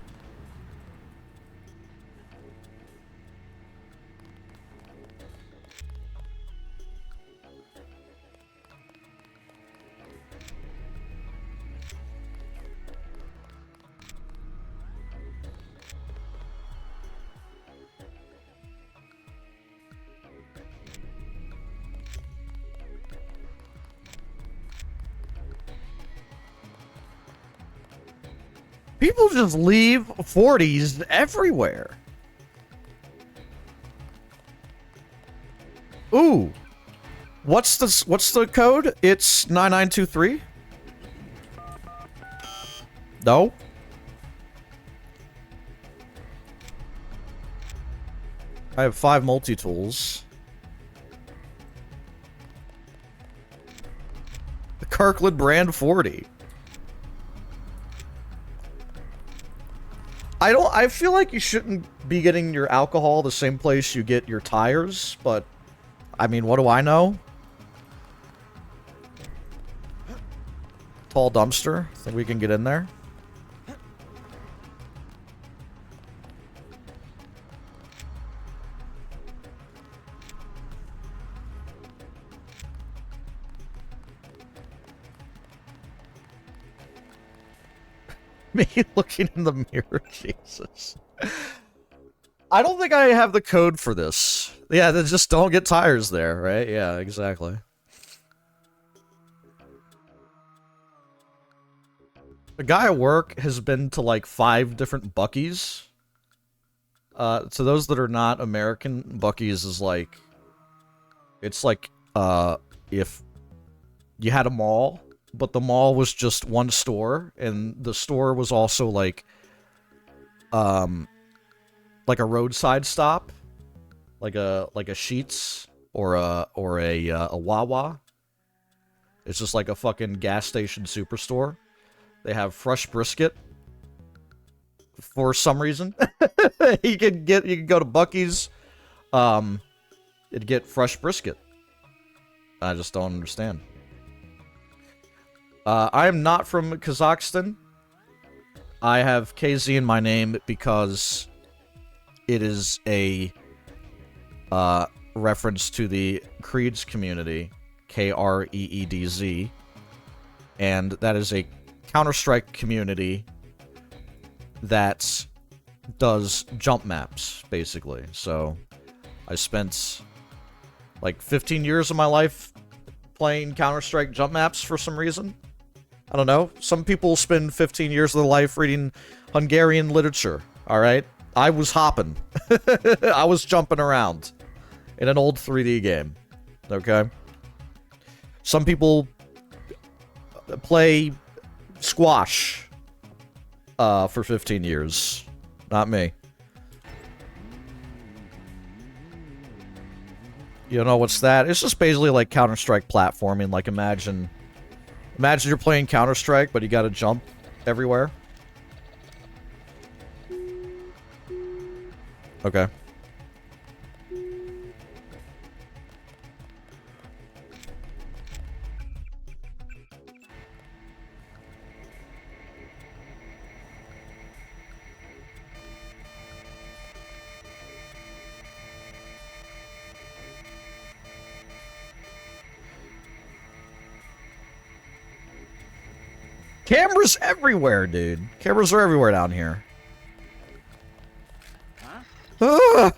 People just leave 40s everywhere. Ooh. What's the code? It's 9923? No? I have 5 multi-tools. The Kirkland brand 40. I feel like you shouldn't be getting your alcohol the same place you get your tires, but I mean, what do I know? Tall dumpster. Think we can get in there? Me looking in the mirror, Jesus. I don't think I have the code for this. Yeah, they just don't get tires there, right? Yeah, exactly. The guy at work has been to like 5 different Buc-ee's. To those that are not American, Buc-ee's is like... It's like, if you had a mall, but the mall was just one store, and the store was also like a roadside stop, like a Sheetz or a Wawa. It's just like a fucking gas station superstore. They have fresh brisket for some reason. you can go to Buc-ee's, and get fresh brisket. I just don't understand. I am not from Kazakhstan. I have KZ in my name because it is a reference to the Creeds community, Kreedz, and that is a Counter-Strike community that does jump maps, basically. So I spent like 15 years of my life playing Counter-Strike jump maps for some reason. I don't know. Some people spend 15 years of their life reading Hungarian literature, alright? I was hopping. I was jumping around in an old 3D game, okay? Some people play squash for 15 years. Not me. You know what's that? It's just basically like Counter-Strike platforming. Like, imagine you're playing Counter-Strike, but you gotta jump everywhere. Okay. Cameras everywhere, dude. Cameras are everywhere down here. Ah!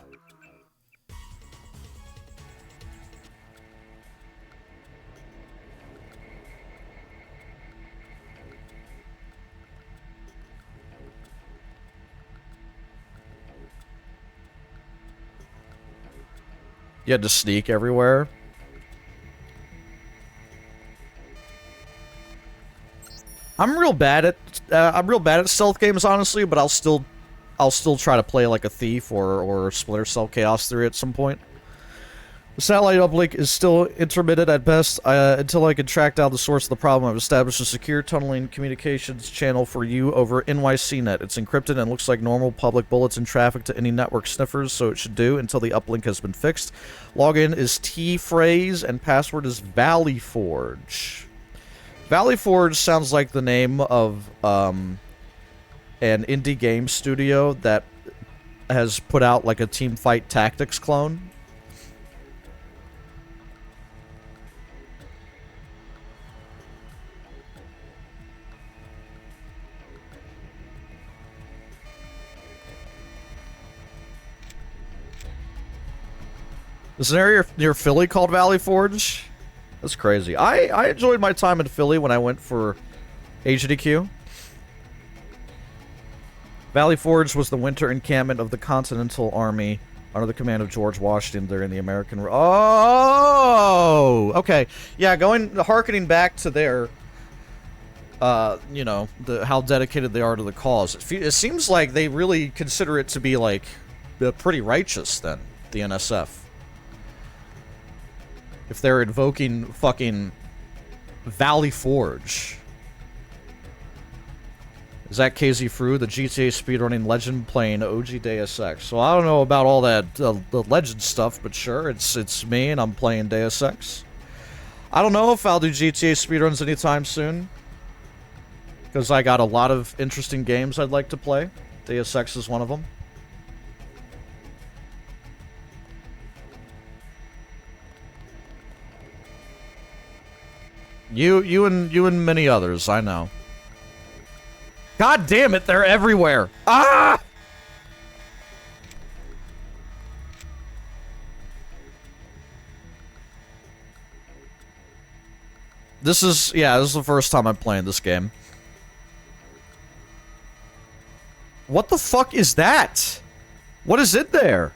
You had to sneak everywhere. I'm real bad at stealth games, honestly, but I'll still try to play like a Thief or Splinter Cell Chaos 3 at some point. The satellite uplink is still intermittent at best. Until I can track down the source of the problem, I've established a secure tunneling communications channel for you over NYCnet. It's encrypted and looks like normal public bulletin traffic to any network sniffers, so it should do until the uplink has been fixed. Login is T-phrase and password is Valley Forge. Valley Forge sounds like the name of an indie game studio that has put out like a Teamfight Tactics clone. There's an area near Philly called Valley Forge. That's crazy. I enjoyed my time in Philly when I went for HDQ. Valley Forge was the winter encampment of the Continental Army under the command of George Washington during the American... Oh! Okay. Yeah, harkening back to their... you know, how dedicated they are to the cause. It seems like they really consider it to be, like, pretty righteous, then, the NSF. If they're invoking fucking Valley Forge. Is that KZ Fru, the GTA speedrunning legend playing OG Deus Ex? So I don't know about all that the legend stuff, but sure, it's me and I'm playing Deus Ex. I don't know if I'll do GTA speedruns anytime soon, because I got a lot of interesting games I'd like to play. Deus Ex is one of them. You and many others, I know. God damn it, they're everywhere. Ah! This is the first time I'm playing this game. What the fuck is that? What is it there?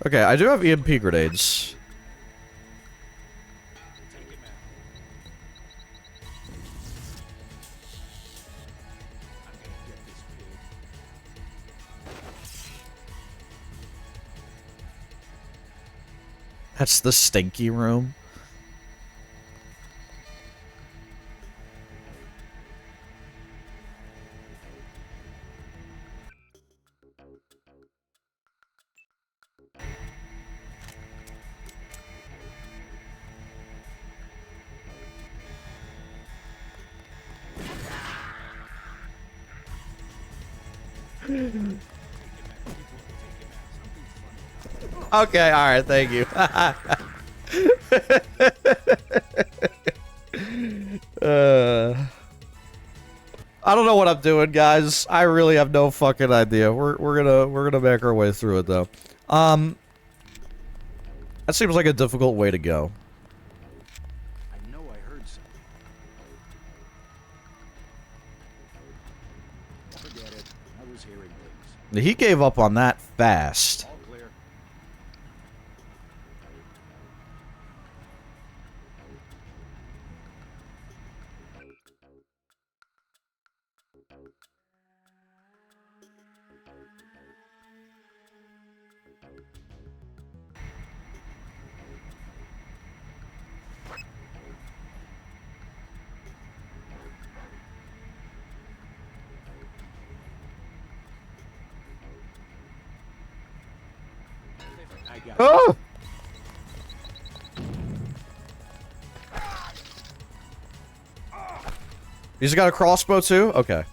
Okay, I do have EMP grenades. That's the stinky room. Okay, alright, thank you. I don't know what I'm doing, guys. I really have no fucking idea. We're gonna make our way through it though. That seems like a difficult way to go. I know I heard something. Forget it. I was hearing things. He gave up on that fast. All clear. Oh! He's got a crossbow too? Okay.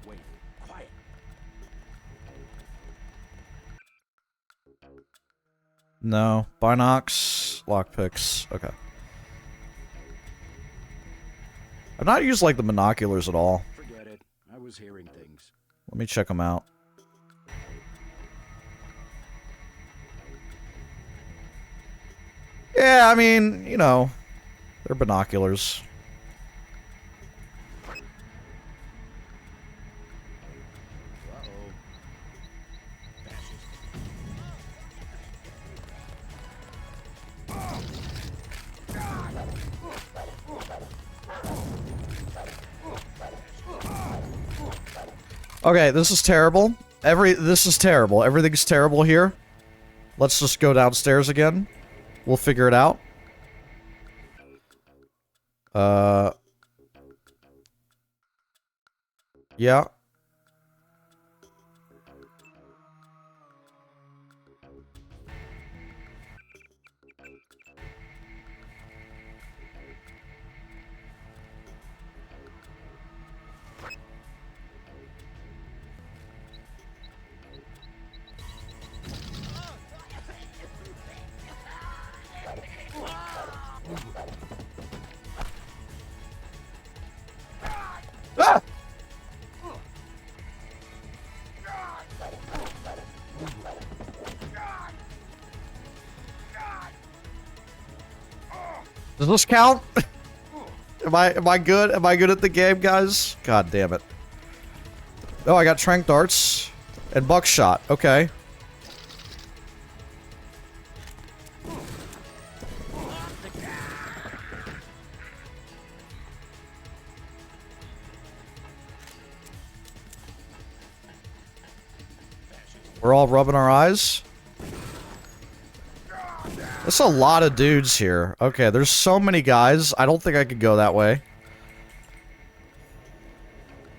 Wait, quiet. No. Binocs, lockpicks. Okay. I've not used like the binoculars at all. Forget it. I was hearing things. Let me check them out. Yeah, I mean, you know, they're binoculars. Uh-oh. Fascist. Okay, this is terrible. This is terrible. Everything's terrible here. Let's just go downstairs again. We'll figure it out. Yeah. Ah! Does this count? Am I good? Am I good at the game, guys? God damn it. Oh, I got trank darts and buckshot. Okay. We're all rubbing our eyes. There's a lot of dudes here. Okay, there's so many guys. I don't think I could go that way.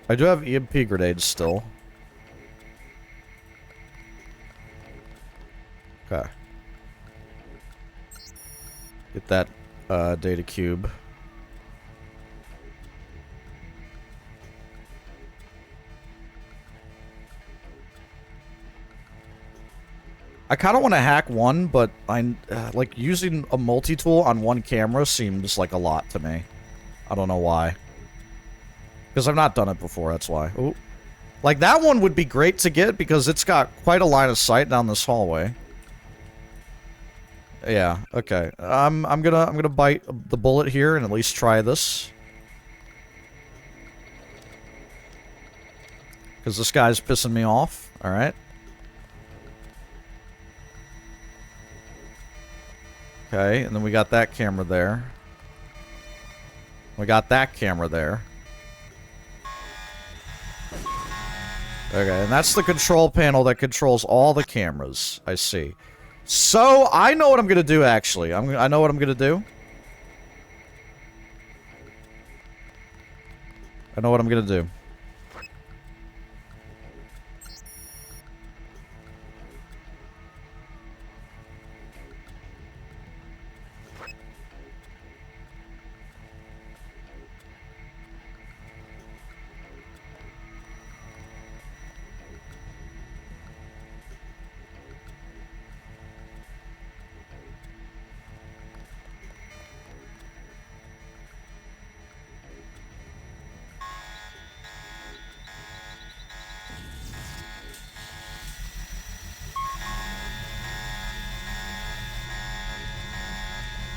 I do have EMP grenades still. Okay. Get that data cube. I kind of want to hack one, but I'm like using a multi-tool on one camera seems like a lot to me. I don't know why. Because I've not done it before, that's why. Ooh. Like that one would be great to get because it's got quite a line of sight down this hallway. Yeah, okay. I'm gonna bite the bullet here and at least try this. Because this guy's pissing me off. Alright. Okay, and then we got that camera there. We got that camera there. Okay, and that's the control panel that controls all the cameras. I see. So, I know what I'm gonna do, actually. I know what I'm gonna do. I know what I'm gonna do.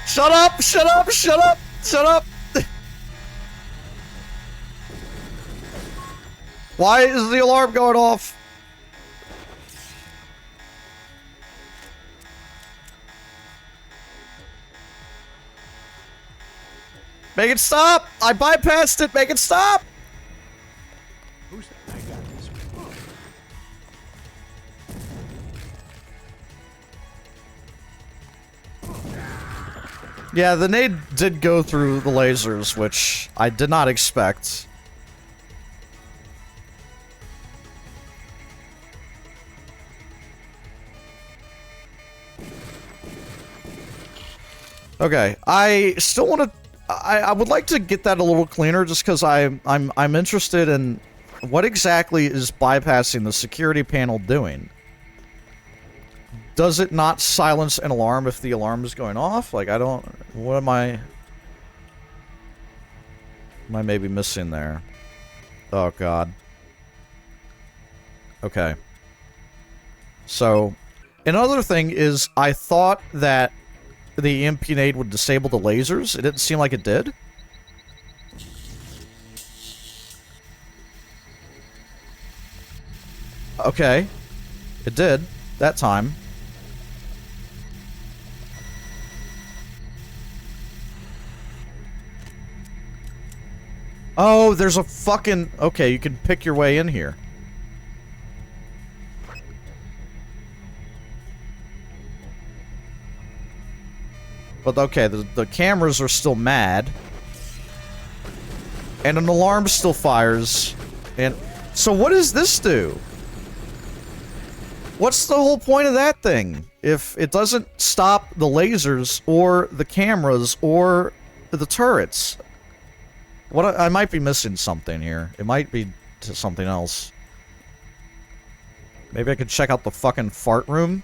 Shut up! Shut up! Shut up! Shut up! Why is the alarm going off? Make it stop! I bypassed it! Make it stop! Who's that? I got this. Yeah, the nade did go through the lasers, which I did not expect. Okay, I still want to. I would like to get that a little cleaner, just because I'm interested in what exactly is bypassing the security panel doing. Does it not silence an alarm if the alarm is going off? Like, I don't... What am I maybe missing there? Oh, God. Okay. So, another thing is, I thought that the EMP nade would disable the lasers. It didn't seem like it did. Okay. It did. That time. Oh, there's a fucking... Okay, you can pick your way in here. But okay, the cameras are still mad. And an alarm still fires. And so what does this do? What's the whole point of that thing? If it doesn't stop the lasers or the cameras or the turrets. What I might be missing something here. It might be something else. Maybe I could check out the fucking fart room.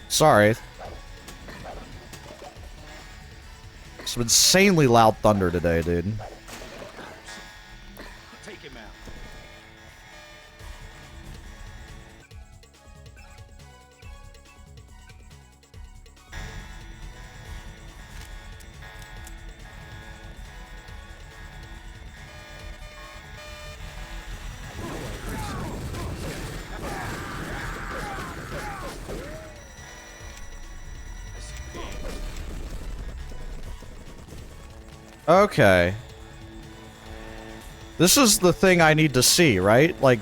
Sorry. Some insanely loud thunder today, dude. Take him out. Okay. This is the thing I need to see, right? Like...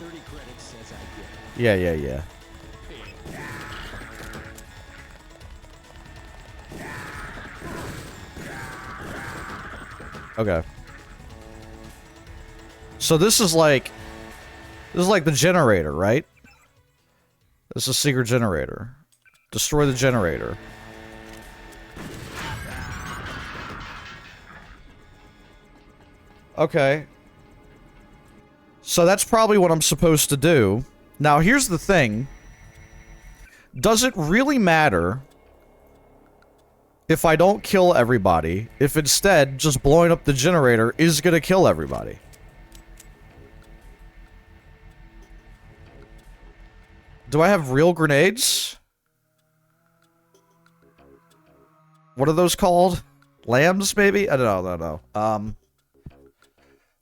Yeah. Okay. So this is like... This is like the generator, right? This is a secret generator. Destroy the generator. Okay. So that's probably what I'm supposed to do. Now, here's the thing. Does it really matter if I don't kill everybody, if instead just blowing up the generator is gonna kill everybody? Do I have real grenades? What are those called? Lambs, maybe? I don't know.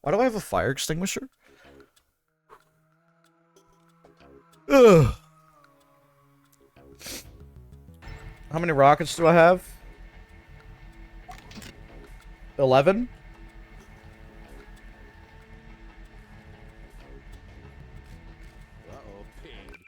Why do I have a fire extinguisher? Ugh. How many rockets do I have? 11? Uh-oh, pig.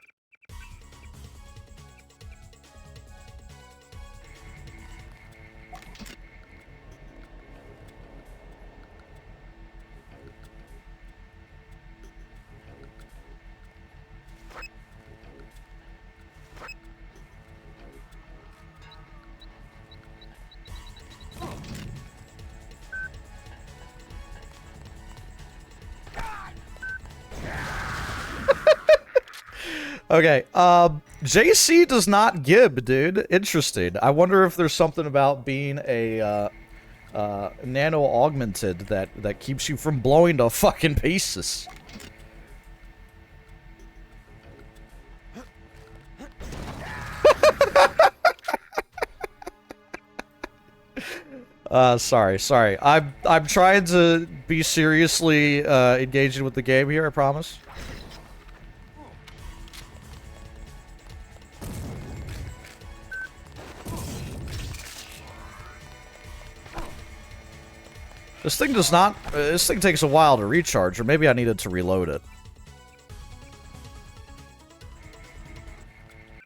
Okay, JC does not gib, dude. Interesting. I wonder if there's something about being a, nano-augmented that keeps you from blowing to fucking pieces. Sorry. I'm trying to be seriously, engaging with the game here, I promise. This thing does not... this thing takes a while to recharge, or maybe I needed to reload it.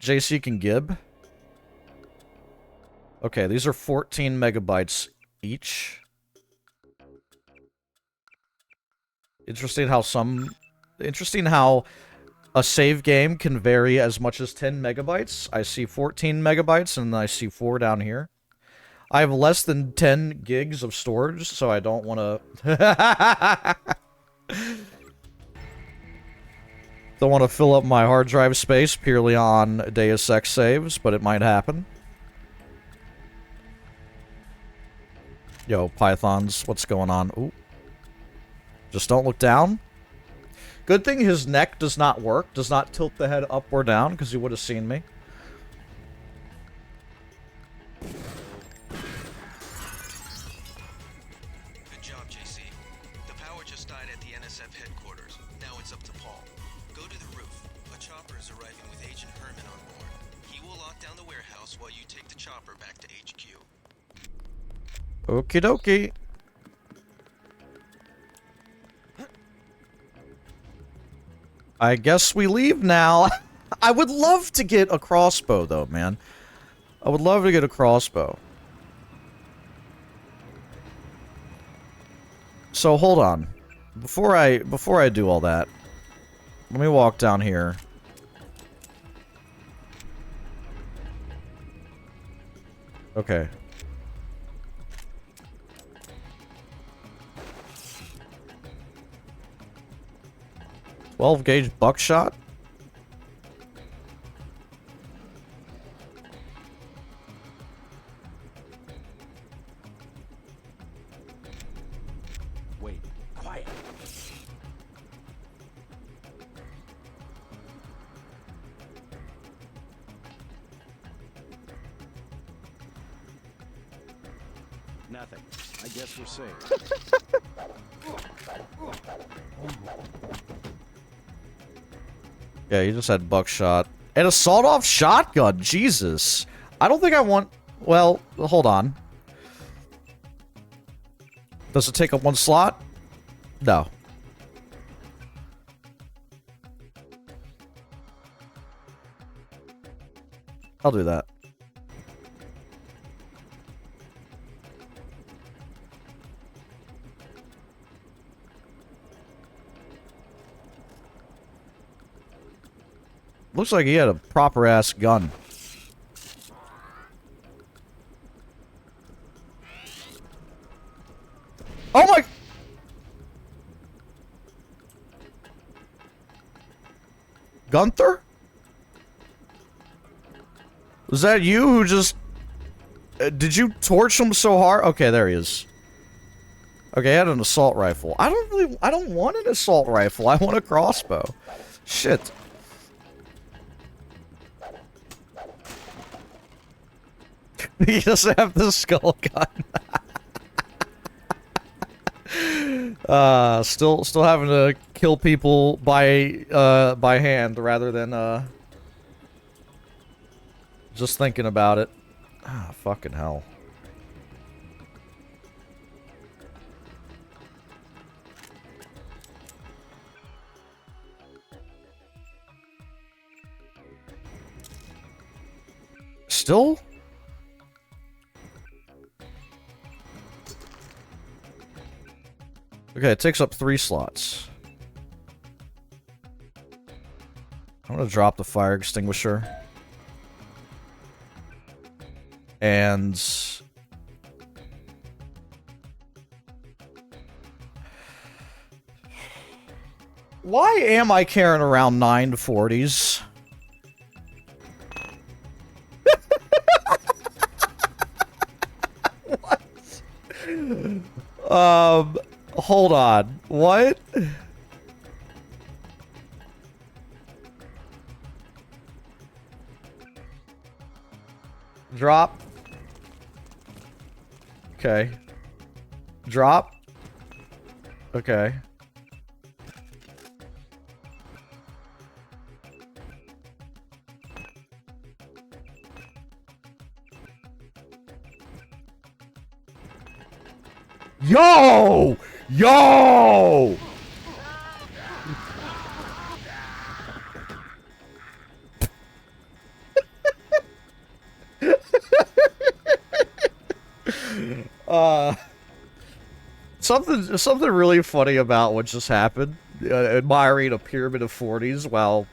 JC can gib. Okay, these are 14 megabytes each. Interesting how a save game can vary as much as 10 megabytes. I see 14 megabytes, and I see 4 down here. I have less than 10 gigs of storage, so I don't want to... don't want to fill up my hard drive space purely on Deus Ex saves, but it might happen. Yo, Pythons, what's going on? Ooh. Just don't look down. Good thing his neck does not work, does not tilt the head up or down, because he would have seen me. just died at the NSF headquarters. Now it's up to Paul. Go to the roof. A chopper is arriving with Agent Herman on board. He will lock down the warehouse while you take the chopper back to HQ. Okie dokie. I guess we leave now. I would love to get a crossbow, though, man. I would love to get a crossbow. So hold on. Before I do all that, let me walk down here. Okay. 12-gauge buckshot? Wait, quiet. Nothing. I guess we're safe. Yeah, you just had buckshot. And a sawed-off shotgun, Jesus. I don't think I want... Well, hold on. Does it take up one slot? No. I'll do that. Looks like he had a proper-ass gun. Oh my... Gunther? Was that you who just... did you torch him so hard? Okay, there he is. Okay, I had an assault rifle. I don't want an assault rifle. I want a crossbow. Shit. He doesn't have the skull gun. Still having to kill people by hand rather than just thinking about it. Ah, fucking hell. Still? Okay, it takes up 3 slots. I'm gonna drop the fire extinguisher. And... why am I carrying around 940s? What? Hold on. What? Drop. Okay. Drop. Okay. Yo! Yo! Something really funny about what just happened. Admiring a pyramid of 40s while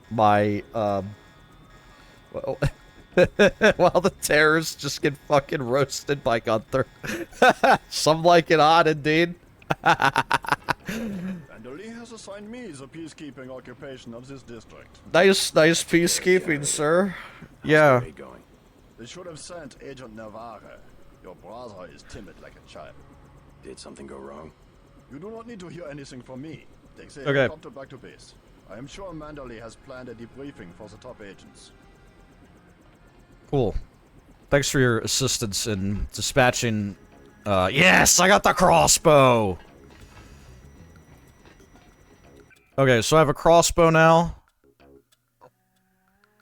my well, while the terrorists just get fucking roasted by Gunther. Some like it odd indeed. Vandali has assigned me the peacekeeping occupation of this district. Nice peacekeeping, sir. Yeah. They should have sent Agent Navarre. Your brother is timid like a child. Did something go wrong? You do not need to hear anything from me. Take the Okay. helicopter back to base. I am sure Mandalay has planned a debriefing for the top agents. Cool. Thanks for your assistance in dispatching... yes! I got the crossbow! Okay, so I have a crossbow now.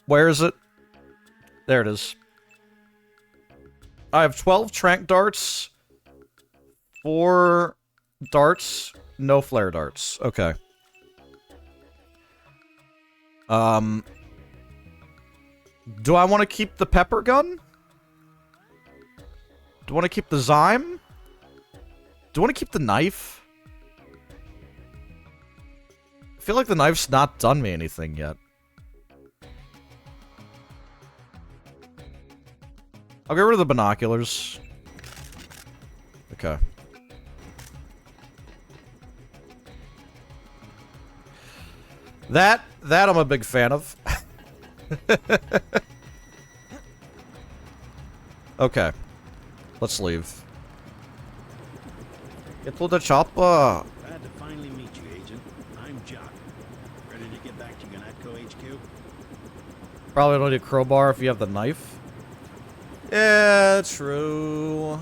Where is it? There it is. I have 12 trank darts. 4 darts. No flare darts. Okay. Do I want to keep the pepper gun? Do I want to keep the Zyme? Do I want to keep the knife? I feel like the knife's not done me anything yet. I'll get rid of the binoculars. Okay. That I'm a big fan of. Okay. Let's leave. Get to the chopper. Glad to finally meet you, Agent. I'm Jock. Ready to get back to Ganatco HQ? Probably don't need a crowbar if you have the knife. Yeah, true.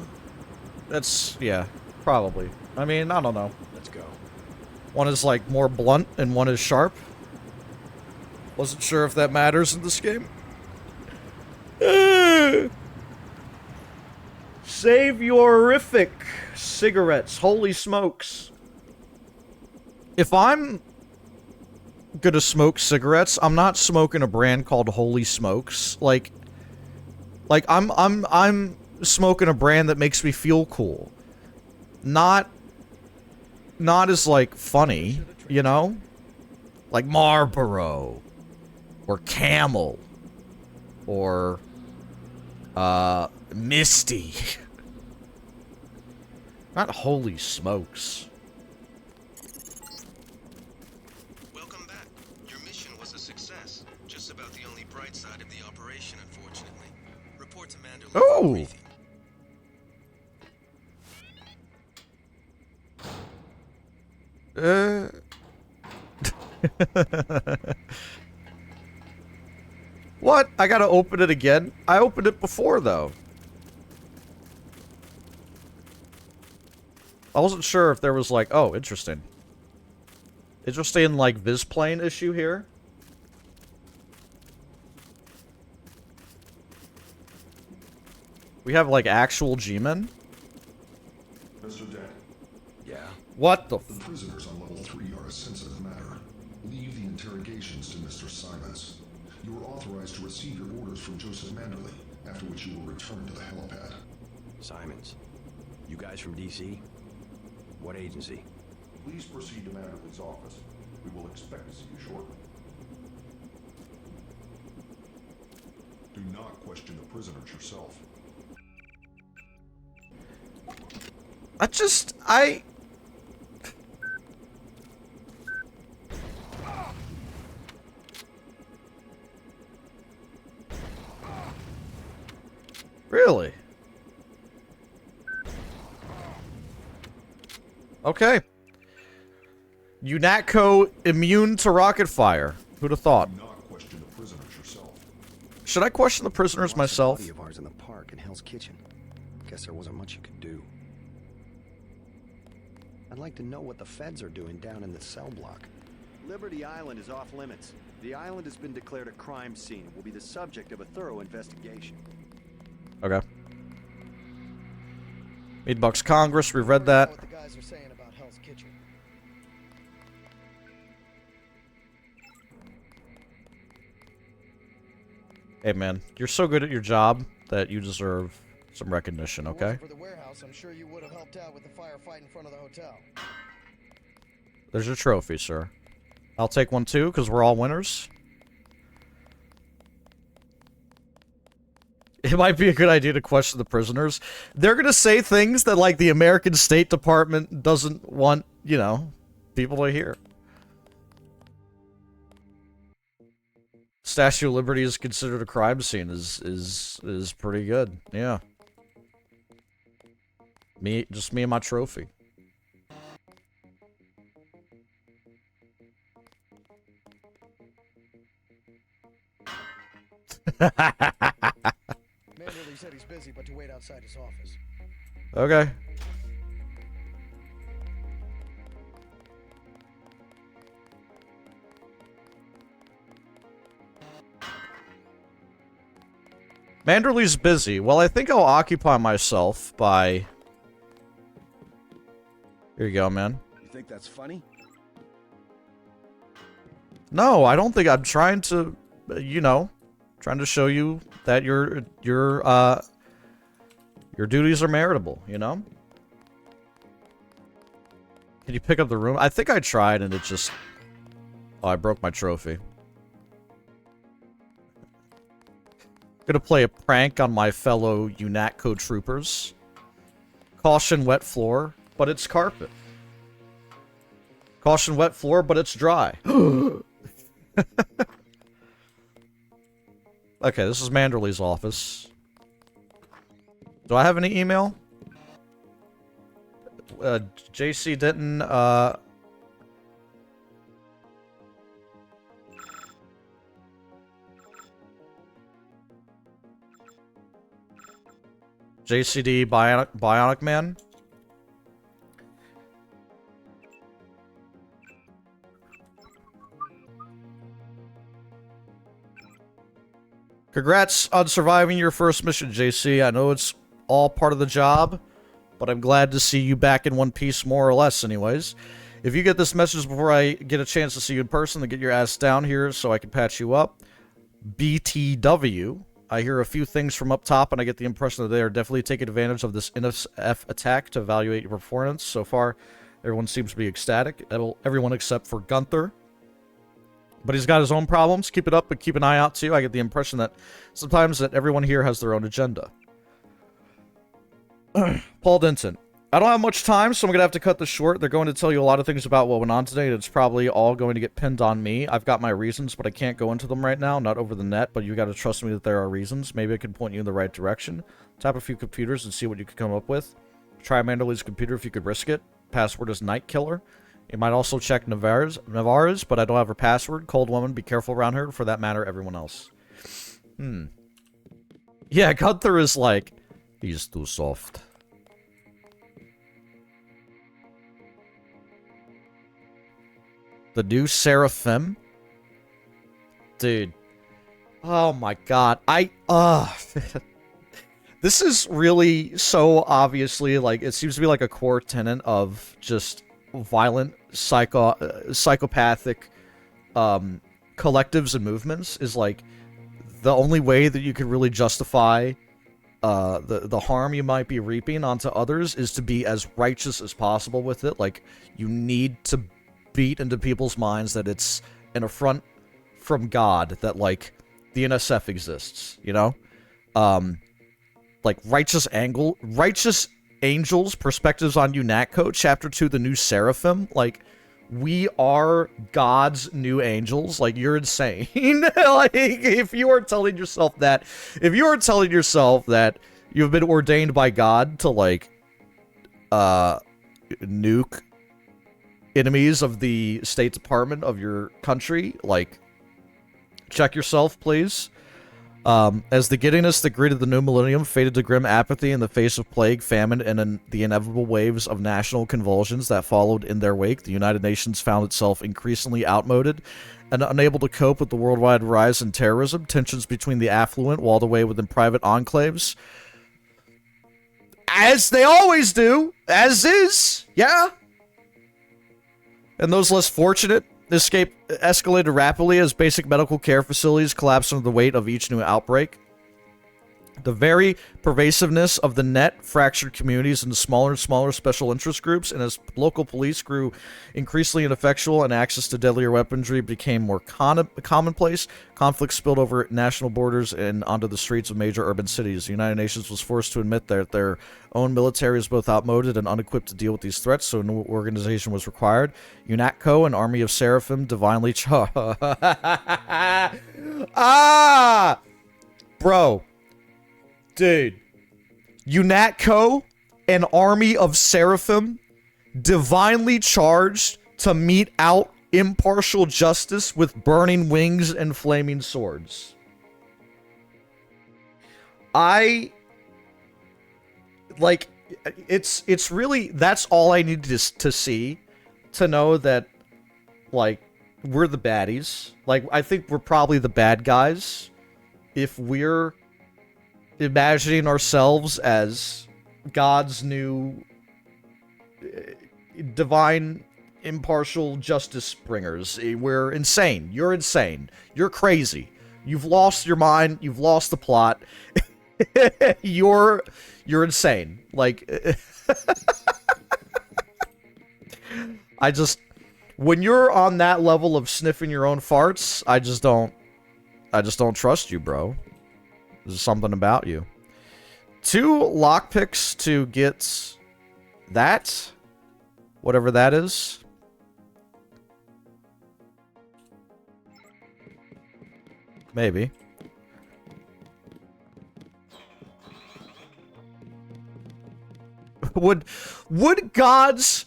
That's, yeah, probably. I mean, I don't know. Let's go. One is, like, more blunt and one is sharp. Wasn't sure if that matters in this game. Save your horrific cigarettes. Holy smokes. If I'm gonna smoke cigarettes, I'm not smoking a brand called Holy Smokes. Like I'm smoking a brand that makes me feel cool. Not as, like, funny, you know? Like Marlboro. Or Camel. Or, Misty. Not Holy Smokes. Welcome back. Your mission was a success. Just about the only bright side of the operation, unfortunately. Report to Manderley. Oh! What? I gotta open it again? I opened it before, though. I wasn't sure if there was, like... Oh, interesting. Interesting, like, Visplane issue here. We have, like, actual G-men? Mr. Dent. Yeah? What the The prisoners on level 3 are a sensitive matter. Leave the interrogations to Mr. Simons. You are authorized to receive your orders from Joseph Manderley, after which you will return to the helipad. Simons. You guys from DC? What agency? Please proceed to Manderley's office. We will expect to see you shortly. Do not question the prisoners yourself. Really? Okay. UNATCO immune to rocket fire. Who'd have thought? Do not question the prisoners yourself. Should I question the prisoners myself? Of ours in the park in Hell's Kitchen. Guess there wasn't much you could do. I'd like to know what the feds are doing down in the cell block. Liberty Island is off limits. The island has been declared a crime scene and will be the subject of a thorough investigation. Okay. Meatbucks Congress, we read that. What the guys are saying about Hell's Kitchen. Hey man, you're so good at your job that you deserve some recognition, okay? For the warehouse, I'm sure you would have helped out with the firefight in front of the hotel. There's your trophy, sir. I'll take one too, because we're all winners. It might be a good idea to question the prisoners. They're gonna say things that, like, the American State Department doesn't want, you know, people to hear. Statue of Liberty is considered a crime scene is pretty good. Yeah. Just me and my trophy. Manderley said he's busy, but to wait outside his office. Manderley's busy. Well, I think I'll occupy myself by... Here you go, man. You think that's funny? No, I don't think I'm trying to, you know, trying to show you that your duties are meritable, you know? Can you pick up the room? I think I tried and it just... Oh, I broke my trophy. Gonna play a prank on my fellow UNATCO troopers. Caution wet floor, but it's carpet. Caution wet floor, but it's dry. Okay, this is Manderley's office. Do I have any email? JC Denton, JCD Bionic Man? Congrats on surviving your first mission, JC. I know it's all part of the job, but I'm glad to see you back in one piece, more or less, anyways. If you get this message before I get a chance to see you in person, then get your ass down here so I can patch you up. BTW. I hear a few things from up top, and I get the impression that they are definitely taking advantage of this NSF attack to evaluate your performance. So far, everyone seems to be ecstatic. Everyone except for Gunther. But he's got his own problems. Keep it up, but keep an eye out, too. I get the impression that sometimes that everyone here has their own agenda. Paul Denton. I don't have much time, so I'm going to have to cut this short. They're going to tell you a lot of things about what went on today, and it's probably all going to get pinned on me. I've got my reasons, but I can't go into them right now. Not over the net, but you got to trust me that there are reasons. Maybe I can point you in the right direction. Tap a few computers and see what you can come up with. Try Manderley's computer if you could risk it. Password is Night Killer. You might also check Navarre's, but I don't have her password. Cold woman, be careful around her. For that matter, everyone else. Yeah, Gunther is like, he's too soft. The new Seraphim? Dude. Oh my god. This is really so obviously, like, it seems to be like a core tenet of just violent, psychopathic collectives and movements, is like the only way that you can really justify the harm you might be reaping onto others is to be as righteous as possible with it. Like, you need to beat into people's minds that it's an affront from God that, like, the NSF exists, you know? Like, Righteous Angels, Perspectives on UNATCO, Chapter 2, The New Seraphim. Like, we are God's new angels. Like, you're insane. Like, if you are telling yourself that you've been ordained by God to, like, nuke enemies of the State Department of your country, like, check yourself, please. As the giddiness that greeted the new millennium faded to grim apathy in the face of plague, famine, and the inevitable waves of national convulsions that followed in their wake, the United Nations found itself increasingly outmoded and unable to cope with the worldwide rise in terrorism, tensions between the affluent walled away within private enclaves. As they always do, as is, yeah. And those less fortunate escalated rapidly as basic medical care facilities collapsed under the weight of each new outbreak. The very pervasiveness of the net fractured communities into smaller and smaller special interest groups, and as local police grew increasingly ineffectual and access to deadlier weaponry became more commonplace, conflicts spilled over national borders and onto the streets of major urban cities. The United Nations was forced to admit that their own military is both outmoded and unequipped to deal with these threats, so a new organization was required. UNATCO, an army of seraphim, divinely Bro. Dude, UNATCO, an army of seraphim, divinely charged to mete out impartial justice with burning wings and flaming swords. It's really, that's all I need to see to know that, like, we're the baddies. Like, I think we're probably the bad guys if we're imagining ourselves as God's new divine impartial justice bringers. We're insane. You're insane. You're crazy. You've lost your mind. You've lost the plot. You're insane. Like, when you're on that level of sniffing your own farts, I just don't trust you, bro. There's something about you. 2 lockpicks to get that, whatever that is. Maybe. Would God's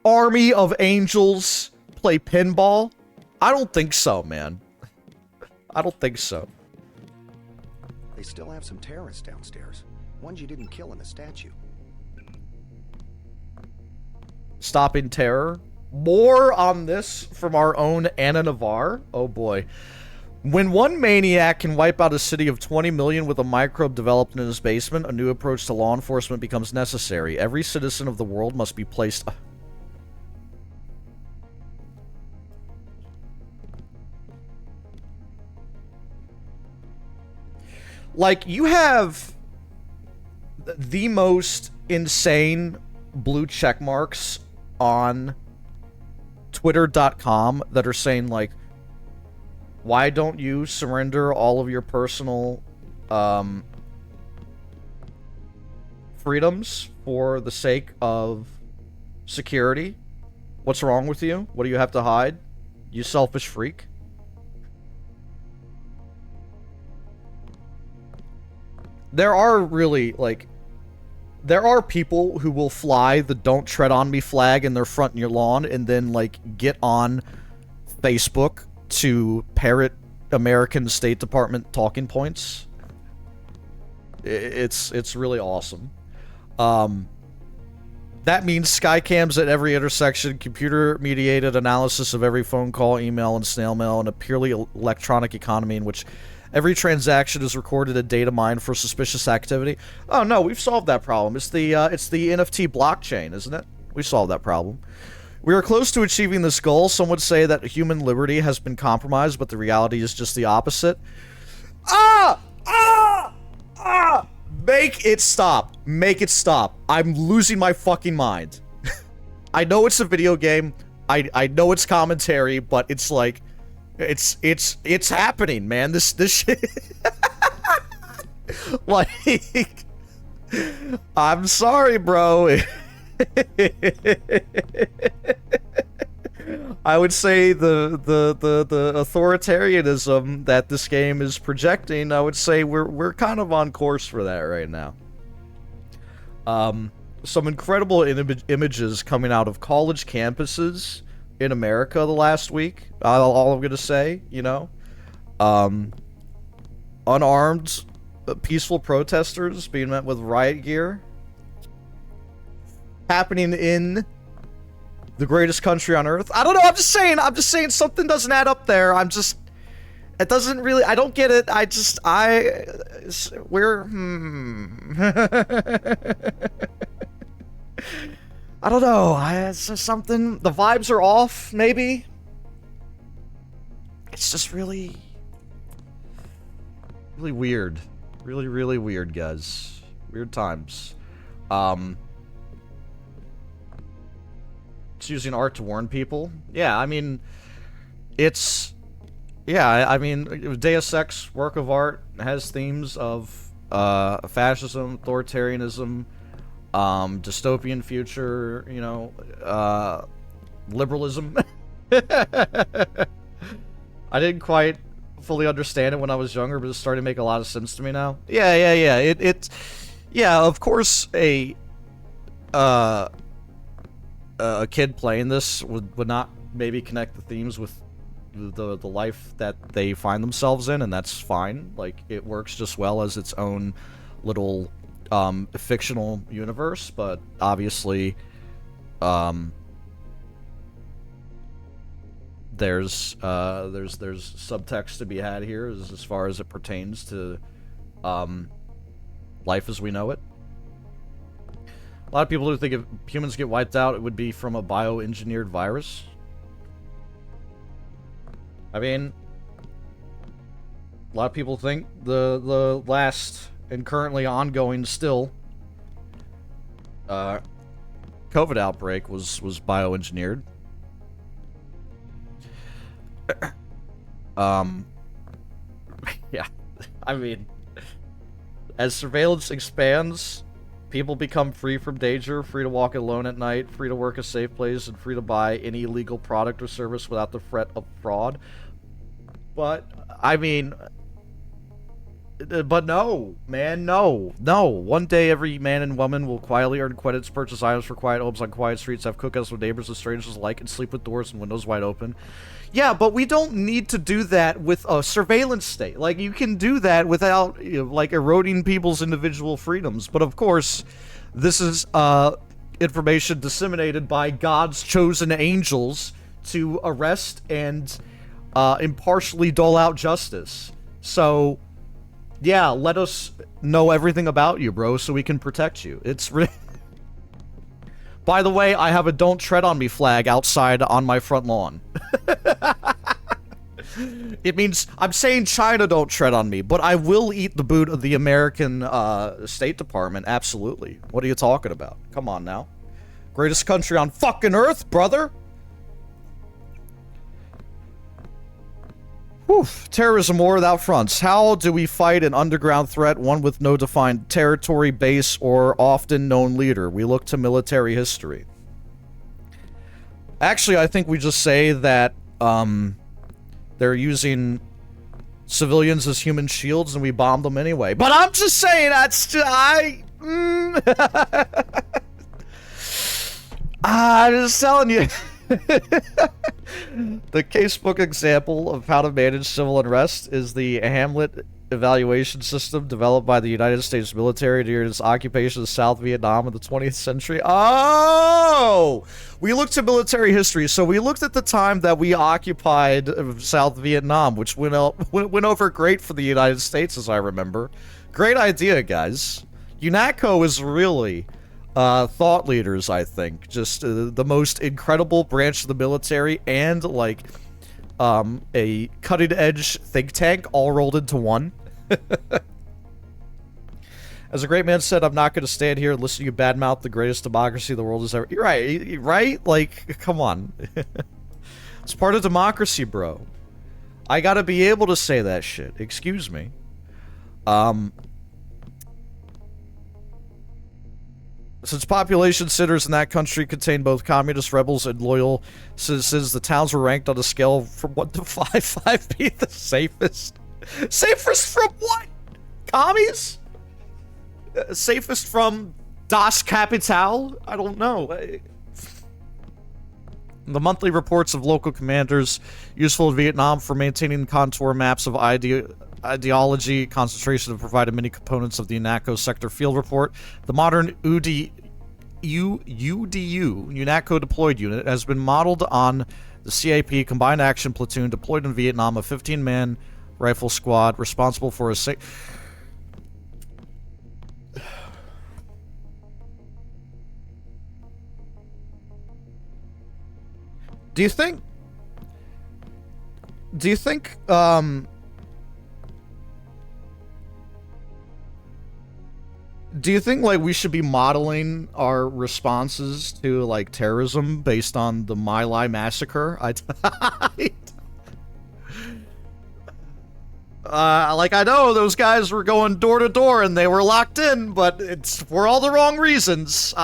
army of angels play pinball? I don't think so, man. I don't think so. They still have some terrorists downstairs. Ones you didn't kill in the statue. Stopping terror. More on this from our own Anna Navarre. Oh boy. When one maniac can wipe out a city of 20 million with a microbe developed in his basement, a new approach to law enforcement becomes necessary. Every citizen of the world must be placed... Like, you have the most insane blue check marks on Twitter.com that are saying, like, why don't you surrender all of your personal freedoms for the sake of security? What's wrong with you? What do you have to hide? You selfish freak. There are really, like, there are people who will fly the "Don't Tread on Me" flag in their front in your lawn and then, like, get on Facebook to parrot American State Department talking points. It's really awesome. That means skycams at every intersection, computer-mediated analysis of every phone call, email, and snail mail, and a purely electronic economy in which every transaction is recorded and data mined for suspicious activity. Oh no, we've solved that problem. It's the NFT blockchain, isn't it? We solved that problem. We are close to achieving this goal. Some would say that human liberty has been compromised, but the reality is just the opposite. Make it stop. Make it stop. I'm losing my fucking mind. I know it's a video game. I know it's commentary, but it's like, it's happening, man. This shit. Like, I'm sorry, bro. I would say the authoritarianism that this game is projecting, I would say we're kind of on course for that right now. Some incredible images coming out of college campuses in America the last week. All I'm gonna say, you know, unarmed, peaceful protesters being met with riot gear. Happening in the greatest country on earth. I don't know, I'm just saying something doesn't add up there. It doesn't really, I don't get it. I don't know. It's just something, the vibes are off, maybe. It's just really weird. Really weird, guys. Weird times. It's using art to warn people. Yeah, I mean, it's... Yeah, I mean, Deus Ex, work of art, has themes of fascism, authoritarianism, dystopian future, you know, liberalism. I didn't quite fully understand it when I was younger, but it's starting to make a lot of sense to me now. Yeah. Yeah, of course, a kid playing this would not maybe connect the themes with the life that they find themselves in, and that's fine. Like, it works just well as its own little fictional universe, but obviously there's subtext to be had here as far as it pertains to life as we know it. A lot of people who think if humans get wiped out, it would be from a bioengineered virus. I mean, a lot of people think the last and currently ongoing still COVID outbreak was bioengineered. Yeah, I mean, as surveillance expands, people become free from danger, free to walk alone at night, free to work a safe place, and free to buy any illegal product or service without the threat of fraud. But, I mean, but no, man, no. One day every man and woman will quietly earn credits, purchase items for quiet homes on quiet streets, have cookouts with neighbors and strangers alike, and sleep with doors and windows wide open. Yeah, but we don't need to do that with a surveillance state. Like, you can do that without, like, eroding people's individual freedoms. But, of course, this is information disseminated by God's chosen angels to arrest and impartially dole out justice. So, yeah, let us know everything about you, bro, so we can protect you. It's really... By the way, I have a "Don't Tread on Me" flag outside on my front lawn. It means I'm saying China don't tread on me, but I will eat the boot of the American State Department, absolutely. What are you talking about? Come on now. Greatest country on fucking earth, brother! Whew. Terrorism war without fronts. How do we fight an underground threat, one with no defined territory, base, or often known leader? We look to military history. Actually, I think we just say that they're using civilians as human shields and we bomb them anyway. But I'm just saying, that's just, I'm just telling you. The casebook example of how to manage civil unrest is the Hamlet evaluation system developed by the United States military during its occupation of South Vietnam in the 20th century. Oh! We looked at military history, so we looked at the time that we occupied South Vietnam, which went over great for the United States, as I remember. Great idea, guys. UNATCO is really... thought leaders, I think. Just the most incredible branch of the military and, like, a cutting-edge think tank all rolled into one. As a great man said, I'm not going to stand here and listen to you badmouth the greatest democracy the world has ever... You're right, right? Like, come on. It's part of democracy, bro. I gotta be able to say that shit. Excuse me. Since population centers in that country contain both communist rebels and loyal citizens, the towns were ranked on a scale from 1 to 5. 5 being the safest. Safest from what? Commies? Safest from Das Kapital? I don't know. The monthly reports of local commanders, useful in Vietnam for maintaining contour maps of ideology, concentration have provided many components of the UNATCO sector field report. The modern UDU, UNATCO deployed unit, has been modeled on the CAP Combined Action Platoon deployed in Vietnam, a 15-man rifle squad responsible for a Do you think, like, we should be modeling our responses to, like, terrorism based on the My Lai massacre? Like, I know those guys were going door to door and they were locked in, but it's for all the wrong reasons.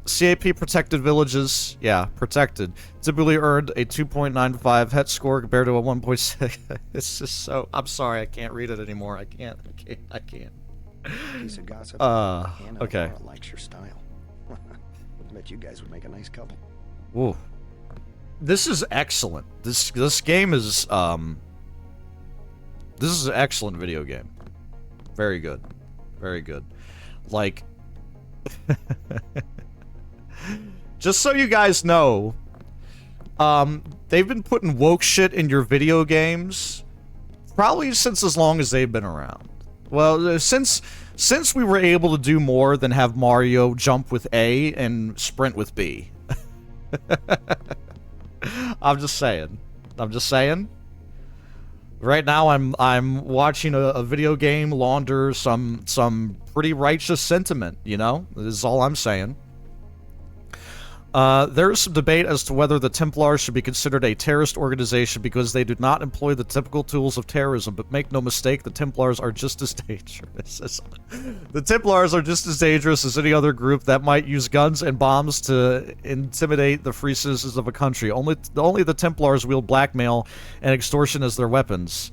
CAP protected villages, yeah, protected, typically earned a 2.95 het score compared to a 1.6. It's just so, I'm sorry, I can't read it anymore. I can't. Piece of gossip. Okay. Likes your style. I bet you guys would make a nice couple. Ooh. This is excellent. This game is, this is an excellent video game. Very good. Very good. Like, just so you guys know, they've been putting woke shit in your video games probably since as long as they've been around. Well, since we were able to do more than have Mario jump with A and sprint with B. I'm just saying. Right now, I'm watching a video game launder some pretty righteous sentiment. You know, this is all I'm saying. There is some debate as to whether the Templars should be considered a terrorist organization because they do not employ the typical tools of terrorism, but make no mistake, the Templars are just as dangerous. The Templars are just as dangerous as any other group that might use guns and bombs to intimidate the free citizens of a country. Only the Templars wield blackmail and extortion as their weapons.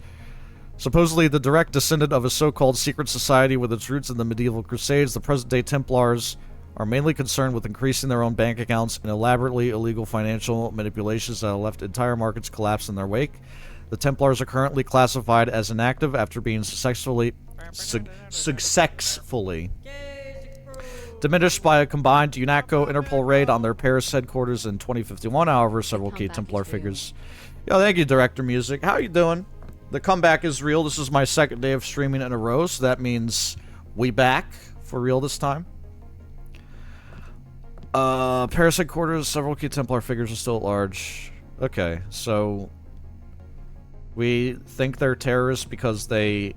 Supposedly the direct descendant of a so-called secret society with its roots in the medieval Crusades, the present-day Templars are mainly concerned with increasing their own bank accounts and elaborately illegal financial manipulations that have left entire markets collapse in their wake. The Templars are currently classified as inactive after being successfully diminished by a combined UNATCO-Interpol raid on their Paris headquarters in 2051. However, several key Templar figures... Yo, thank you, Director Music. How you doing? The comeback is real. This is my second day of streaming in a row, so that means we back for real this time. Paris headquarters, several key Templar figures are still at large. Okay, so we think they're terrorists because they,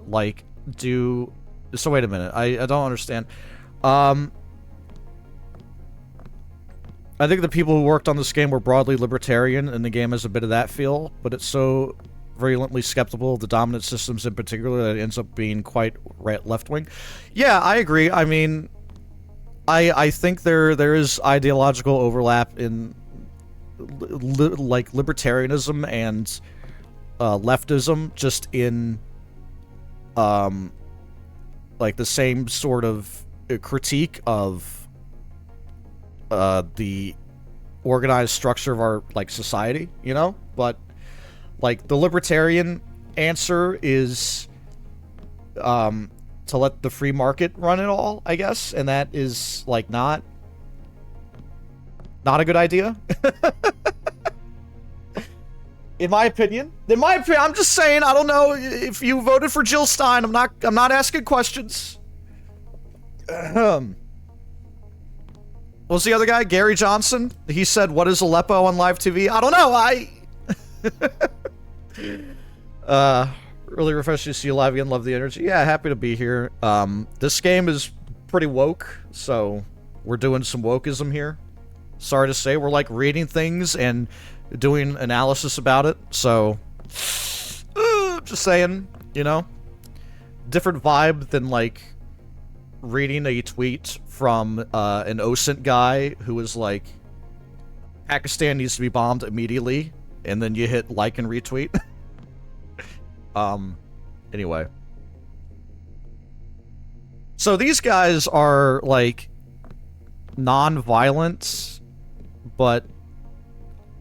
like, do... So wait a minute, I don't understand. I think the people who worked on this game were broadly libertarian, and the game has a bit of that feel, but it's so virulently skeptical of the dominant systems in particular that it ends up being quite left-wing. Yeah, I agree. I mean... I think there is ideological overlap in like libertarianism and leftism, just in like the same sort of critique of the organized structure of our like society, you know. But like the libertarian answer is to let the free market run it all, I guess, and that is, like, not a good idea. In my opinion. I'm just saying, I don't know if you voted for Jill Stein. I'm not asking questions. What's the other guy? Gary Johnson? He said, what is Aleppo on live TV? I don't know, really refreshing to see you live again. Love the energy. Yeah, happy to be here. This game is pretty woke, so we're doing some wokeism here. Sorry to say, we're like reading things and doing analysis about it, so just saying, you know, different vibe than like reading a tweet from an OSINT guy who is like, Pakistan needs to be bombed immediately, and then you hit like and retweet. Anyway. So these guys are, like, non-violent, but,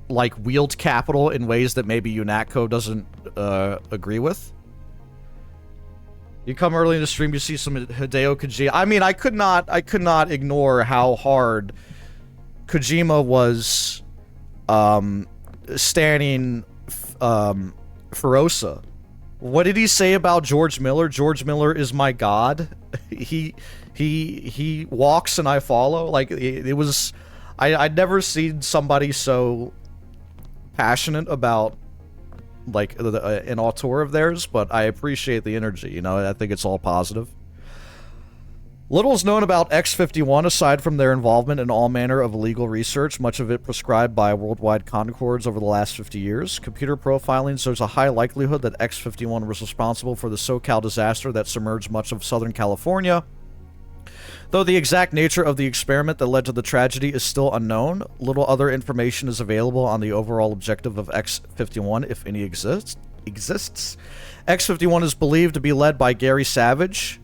like, wield capital in ways that maybe UNATCO doesn't, agree with. You come early in the stream, you see some Hideo Kojima. I mean, I could not ignore how hard Kojima was, standing, Ferosa. What did he say about George Miller? George Miller is my god. He walks and I follow. Like, it was... I'd never seen somebody so passionate about, like, an auteur of theirs, but I appreciate the energy, you know? I think it's all positive. Little is known about X-51 aside from their involvement in all manner of illegal research, much of it prescribed by worldwide concords over the last 50 years. Computer profiling shows a high likelihood that X-51 was responsible for the SoCal disaster that submerged much of Southern California. Though the exact nature of the experiment that led to the tragedy is still unknown, little other information is available on the overall objective of X-51, if any exists. X-51 is believed to be led by Gary Savage,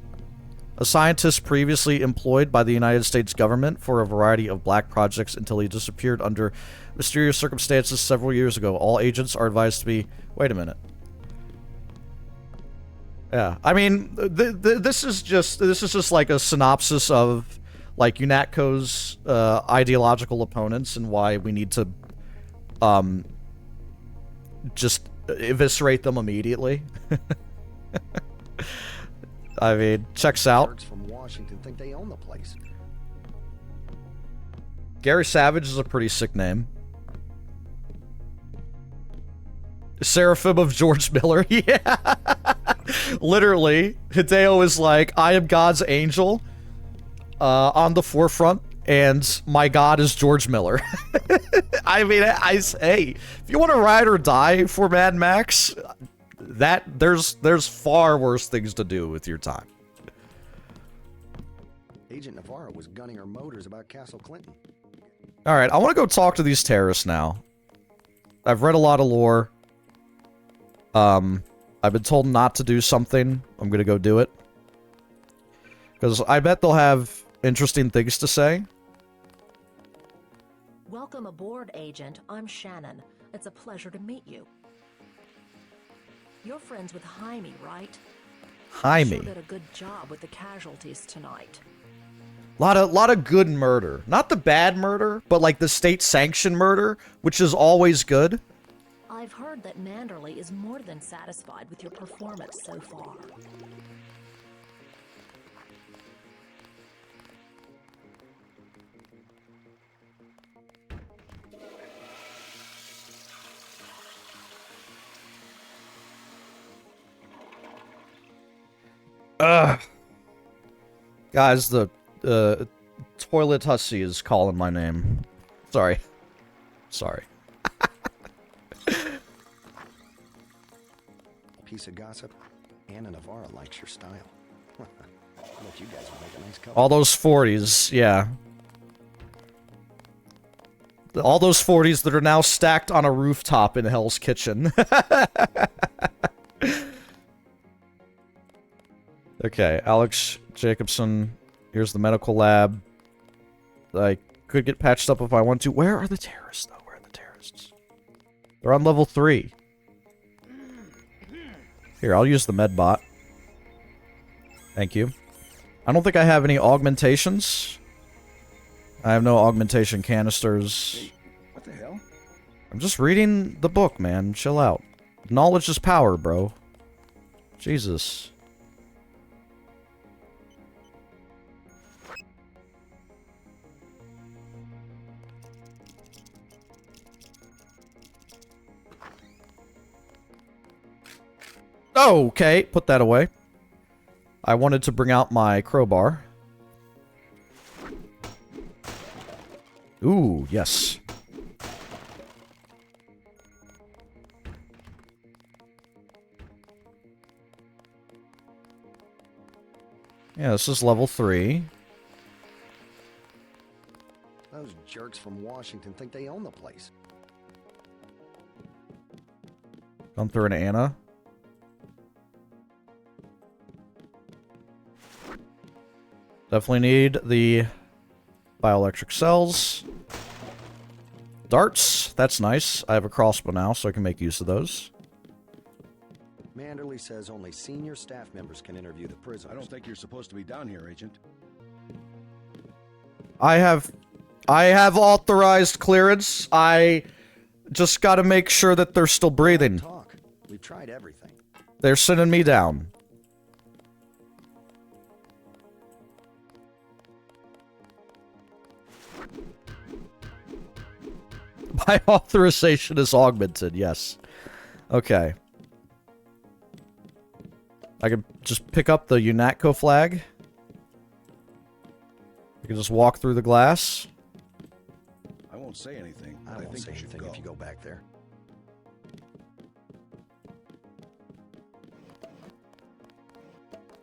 a scientist previously employed by the United States government for a variety of black projects until he disappeared under mysterious circumstances several years ago. All agents are advised to be... Wait a minute. Yeah, I mean, this is just like a synopsis of like UNATCO's ideological opponents and why we need to just eviscerate them immediately. I mean, checks out. Jerks from Washington think they own the place. Gary Savage is a pretty sick name. Seraphim of George Miller. Yeah. Literally, Hideo is like, I am God's angel on the forefront, and my God is George Miller. I mean, hey, if you want to ride or die for Mad Max, there's far worse things to do with your time. Agent Navarro was gunning her motors about Castle Clinton. All right, I want to go talk to these terrorists now. I've read a lot of lore. I've been told not to do something. I'm gonna go do it. Because I bet they'll have interesting things to say. Welcome aboard, Agent. I'm Shannon. It's a pleasure to meet you. You're friends with Jaime, right? Jaime. Sure did a good job with the casualties tonight. Lot of good murder. Not the bad murder, but like the state-sanctioned murder, which is always good. I've heard that Manderley is more than satisfied with your performance so far. Guys, the toilet hussy is calling my name. Sorry. Piece of gossip. Anna Navarro likes your style. I bet you guys would make a nice couple. All those 40s, yeah. All those 40s that are now stacked on a rooftop in Hell's Kitchen. Okay, Alex Jacobson. Here's the medical lab. I could get patched up if I want to. Where are the terrorists, though? Where are the terrorists? They're on level 3. Here, I'll use the med bot. Thank you. I don't think I have any augmentations. I have no augmentation canisters. Hey, what the hell? I'm just reading the book, man. Chill out. Knowledge is power, bro. Jesus. Oh, okay, put that away. I wanted to bring out my crowbar. Ooh, yes. Yeah, this is level 3. Those jerks from Washington think they own the place. Come through an Anna. Definitely need the bioelectric cells. Darts, that's nice. I have a crossbow now, so I can make use of those. Manderley says only senior staff members can interview the prisoners. I don't think you're supposed to be down here, Agent. I have authorized clearance. I just gotta make sure that they're still breathing. Talk. We've tried everything. They're sending me down. My authorization is augmented, yes. Okay. I can just pick up the UNATCO flag. I can just walk through the glass. I won't say anything. I won't say anything if you go back there.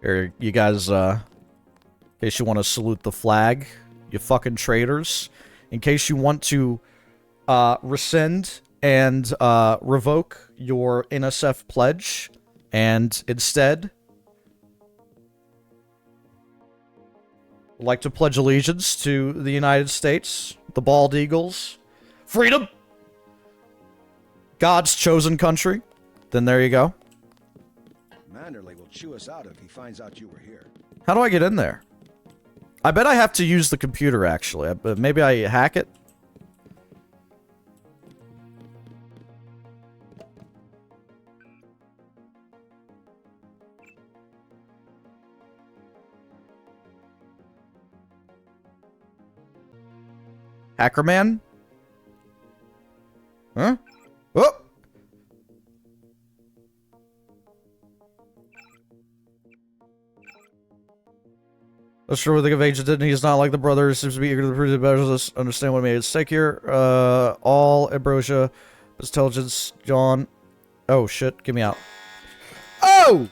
Here, you guys, in case you want to salute the flag, you fucking traitors. In case you want to rescind and revoke your NSF pledge, and instead would like to pledge allegiance to the United States, the Bald Eagles, freedom, God's chosen country, then there you go. Manderley will chew us out if he finds out you were here. How do I get in there? I bet I have to use the computer, actually. But maybe I hack it? Hacker man? Huh? Oh! That's true. Think of Agent Didn't he's not like the brother. Seems to be eager to prove the better. Let's understand what made it stake here. All ambrosia, intelligence, John. Oh shit! Get me out. Oh!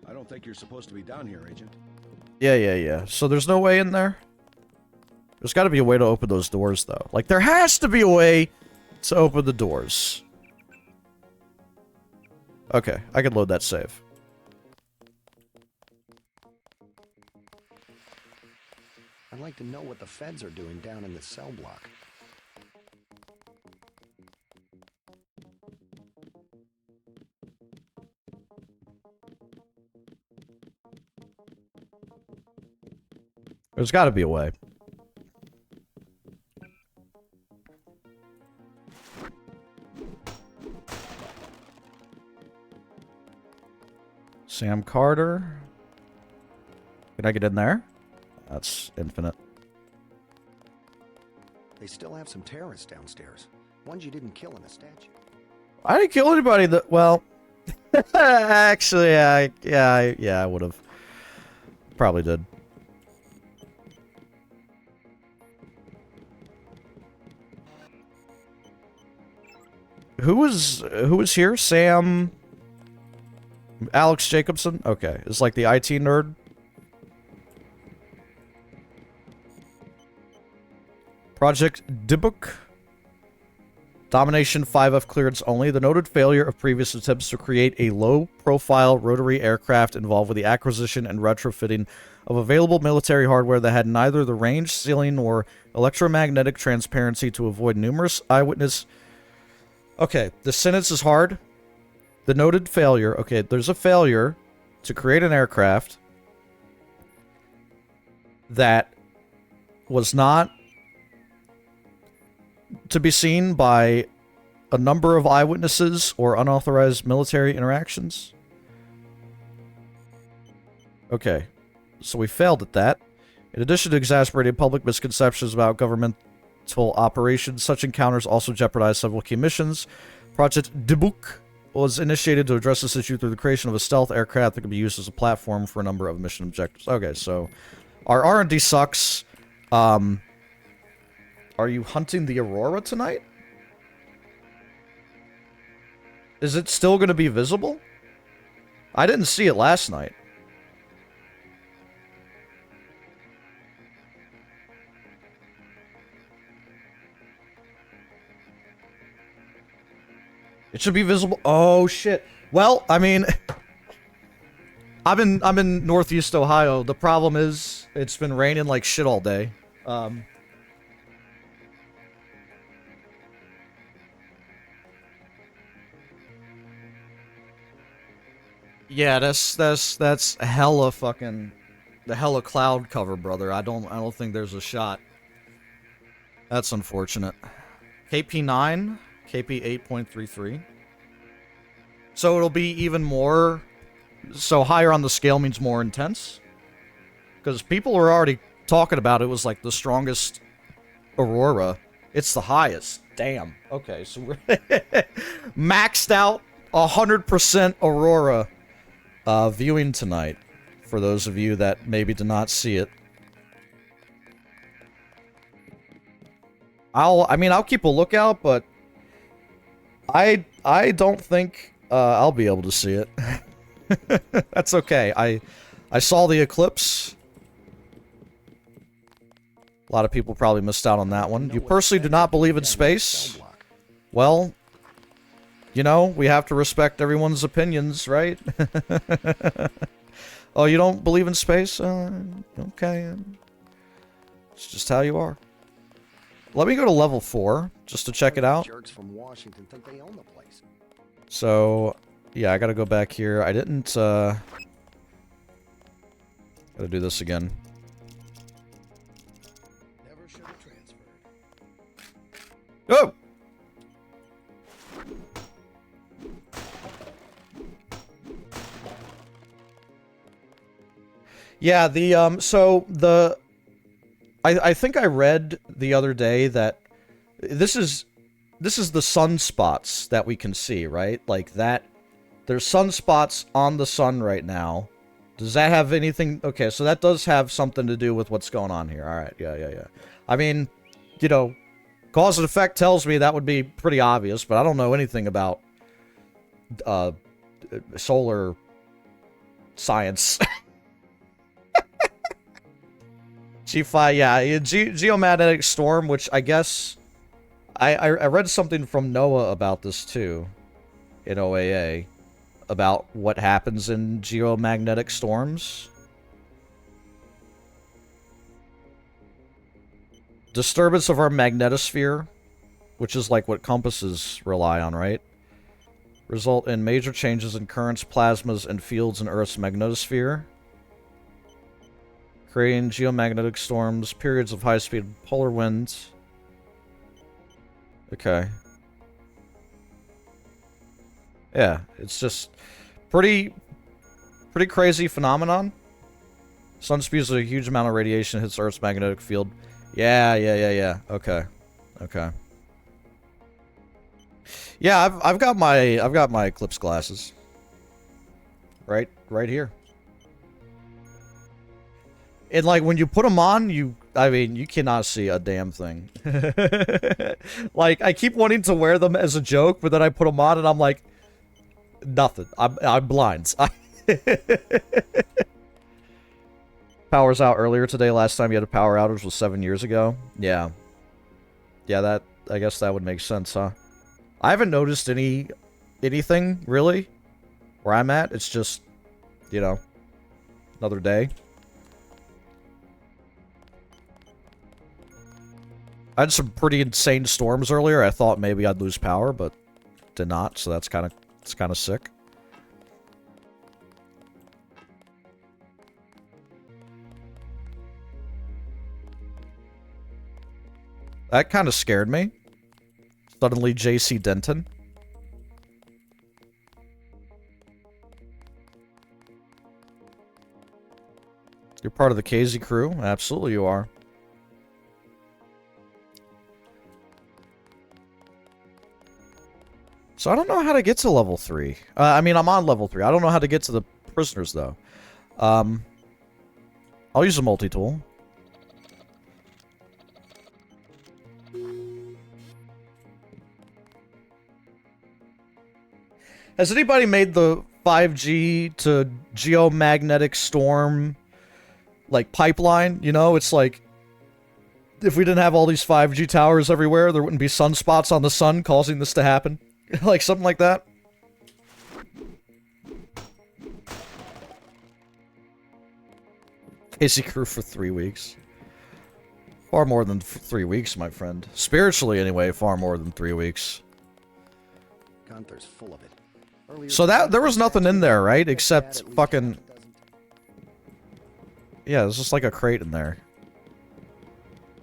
I don't think you're supposed to be down here, Agent. Yeah. So there's no way in there? There's got to be a way to open those doors, though. Like, there has to be a way to open the doors. Okay, I can load that save. I'd like to know what the feds are doing down in the cell block. There's got to be a way. Sam Carter. Can I get in there? That's infinite. They still have some terrorists downstairs. Ones you didn't kill in the statue. I didn't kill anybody that, well... actually, yeah, I would have. Probably did. Who was here? Sam... Alex Jacobson? Okay. It's like the IT nerd. Project Dibuk. Domination 5F clearance only. The noted failure of previous attempts to create a low-profile rotary aircraft involved with the acquisition and retrofitting of available military hardware that had neither the range, ceiling, nor electromagnetic transparency to avoid numerous eyewitness... Okay, the sentence is hard. The noted failure. Okay, there's a failure to create an aircraft that was not to be seen by a number of eyewitnesses or unauthorized military interactions. Okay, so we failed at that. In addition to exasperating public misconceptions about governmental operations, such encounters also jeopardize several key missions. Project Dibuk was initiated to address this issue through the creation of a stealth aircraft that could be used as a platform for a number of mission objectives. Okay, so our R&D sucks. Are you hunting the Aurora tonight? Is it still going to be visible? I didn't see it last night. It should be visible. Oh shit. Well, I mean, I'm in Northeast Ohio. The problem is it's been raining like shit all day. Yeah, that's hella fucking the hella cloud cover, brother. I don't think there's a shot. That's unfortunate. KP9, KP 8.33. So it'll be even more. So higher on the scale means more intense. Because people were already talking about it was like the strongest Aurora. It's the highest. Damn. Okay, so we're maxed out 100% Aurora viewing tonight. For those of you that maybe did not see it. I'll keep a lookout, but I don't think I'll be able to see it. That's okay. I saw the eclipse. A lot of people probably missed out on that one. You personally do not believe in space? Well, you know, we have to respect everyone's opinions, right? Oh, you don't believe in space? Okay. It's just how you are. Let me go to level 4 just to check it out. Jerks from Washington think they own the place. So, yeah, I gotta go back here. I didn't, gotta do this again. Never should have transferred. Oh! Yeah, I think I read the other day that this is the sunspots that we can see, right? Like that, there's sunspots on the sun right now. Does that have anything? Okay, so that does have something to do with what's going on here. All right, yeah. I mean, you know, cause and effect tells me that would be pretty obvious, but I don't know anything about solar science. G5, yeah, geomagnetic storm, which I guess I read something from Noah about this too, in OAA, about what happens in geomagnetic storms. Disturbance of our magnetosphere, which is like what compasses rely on, right? Result in major changes in currents, plasmas, and fields in Earth's magnetosphere. Creating geomagnetic storms, periods of high-speed polar winds. Okay. Yeah, it's just pretty crazy phenomenon. Sun spews a huge amount of radiation hits Earth's magnetic field. Yeah. Okay. Yeah, I've got my eclipse glasses. Right here. And like when you put them on, I mean, you cannot see a damn thing. Like I keep wanting to wear them as a joke, but then I put them on and I'm like, nothing. I'm blind. Power's out earlier today. Last time you had a power outage was 7 years ago. Yeah, that I guess that would make sense, huh? I haven't noticed anything really where I'm at. It's just, you know, another day. I had some pretty insane storms earlier. I thought maybe I'd lose power, but did not. So it's kind of sick. That kind of scared me. Suddenly, JC Denton. You're part of the KZ crew? Absolutely you are. So I don't know how to get to level 3. I mean, I'm on level 3. I don't know how to get to the prisoners, though. I'll use a multi-tool. Has anybody made the 5G to geomagnetic storm, like, pipeline? You know, it's like, if we didn't have all these 5G towers everywhere, there wouldn't be sunspots on the sun causing this to happen. Like, something like that. Casey crew for 3 weeks. Far more than 3 weeks, my friend. Spiritually, anyway, far more than 3 weeks. Gunther's full of it. Earlier So there was nothing in there, right? Except fucking... Yeah, there's just like a crate in there.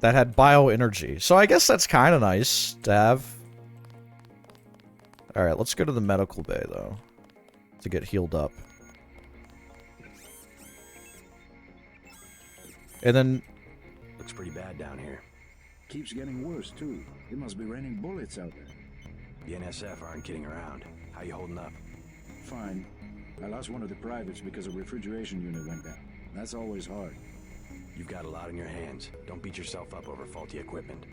That had bioenergy. So I guess that's kind of nice to have. Alright, let's go to the medical bay, though. To get healed up. And then... Looks pretty bad down here. Keeps getting worse, too. It must be raining bullets out there. The NSF aren't kidding around. How you holding up? Fine. I lost one of the privates because a refrigeration unit went down. That's always hard. You've got a lot on your hands. Don't beat yourself up over faulty equipment.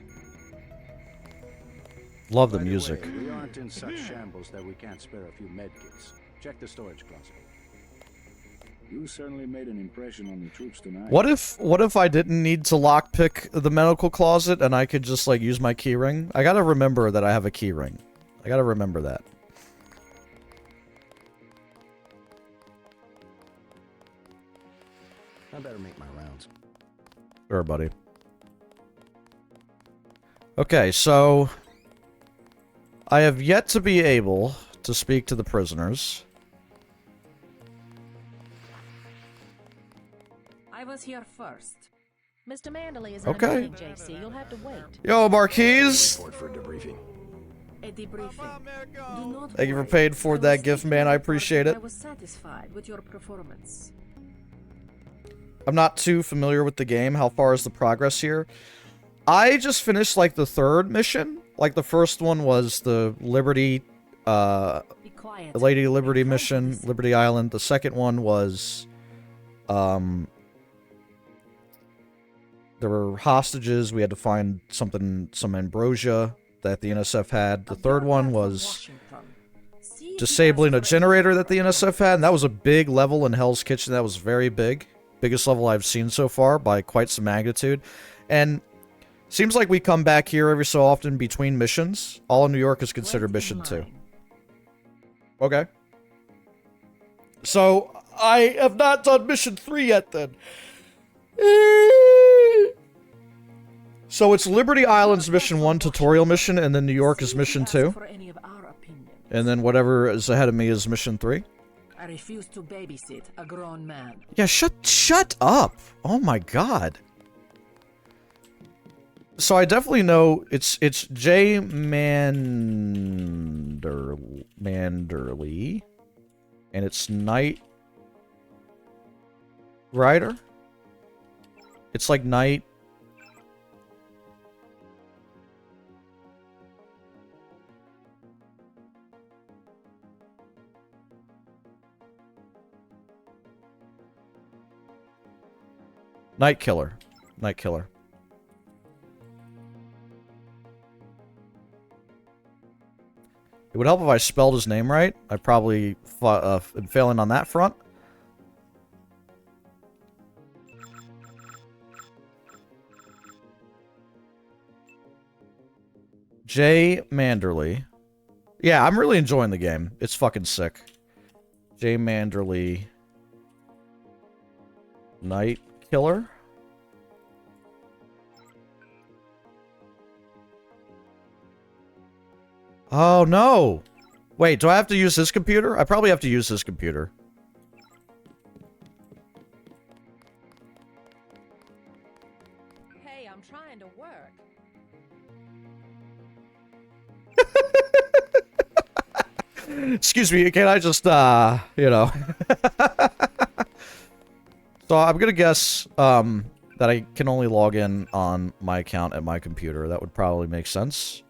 Love the By music. way, we aren't in such shambles that we can't spare a few medkits. Check the storage closet. You certainly made an impression on the troops tonight. What if I didn't need to lockpick the medical closet and I could just, like, use my keyring? I gotta remember that I have a keyring. I gotta remember that. I better make my rounds. Sure, buddy. Okay, so I have yet to be able to speak to the prisoners. I was here first. Mr. Manderley is Okay. in a meeting, JC. You'll have to wait. Yo, Marquise! For a debriefing. A debriefing. Do not Thank you for worry. paying for that gift, man. I appreciate it. I was satisfied with your performance. I'm not too familiar with the game. How far is the progress here? I just finished, like, the third mission. Like, the first one was the Liberty, the Lady Liberty mission, Liberty Island. The second one was, there were hostages. We had to find something, some ambrosia that the NSF had. The third one was disabling a generator that the NSF had, and that was a big level in Hell's Kitchen. That was very big. Biggest level I've seen so far by quite some magnitude. And seems like we come back here every so often between missions. All in New York is considered mission 2. Okay. So, I have not done mission 3 yet then. So it's Liberty Island's mission 1 tutorial mission, and then New York is mission 2. And then whatever is ahead of me is mission 3. I refuse to babysit a grown man. Yeah, shut up. Oh my god. So I definitely know it's J. Manderley, and it's Knight Rider. It's like Knight. Night Killer. Night Killer. It would help if I spelled his name right. I probably am failing on that front. J. Manderley. Yeah, I'm really enjoying the game. It's fucking sick. J. Manderley. Night Killer. Oh, no. Wait, do I have to use his computer? I probably have to use his computer. Hey, I'm trying to work. Excuse me, can I just, you know. So I'm gonna guess, that I can only log in on my account at my computer. That would probably make sense.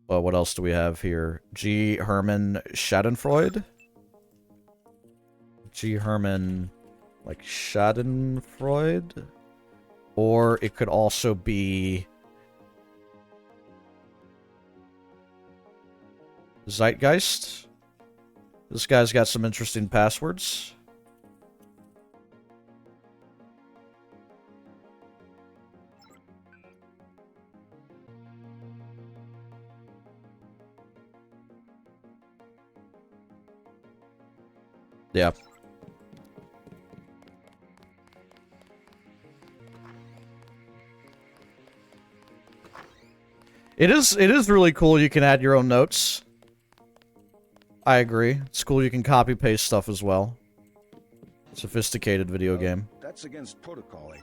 Well, what else do we have here? G. Herman Schadenfreude? G. Herman, like, Schadenfreude? Or it could also be Zeitgeist. This guy's got some interesting passwords. Yeah. It is really cool you can add your own notes. I agree. It's cool you can copy paste stuff as well. Sophisticated video game. That's against protocol,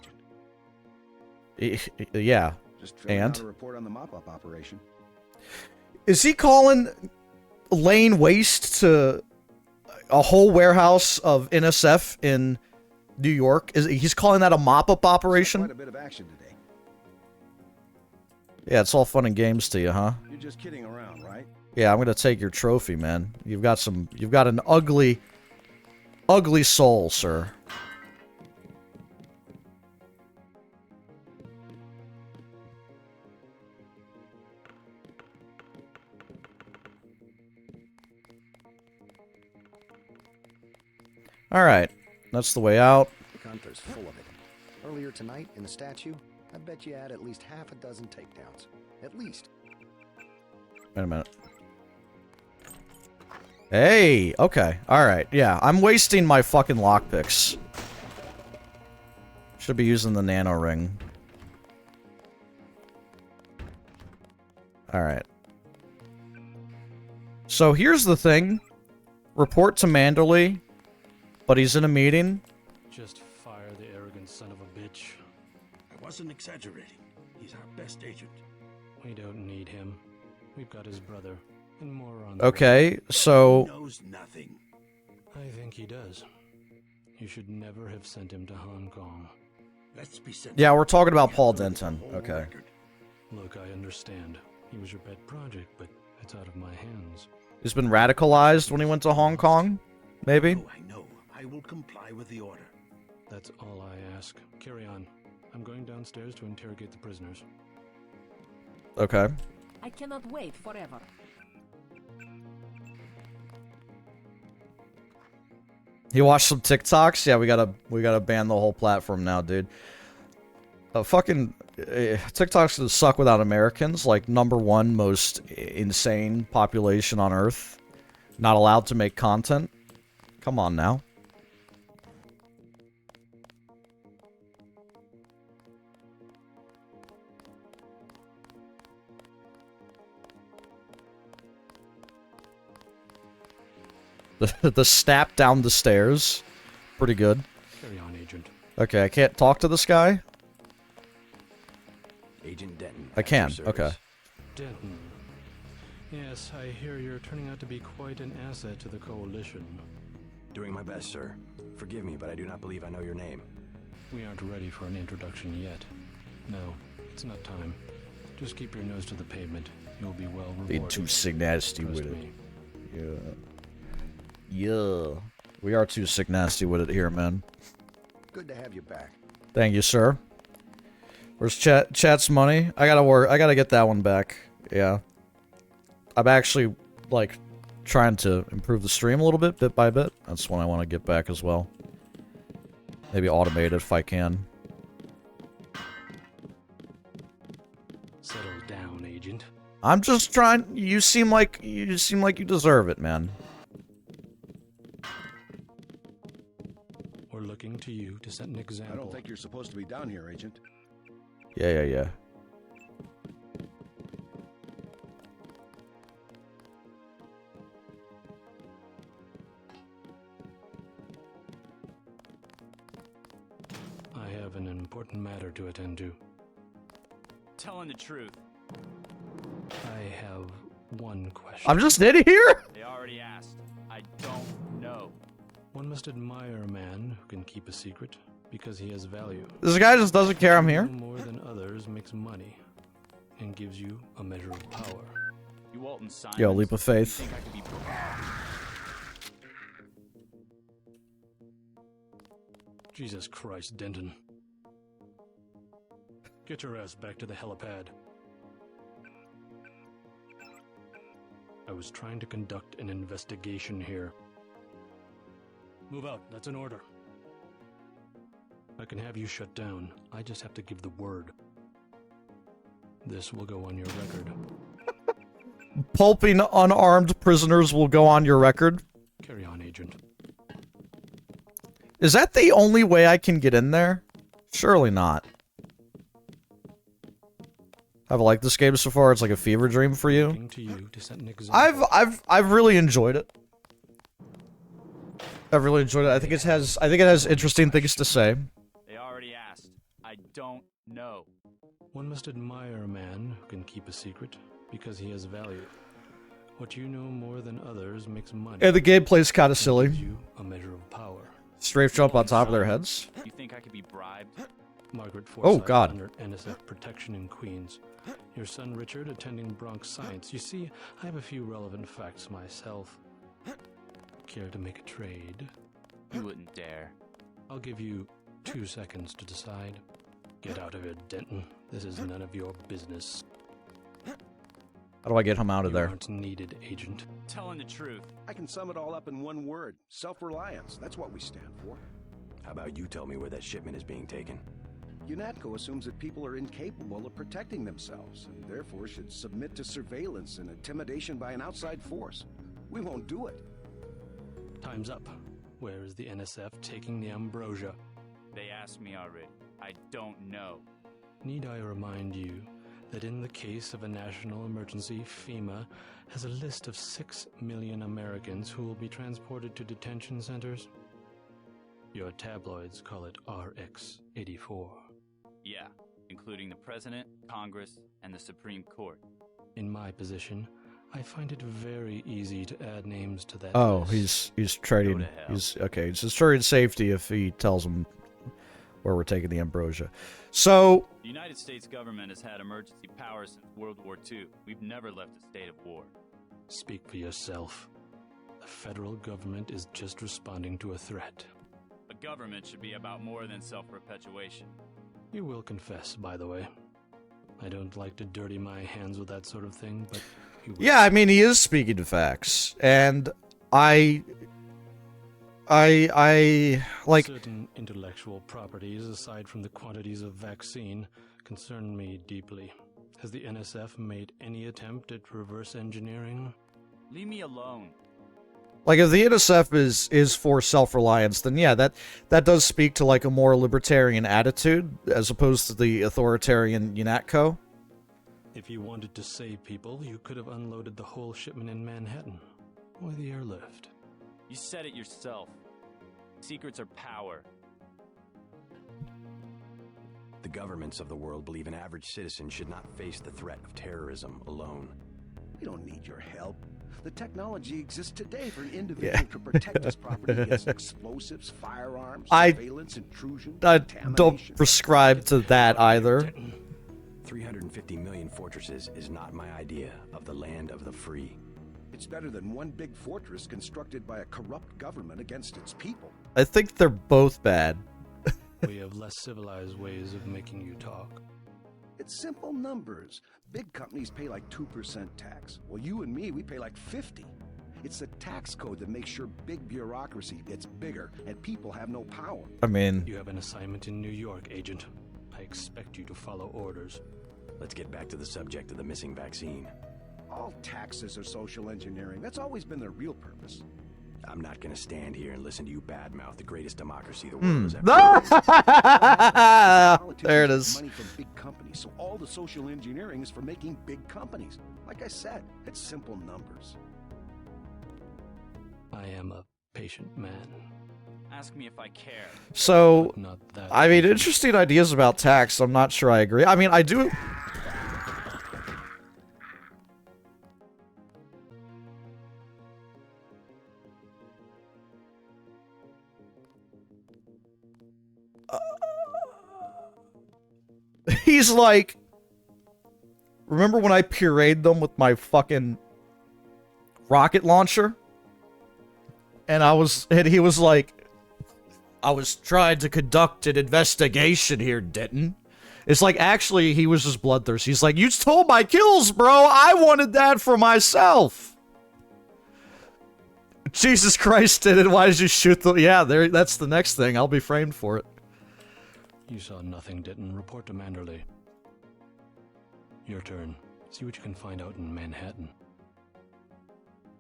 Agent. Yeah. Just filling out a report on the mop-up operation. Is he calling laying waste to a whole warehouse of NSF in New York? He's calling that a mop-up operation? Quite a bit of action today. Yeah, it's all fun and games to you, huh? You're just kidding around, right? Yeah, I'm gonna take your trophy, man. You've got an ugly, ugly soul, sir. Alright, that's the way out. Gunther's full of it. Earlier tonight, in the statue, I bet you had at least half a dozen takedowns. At least. Wait a minute. Hey, okay, alright, yeah. I'm wasting my fucking lockpicks. Should be using the nano ring. Alright. So here's the thing. Report to Manderley, but he's in a meeting. Just fire the arrogant son of a bitch. I wasn't exaggerating. He's our best agent. We don't need him. We've got his brother, and more on Okay, so... He knows nothing. I think he does. You should never have sent him to Hong Kong. Let's be sensible. Yeah, we're talking about Paul Denton. Okay. Look, I understand. He was your pet project, but it's out of my hands. He's been radicalized when he went to Hong Kong? Maybe? Oh, I know. I will comply with the order. That's all I ask. Carry on. I'm going downstairs to interrogate the prisoners. Okay. I cannot wait forever. You watched some TikToks? Yeah, we gotta ban the whole platform now, dude. TikTok's gonna suck without Americans. Like, #1 most insane population on Earth. Not allowed to make content. Come on now. The snap down the stairs. Pretty good. Carry on, Agent. Okay, I can't talk to this guy? Agent Denton. I can, okay. Denton. Yes, I hear you're turning out to be quite an asset to the Coalition. Doing my best, sir. Forgive me, but I do not believe I know your name. We aren't ready for an introduction yet. No, it's not time. Just keep your nose to the pavement. You'll be well rewarded. Being too sick nasty with it. Me. Yeah. Yeah. We are too sick nasty with it here, man. Good to have you back. Thank you, sir. Where's chat's money? I gotta get that one back. Yeah. I'm actually, like, trying to improve the stream a little bit by bit. That's one I want to get back as well. Maybe automate it if I can. Settle down, Agent. I'm just trying. You seem like you deserve it, man. We're looking to you to set an example. I don't think you're supposed to be down here, Agent. Yeah. I have an important matter to attend to. Telling the truth. I have one question. I'm just in here? They already asked. I don't know. One must admire a man who can keep a secret because he has value. This guy just doesn't care I'm here. More than others makes money and gives you a measure of power. You Walton Simons, Yo, leap of faith. You think I could be... Jesus Christ, Denton. Get your ass back to the helipad. I was trying to conduct an investigation here. Move out, that's an order. I can have you shut down. I just have to give the word. This will go on your record. Pulping unarmed prisoners will go on your record. Carry on, Agent. Is that the only way I can get in there? Surely not. I've liked this game so far. It's like a fever dream for you. I've really enjoyed it. I've really enjoyed it. I think it has interesting things to say. They already asked. I don't know. One must admire a man who can keep a secret because he has value. What you know more than others makes money. And the gameplay's kind of silly. Gives you a measure of power. Strafe jump on top of their heads. You think I could be bribed? Margaret Forsyth, oh God. Under NSF protection in Queens. Your son Richard attending Bronx Science. You see, I have a few relevant facts myself. Care to make a trade? You wouldn't dare. I'll give you 2 seconds to decide. Get out of here, Denton. This is none of your business. How do I get him out of there? You aren't needed, Agent. Telling the truth. I can sum it all up in one word. Self-reliance. That's what we stand for. How about you tell me where that shipment is being taken? UNATCO assumes that people are incapable of protecting themselves, and therefore should submit to surveillance and intimidation by an outside force. We won't do it. Time's up. Where is the NSF taking the ambrosia? They asked me already. I don't know. Need I remind you that in the case of a national emergency, FEMA has a list of 6 million Americans who will be transported to detention centers? Your tabloids call it RX-84. Yeah, including the President, Congress, and the Supreme Court. In my position, I find it very easy to add names to that Oh, list. he's trading. He's okay. He's destroying safety if he tells him where we're taking the ambrosia. So The United States government has had emergency powers since World War II. We've never left a state of war. Speak for yourself. The federal government is just responding to a threat. A government should be about more than self-perpetuation. You will confess, by the way. I don't like to dirty my hands with that sort of thing, but you will. yeah, I mean he is speaking to facts, and I like certain intellectual properties, aside from the quantities of vaccine, concern me deeply. Has the NSF made any attempt at reverse engineering? Leave me alone. Like, if the NSF is for self-reliance, then yeah, that does speak to, like, a more libertarian attitude, as opposed to the authoritarian UNATCO. If you wanted to save people, you could have unloaded the whole shipment in Manhattan. Why the airlift? You said it yourself. Secrets are power. The governments of the world believe an average citizen should not face the threat of terrorism alone. We don't need your help. The technology exists today for an individual to protect his property against explosives, firearms, surveillance, intrusion, I contamination. don't prescribe to that either. 350 million fortresses is not my idea of the land of the free. It's better than one big fortress constructed by a corrupt government against its people. I think they're both bad. We have less civilized ways of making you talk. It's simple numbers. Big companies pay like 2% tax. Well, you and me, we pay like 50. It's the tax code that makes sure big bureaucracy gets bigger and people have no power. I mean, you have an assignment in New York, Agent. I expect you to follow orders. Let's get back to the subject of the missing vaccine. All taxes are social engineering. That's always been their real purpose. I'm not going to stand here and listen to you badmouth the greatest democracy the world has ever There it is. Money from big companies, so all the social engineering is for making big companies. Like I said, it's simple numbers. I am a patient man. Ask me if I care. So, I mean, interesting ideas about tax. I'm not sure I agree. I mean, I do... He's like, remember when I pureed them with my fucking rocket launcher? And he was like, I was trying to conduct an investigation here, Denton. It's like, actually, he was just bloodthirsty. He's like, you stole my kills, bro. I wanted that for myself. Jesus Christ, Denton, why did you shoot the... Yeah, that's the next thing. I'll be framed for it. You saw nothing, Denton. Report to Manderley. Your turn. See what you can find out in Manhattan.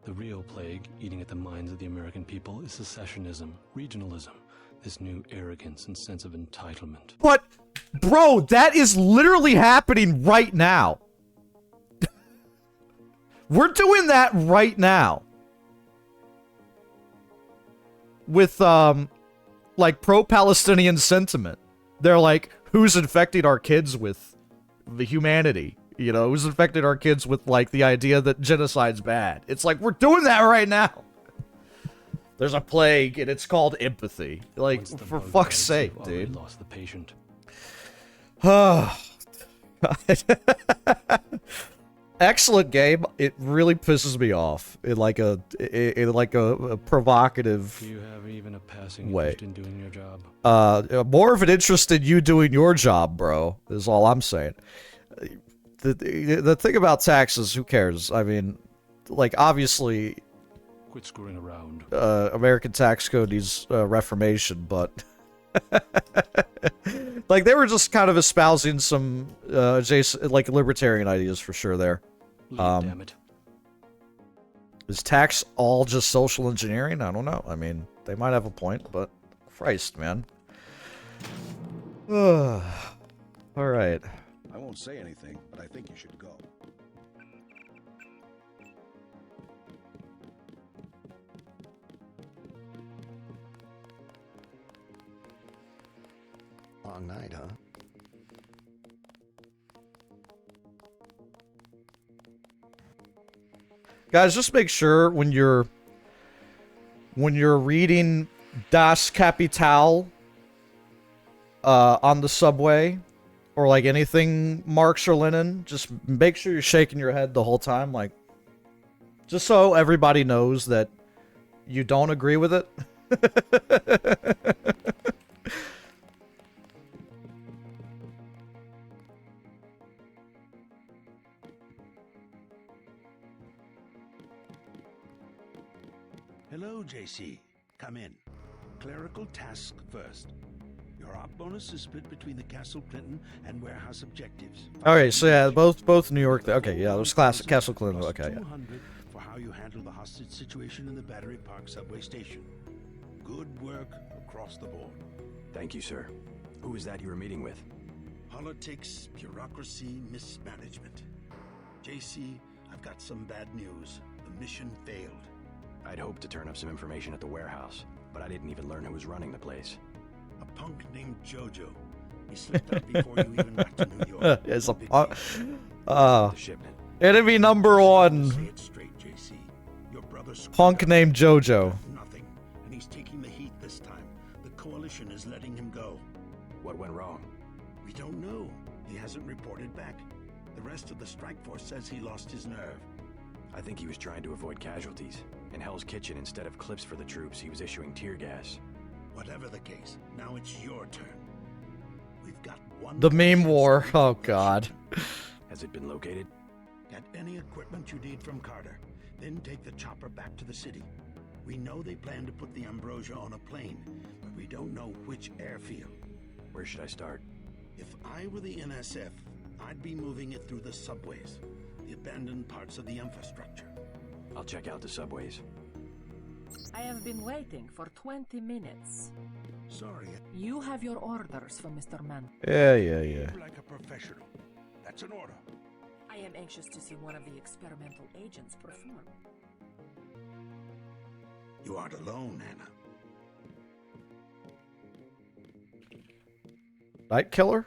The real plague eating at the minds of the American people is secessionism, regionalism, this new arrogance and sense of entitlement. But, bro, that is literally happening right now. We're doing that right now. With, like, pro-Palestinian sentiment. They're like, who's infecting our kids with the humanity? You know, who's infecting our kids with, like, the idea that genocide's bad? It's like, we're doing that right now. There's a plague, and it's called empathy. Like, for fuck's sake, dude. Lost the patient. Oh, God. Excellent game. It really pisses me off in like a provocative Do you have even a passing way. interest in doing your job? More of an interest in you doing your job, bro, is all I'm saying. The thing about taxes, who cares? I mean, like, obviously... Quit screwing around. American tax code needs reformation, but... like, they were just kind of espousing some, like, libertarian ideas for sure there. Damn it. Is tax all just social engineering? I don't know. I mean, they might have a point, but Christ, man. Alright. I won't say anything, but I think you should go. Long night, huh? Guys, just make sure when you're reading Das Kapital on the subway, or like anything Marx or Lenin, just make sure you're shaking your head the whole time, like, just so everybody knows that you don't agree with it. Hello, JC. Come in. Clerical task first. Your op bonus is split between the Castle Clinton and warehouse objectives. Okay, so yeah, both New York. Okay, yeah, there's classic Castle Clinton. Okay, yeah. 200 for how you handle the hostage situation in the Battery Park subway station. Good work across the board. Thank you, sir. Who is that you were meeting with? Politics, bureaucracy, mismanagement. JC, I've got some bad news. The mission failed. I'd hoped to turn up some information at the warehouse, but I didn't even learn who was running the place. A punk named Jojo. He slipped out before you even got to New York. It's a punk. Enemy number one. Say it straight, JC. Your brother's Punk named Jojo. nothing, and he's taking the heat this time. The coalition is letting him go. What went wrong? We don't know. He hasn't reported back. The rest of the strike force says he lost his nerve. I think he was trying to avoid casualties. In Hell's Kitchen, instead of clips for the troops, he was issuing tear gas. Whatever the case, now it's your turn. We've got one. The meme war. Oh God. Has it been located? Get any equipment you need from Carter. Then take the chopper back to the city. We know they plan to put the Ambrosia on a plane, but we don't know which airfield. Where should I start? If I were the NSF, I'd be moving it through the subways, the abandoned parts of the infrastructure. I'll check out the subways. I have been waiting for 20 minutes. Sorry. You have your orders from Mr. Mann. Yeah. You're like a professional. That's an order. I am anxious to see one of the experimental agents perform. You aren't alone, Anna. Night Killer?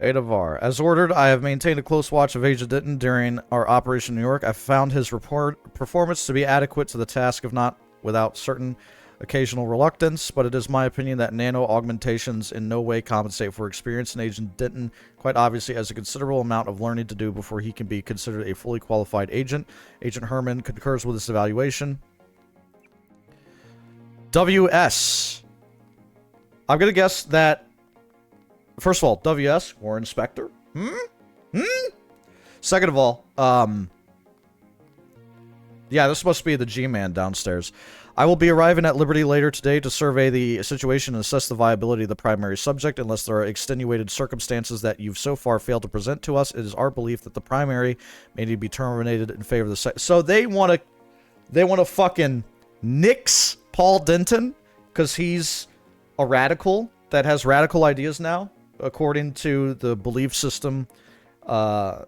Adavar. As ordered, I have maintained a close watch of Agent Denton during our Operation New York. I found his performance to be adequate to the task, if not without certain occasional reluctance, but it is my opinion that nano augmentations in no way compensate for experience, and Agent Denton quite obviously has a considerable amount of learning to do before he can be considered a fully qualified agent. Agent Herman concurs with this evaluation. WS. I'm going to guess that, first of all, WS, War Inspector. Second of all, yeah, this must be the G-Man downstairs. I will be arriving at Liberty later today to survey the situation and assess the viability of the primary subject. Unless there are extenuated circumstances that you've so far failed to present to us, it is our belief that the primary may need to be terminated in favor of the second. So they want to fucking nix Paul Denton because he's a radical that has radical ideas now, according to the belief system of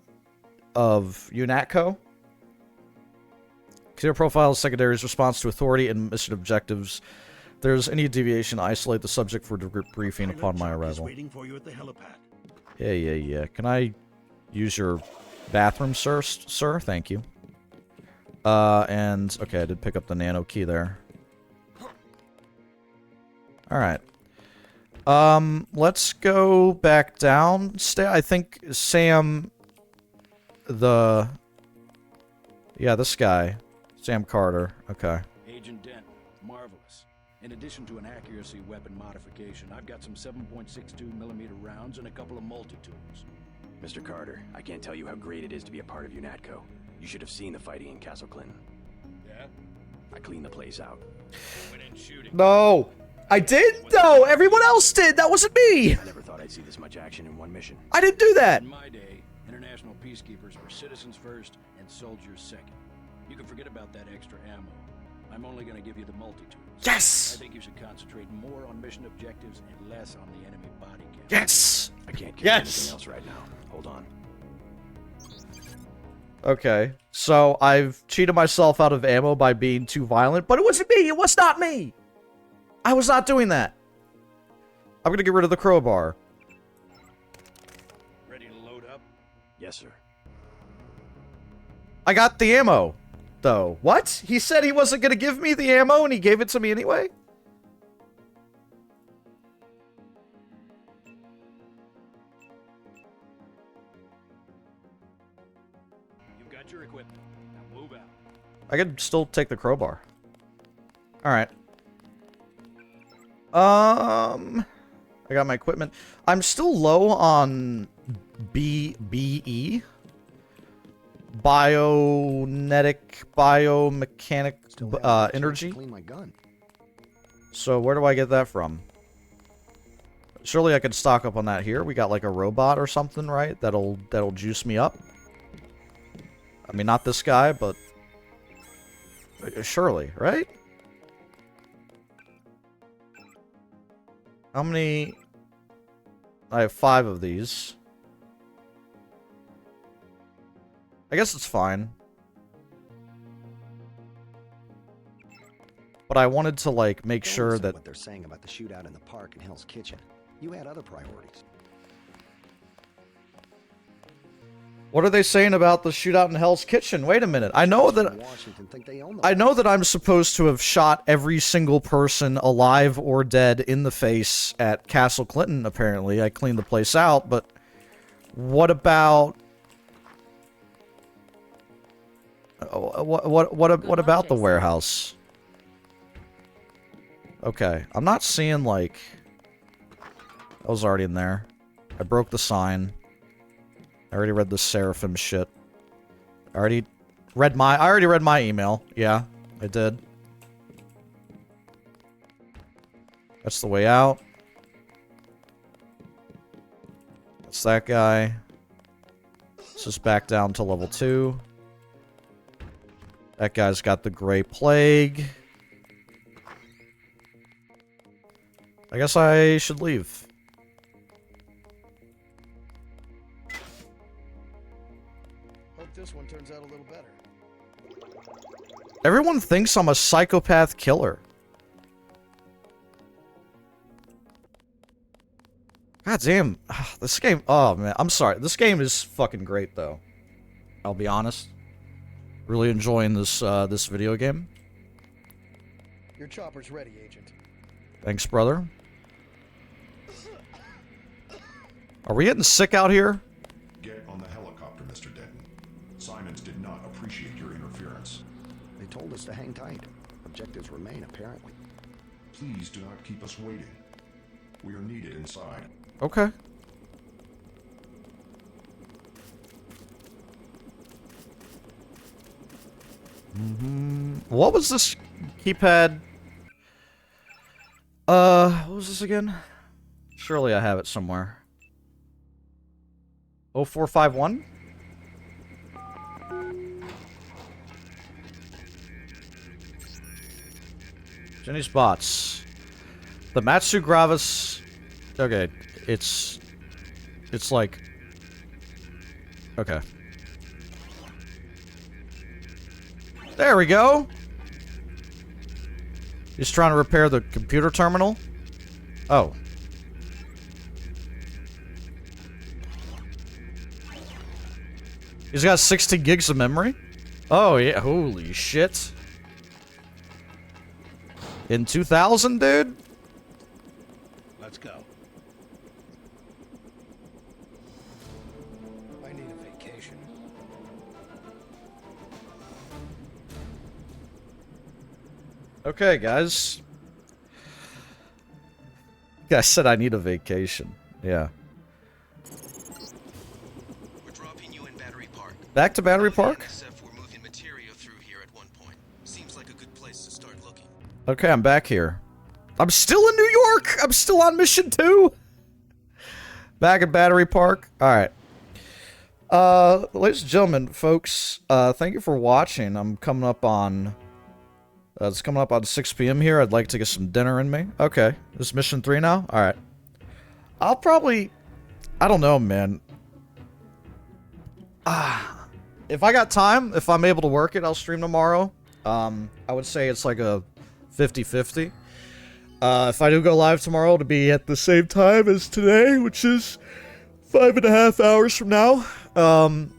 UNATCO. Clear profile secondary's response to authority and mission objectives. If there's any deviation, isolate the subject for debriefing upon my arrival. Waiting for you at the helipad. Yeah. Can I use your bathroom, sir? Sir, thank you. And okay, I did pick up the nano key there. All right. Let's go back down. I think Sam, this guy. Sam Carter. Okay. Agent Dent, marvelous. In addition to an accuracy weapon modification, I've got some 7.62mm rounds and a couple of multi-tools. Mr. Carter, I can't tell you how great it is to be a part of UNATCO. You should have seen the fighting in Castle Clinton. Yeah? I cleaned the place out. Went in shooting. No! I did, though! Everyone else did! That wasn't me! I never thought I'd see this much action in one mission. I didn't do that! In my day, international peacekeepers were citizens first and soldiers second. You can forget about that extra ammo. I'm only going to give you the multi-tools. Yes! I think you should concentrate more on mission objectives and less on the enemy body count. Yes! I can't get Yes! anything else right now. Hold on. Okay, so I've cheated myself out of ammo by being too violent, but it wasn't me! It was not me! I was not doing that. I'm gonna get rid of the crowbar. Ready to load up? Yes, sir. I got the ammo, though. What? He said he wasn't gonna give me the ammo, and he gave it to me anyway? You've got your equipment. Now move out. I could still take the crowbar. Alright. I got my equipment. I'm still low on BE. Biomechanic energy. Clean my gun. So where do I get that from? Surely I could stock up on that here. We got like a robot or something, right? That'll juice me up. I mean, not this guy, but surely, right? How many? I have 5 of these. I guess it's fine. But I wanted to, like, make Don't sure listen to that... what they're saying about the shootout in the park in Hell's Kitchen. You had other priorities. What are they saying about the shootout in Hell's Kitchen? Wait a minute. I know that I'm supposed to have shot every single person alive or dead in the face at Castle Clinton, apparently. I cleaned the place out, but what about what about the warehouse? Okay, I'm not seeing, like, I was already in there. I broke the sign. I already read the Seraphim shit. I already read my email. Yeah, I did. That's the way out. That's that guy. Let's just back down to level 2. That guy's got the Gray Plague. I guess I should leave. Hope this one turns out a little better. Everyone thinks I'm a psychopath killer. God damn. This game... Oh, man. I'm sorry. This game is fucking great, though. I'll be honest. Really enjoying this, this video game. Your chopper's ready, Agent. Thanks, brother. Are we getting sick out here? Get on the helicopter, Mr. Denton. Simons did not appreciate your interference. They told us to hang tight. Objectives remain, apparently. Please do not keep us waiting. We are needed inside. Okay. What was this keypad? What was this again? Surely I have it somewhere. 0451? Jenny's bots. The Matsu Gravis. Okay, it's like. Okay. There we go. He's trying to repair the computer terminal. Oh. He's got 16 gigs of memory? Oh, yeah. Holy shit. In 2000, dude? Let's go. I need a vacation. Okay, guys. I said I need a vacation. Yeah. We're dropping you in Battery Park. Back to Battery Park? NSF were moving material through here at one point. Seems like a good place to start looking. Okay, I'm back here. I'm still in New York! I'm still on mission 2! Back at Battery Park. Alright. Ladies and gentlemen, folks, thank you for watching. I'm coming up on It's coming up on 6 p.m. here. I'd like to get some dinner in me. Okay. This is mission 3 now? Alright. I'll probably... I don't know, man. If I got time, if I'm able to work it, I'll stream tomorrow. I would say it's like a 50-50. If I do go live tomorrow, to be at the same time as today, which is 5.5 hours from now. And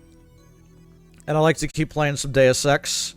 I like to keep playing some Deus Ex.